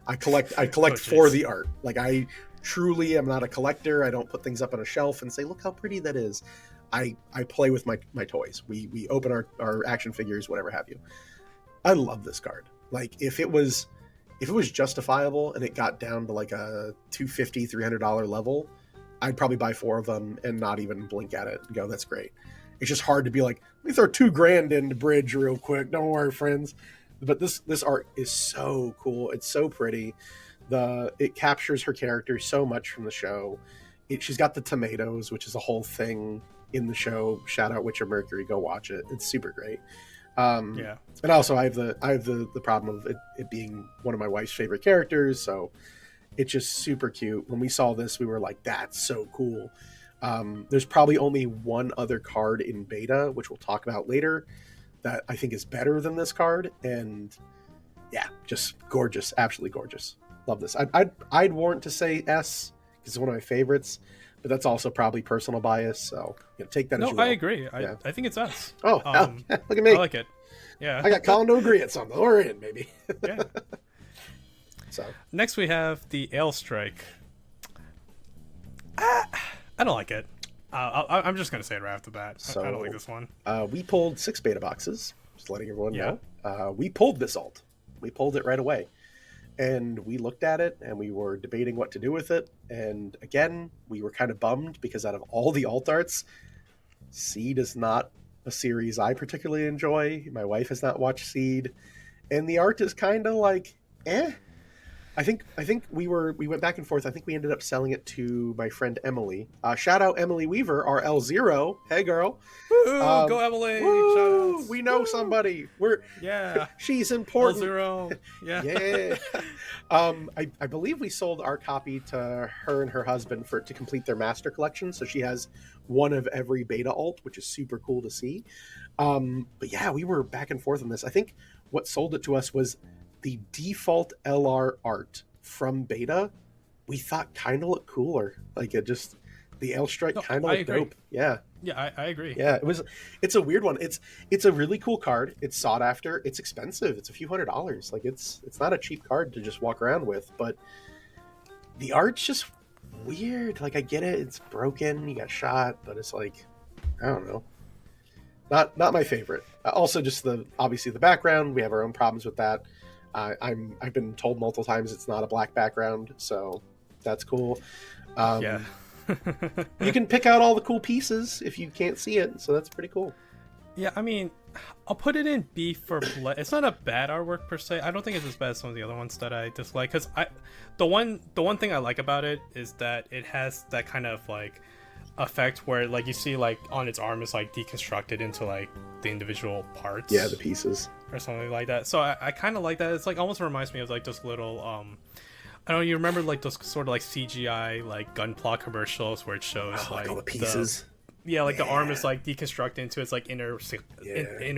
I collect for the art. Like, I truly am not a collector. I don't put things up on a shelf and say, look how pretty that is. I play with my toys. We open our action figures, whatever have you. I love this card. Like, if it was justifiable and it got down to like a $250, $300 level, I'd probably buy 4 of them and not even blink at it and go, that's great. It's just hard to be like, let me throw $2,000 into bridge real quick. Don't worry, friends. But this art is so cool. It's so pretty. It captures her character so much from the show. She's got the tomatoes, which is a whole thing in the show. Shout out Witcher Mercury. Go watch it. It's super great. And also I have the problem of it being one of my wife's favorite characters, so it's just super cute. When we saw this, we were like, that's so cool. There's probably only one other card in beta, which we'll talk about later, that I think is better than this card, and yeah, just gorgeous, absolutely gorgeous. Love this. I'd warrant to say S because it's one of my favorites, but that's also probably personal bias, so take that as you will. I agree. I think it's S. Oh, look at me. I like it. Yeah. I got Colin to agree at something. We're in, maybe. Yeah. So next we have the Ale Strike. I don't like it. I'm just gonna say it right off the bat. So, I don't like this one. We pulled 6 beta boxes. Just letting everyone know. We pulled this alt. We pulled it right away. And we looked at it and we were debating what to do with it. And again, we were kind of bummed because out of all the alt arts, Seed is not a series I particularly enjoy. My wife has not watched Seed. And the art is kind of like, eh. I think we went back and forth. I think we ended up selling it to my friend Emily. Shout out Emily Weaver, our L0. Hey, girl. Woo, go Emily. Woo, Shout we know somebody. She's important. L0. Yeah. Yeah. I believe we sold our copy to her and her husband to complete their master collection. So she has one of every beta alt, which is super cool to see. But yeah, we were back and forth on this. I think what sold it to us was the default LR art from beta. We thought kind of looked cooler. Like it just, the Ale Strike kind of looked dope. Yeah. Yeah, I agree. Yeah, it's a weird one. It's a really cool card. It's sought after. It's expensive. It's a few $100s. Like it's not a cheap card to just walk around with, but the art's just weird. Like I get it. It's broken. You got shot, but it's like, I don't know. Not my favorite. Also just obviously the background. We have our own problems with that. I've been told multiple times it's not a black background, so that's cool. Yeah. You can pick out all the cool pieces if you can't see it, so that's pretty cool. Yeah, I mean, I'll put it in B for it's not a bad artwork per se. I don't think it's as bad as some of the other ones that I dislike, because the one thing I like about it is that it has that kind of like effect where like you see like on its arm is like deconstructed into like the individual parts. Yeah, the pieces. or something like that. So I kind of like that. It's like almost reminds me of like this little I don't know, you remember like those sort of like CGI like Gunpla commercials where it shows like all the pieces. The arm is like deconstructed into its like inner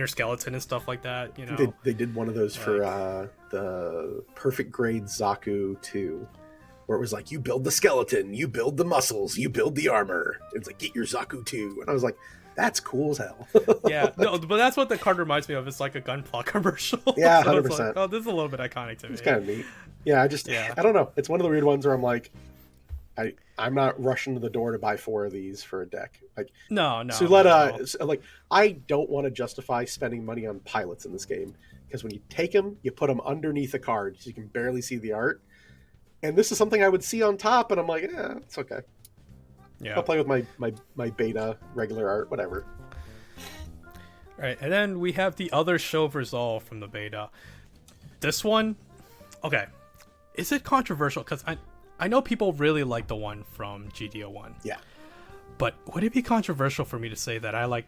skeleton and stuff like that. You know, they did one of those for the Perfect Grade Zaku 2, where it was like, you build the skeleton, you build the muscles, you build the armor. It's like, get your Zaku 2, and I was like, that's cool as hell. Yeah, no, but that's what the card reminds me of. It's like a Gunpla commercial. Yeah, 100%. So it's like, oh, this is a little bit iconic to me. It's kind of neat. Yeah, I don't know. It's one of the weird ones where I'm like, I'm not rushing to the door to buy 4 of these for a deck. Like, no. Suletta, like, I don't want to justify spending money on pilots in this game, because when you take them, you put them underneath a card so you can barely see the art. And this is something I would see on top, and I'm like, it's okay. Yeah, I'll play with my beta regular art, whatever. All right, and then we have the other Show of Resolve from the beta. This one, okay, is it controversial? Because I know people really like the one from GDO1. Yeah. But would it be controversial for me to say that I like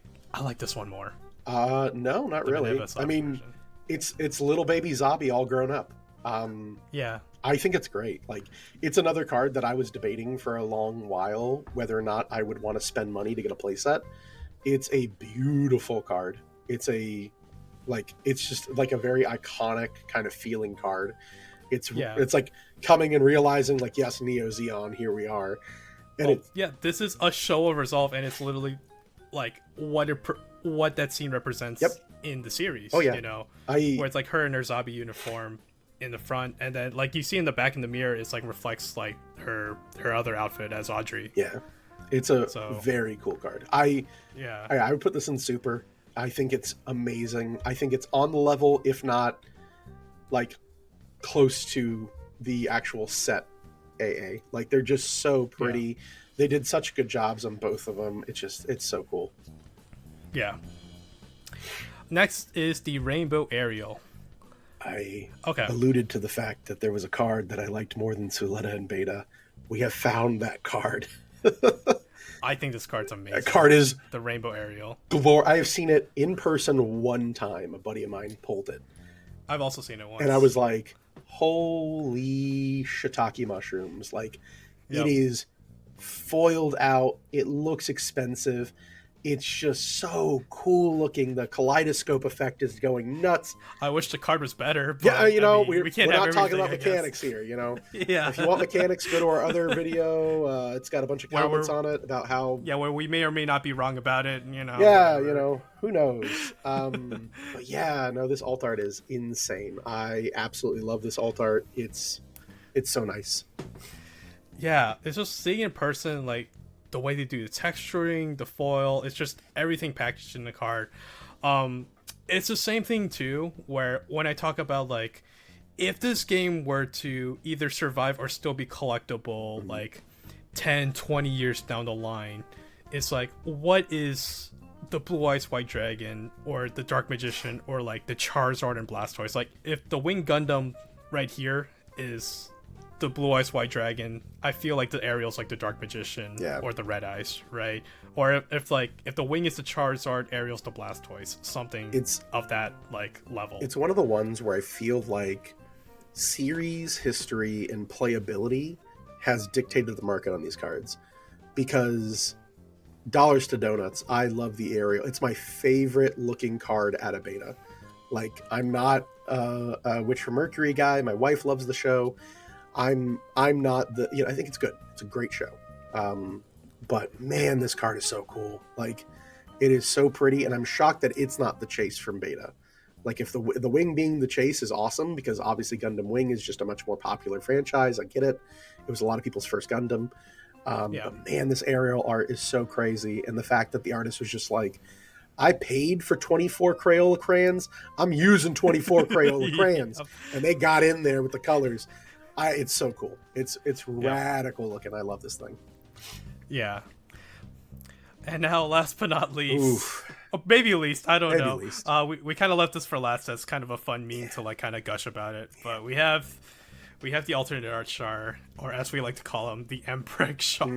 this one more? No, not really. I mean, it's little baby Zabi all grown up. Yeah. I think it's great. Like, it's another card that I was debating for a long while whether or not I would want to spend money to get a playset. It's a beautiful card. It's just like a very iconic kind of feeling card. It's like coming and realizing, like, yes, Neo Zeon, here we are. And this is a Show of Resolve, and it's literally like what that scene represents in the series. Oh yeah, you know, where it's like her in her Zabi uniform in the front, and then like you see in the back in the mirror, it's like reflects like her other outfit as Audrey. Yeah, it's a very cool card. I would put this in Super. I think it's amazing. I think it's on the level, if not like close to the actual set AA. Like, they're just so pretty. Yeah. They did such good jobs on both of them. It's so cool. Yeah. Next is the Rainbow Aerial. I alluded to the fact that there was a card that I liked more than Suletta and Beta. We have found that card. I think this card's amazing. That card is the Rainbow Aerial. I have seen it in person one time. A buddy of mine pulled it. I've also seen it once. And I was like, holy shiitake mushrooms. Like, it is foiled out. It looks expensive. It's just so cool looking. The kaleidoscope effect is going nuts. I wish the card was better. But, yeah, you know, we're not talking about mechanics here, you know. Yeah. If you want mechanics, go to our other video. It's got a bunch of comments on it about how... Yeah, where we may or may not be wrong about it, you know. Yeah, whatever. You know, who knows? But yeah, no, this alt art is insane. I absolutely love this alt art. It's so nice. Yeah, it's just seeing in person, like, the way they do the texturing, the foil, it's just everything packaged in the card. It's the same thing too, where when I talk about like, if this game were to either survive or still be collectible, like 10, 20 years down the line, it's like, what is the Blue Eyes White Dragon or the Dark Magician or like the Charizard and Blastoise? Like, if the Wing Gundam right here is the Blue Eyes White Dragon, I feel like the Aerial's like the Dark Magician or the Red Eyes, right? Or if the Wing is the Charizard, Aerial's the Blastoise, something of that like level. It's one of the ones where I feel like series history and playability has dictated the market on these cards, because dollars to donuts, I love the Aerial. It's my favorite looking card at a beta. Like, I'm not a Witch from Mercury guy. My wife loves the show. I'm not the, I think it's good. It's a great show. But man, this card is so cool. Like, it is so pretty, and I'm shocked that it's not the Chase from beta. Like, if the Wing being the Chase is awesome, because obviously Gundam Wing is just a much more popular franchise. I get it. It was a lot of people's first Gundam. But man, this Aerial art is so crazy. And the fact that the artist was just like, I paid for 24 Crayola crayons. I'm using 24 Crayola crayons. And they got in there with the colors. It's so cool. It's radical looking. I love this thing. Yeah. And now, last but not least, maybe least, I don't know. We kind of left this for last as kind of a fun meme to like kind of gush about it. But we have we have the alternate art Char, or as we like to call him, the Mpreg Char.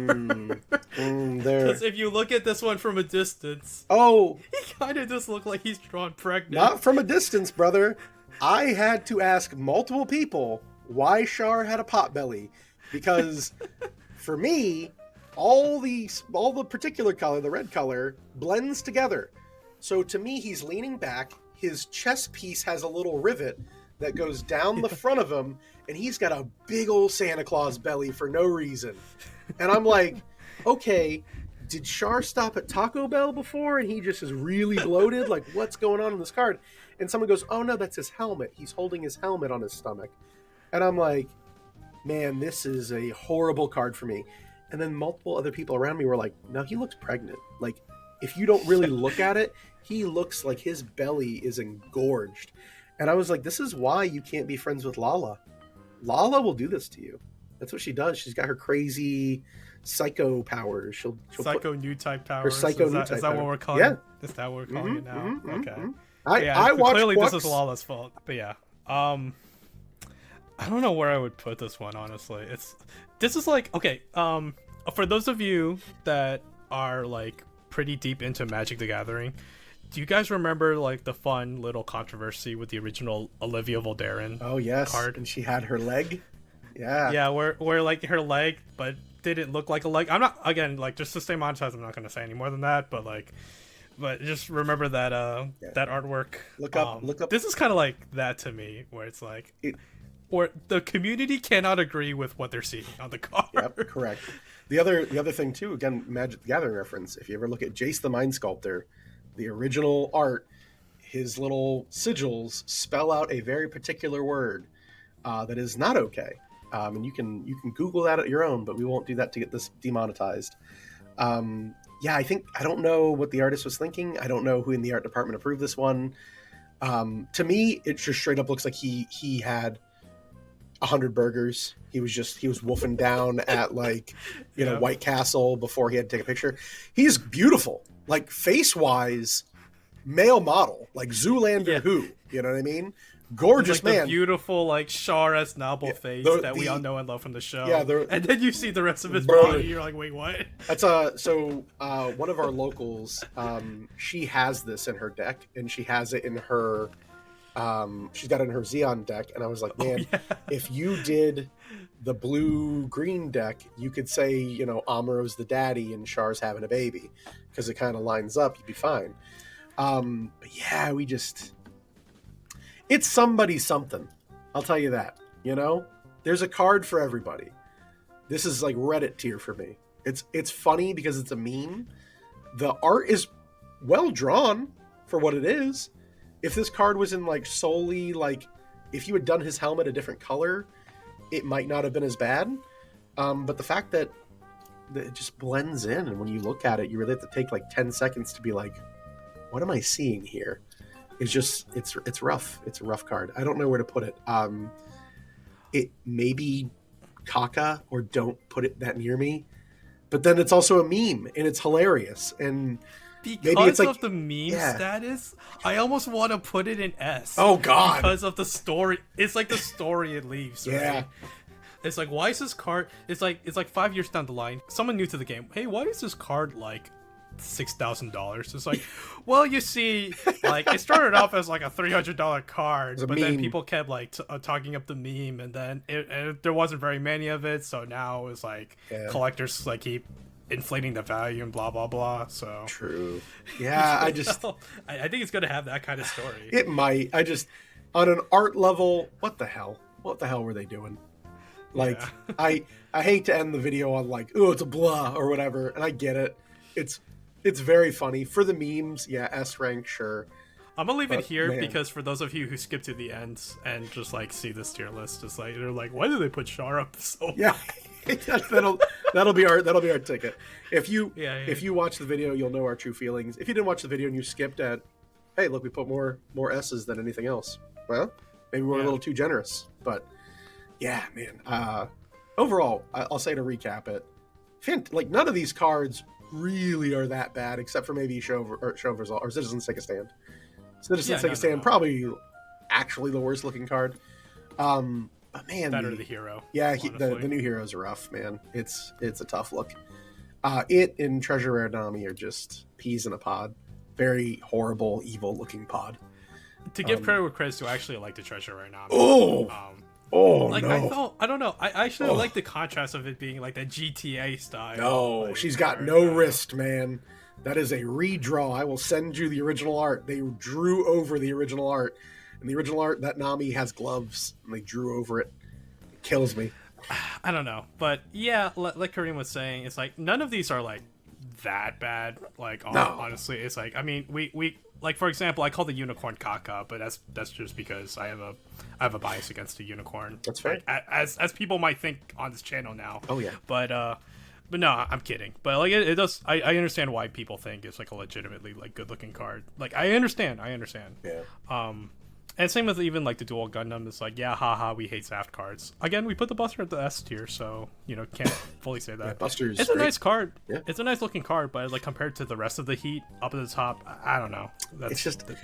There. Because if you look at this one from a distance, Oh, he kind of just look like he's drawn pregnant. not from a distance, brother. I had to ask multiple people why Char had a pot belly, because for me, all the particular color, the red color, blends together. So to me, he's leaning back. His chest piece has a little rivet that goes down the front of him, and he's got a big old Santa Claus belly for no reason. And I'm like, okay, did Char stop at Taco Bell before and he just is really bloated? Like, what's going on in this card? And someone goes, oh no, that's his helmet. He's holding his helmet on his stomach. And I'm like, man, this is a horrible card for me. And then multiple other people around me were like, no, he looks pregnant. Like, if you don't really look at it, he looks like his belly is engorged. And I was like, this is why you can't be friends with Lala. Lala will do this to you. That's what she does. She's got her crazy psycho powers. She'll psycho new type powers. Her psycho new type. Is that what we're calling? Yeah. Is that what we're calling it now? Okay. I watched clearly Bucks. This is Lala's fault. But yeah. I don't know where I would put this one, honestly. This is like, okay, for those of you that are like pretty deep into Magic the Gathering, do you guys remember like the fun little controversy with the original Olivia Voldaren? Oh yes, card? And she had her leg. Yeah. Yeah, where like her leg, but didn't look like a leg. I'm not, again, like, just to stay monetized, I'm not gonna say any more than that, but just remember that that artwork. Look up. This is kind of like that to me, where it's like, or the community cannot agree with what they're seeing on the card. Yep, correct. The other thing too, again, Magic the Gathering reference. If you ever look at Jace the Mind Sculptor, the original art, his little sigils spell out a very particular word that is not okay. And you can Google that at your own, but we won't do that to get this demonetized. Yeah, I don't know what the artist was thinking. I don't know who in the art department approved this one. To me, it just straight up looks like he had 100 burgers. He was wolfing down at White Castle before he had to take a picture. He's beautiful, like face wise, male model, like Zoolander. Who, you know what I mean? Gorgeous man, the beautiful Char-esque noble face that we all know and love from the show. Yeah, and then you see the rest of his body, you're like, wait, what? That's one of our locals. She has this in her deck, and she has it in her. She's got it in her Xeon deck, and I was like, man, if you did the blue-green deck, you could say, Amuro's the daddy and Char's having a baby, because it kind of lines up. You'd be fine. But yeah, it's somebody something. I'll tell you that. There's a card for everybody. This is like Reddit tier for me. It's funny because it's a meme. The art is well drawn for what it is. If this card was in solely if you had done his helmet a different color, it might not have been as bad. But the fact that it just blends in, and when you look at it, you really have to take 10 seconds to be like, what am I seeing here? It's rough. It's a rough card. I don't know where to put it. It maybe caca, or don't put it that near me. But then it's also a meme, and it's hilarious. And because of the meme status, I almost want to put it in S. Oh God! Because of the story, it's like the story it leaves. Right? Yeah. It's like, why is this card? It's like 5 years down the line, someone new to the game. Hey, why is this card $6,000? It's like, well, you see, it started off as a $300 card, but then people kept talking up the meme, and then there wasn't very many of it, so now it's collectors keep inflating the value and blah blah blah. So true. Yeah, I think it's gonna have that kind of story. It might. On an art level, what the hell were they doing? I hate to end the video on oh, it's a blah or whatever, and I get it. It's very funny for the memes. Yeah, S rank, sure. I'm gonna leave it here because for those of you who skip to the end and just see this tier list, just they're like, why did they put Char up so? Yeah, that'll be our ticket. If you watch the video, you'll know our true feelings. If you didn't watch the video and you skipped at, hey, look, we put more S's than anything else. Well, maybe we're a little too generous, but yeah, man. Overall, I'll say to recap it, none of these cards really are that bad, except for maybe Show of Result or Citizens Take a Stand. Citizens Take a Stand, probably actually the worst looking card. But man, That or the hero. Yeah, the new hero's rough, man. It's a tough look. It and Treasure Rare Nami are just peas in a pod. Very horrible, evil-looking pod. To give credit where credit's due, I actually like the Treasure Rare Nami. Like, no! I don't know. I actually like the contrast of it being like that GTA style. No, like, she's got no wrist, man. That is a redraw. I will send you the original art. They drew over the original art. In the original art, that Nami has gloves, and they drew over it. It kills me. I don't know. But yeah, like Kareem was saying, it's like none of these are like that bad. Like, honestly, it's like, I mean, we like, for example, I call the unicorn caca, but that's just because I have a bias against the unicorn. That's fair. Like, as people might think on this channel now. Oh yeah. But no, I'm kidding. But like it does. I understand why people think it's like a legitimately like good looking card. Like I understand. Yeah. And same with even like the dual Gundam. It's like, yeah, haha, we hate Zaft cards. Again, we put the Buster at the S tier, so can't fully say that. Yeah, Buster's it's great. a nice card. Yeah. It's a nice looking card, but like compared to the rest of the heat up at the top, I don't know.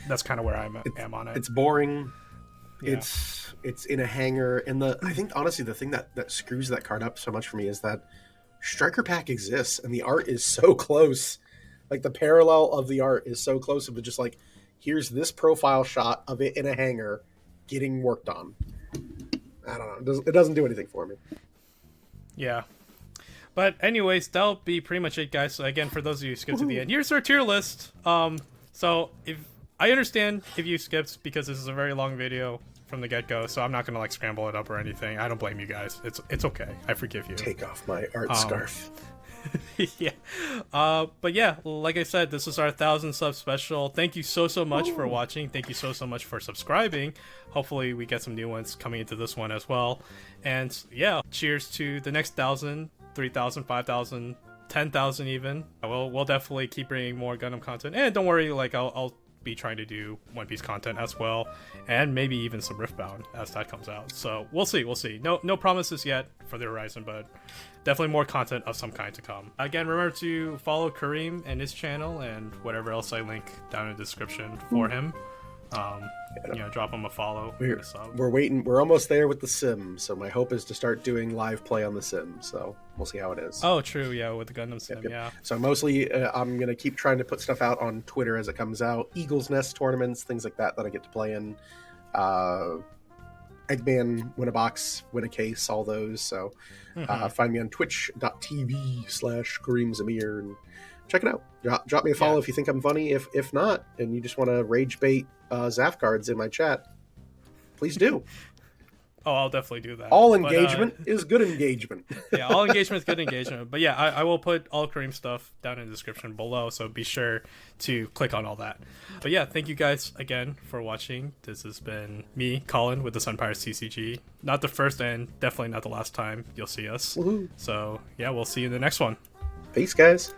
That's kind of where I am on it. It's boring. Yeah. It's in a hanger, and I think honestly the thing that screws that card up so much for me is that Striker Pack exists, and the art is so close. Like the parallel of the art is so close. Of just like, here's this profile shot of it in a hanger getting worked on. I don't know. It doesn't do anything for me. Yeah. But anyways, that'll be pretty much it, guys. So again, for those of you who skipped to the end, here's our tier list. So if I understand if you skipped because this is a very long video from the get-go, so I'm not gonna like scramble it up or anything. I don't blame you guys. It's okay. I forgive you. Take off my art scarf. Yeah. But yeah, like I said, this is our 1,000 sub special. Thank you so much for watching. Thank you so much for subscribing. Hopefully we get some new ones coming into this one as well. And yeah, cheers to the next 1,000, 3,000, 5,000, 10,000 even. We'll definitely keep bringing more Gundam content. And don't worry, like I'll be trying to do One Piece content as well, and maybe even some Riftbound as that comes out. So we'll see. No promises yet for the horizon, but definitely more content of some kind to come. Again, remember to follow Kareem and his channel and whatever else I link down in the description for him. Drop him a follow. We're waiting. We're almost there with the sim, so my hope is to start doing live play on the sim. So we'll see how it is. Oh, true. Yeah, with the Gundam sim. Yep. Yeah. So mostly, I'm gonna keep trying to put stuff out on Twitter as it comes out. Eagle's Nest tournaments, things like that I get to play in. Eggman, win a box, win a case, all those. So find me on twitch.tv/Kareem Zamir and check it out. Drop me a follow if you think I'm funny. If not, and you just want to rage bait Zaft cards in my chat, please do. Oh, I'll definitely do that. All engagement is good engagement. Yeah, all engagement is good engagement. But yeah, I will put all Kareem stuff down in the description below, so be sure to click on all that. But yeah, thank you guys again for watching. This has been me, Colin, with the Sun Pirates TCG. Not the first and definitely not the last time you'll see us. Woohoo. So yeah, we'll see you in the next one. Peace, guys.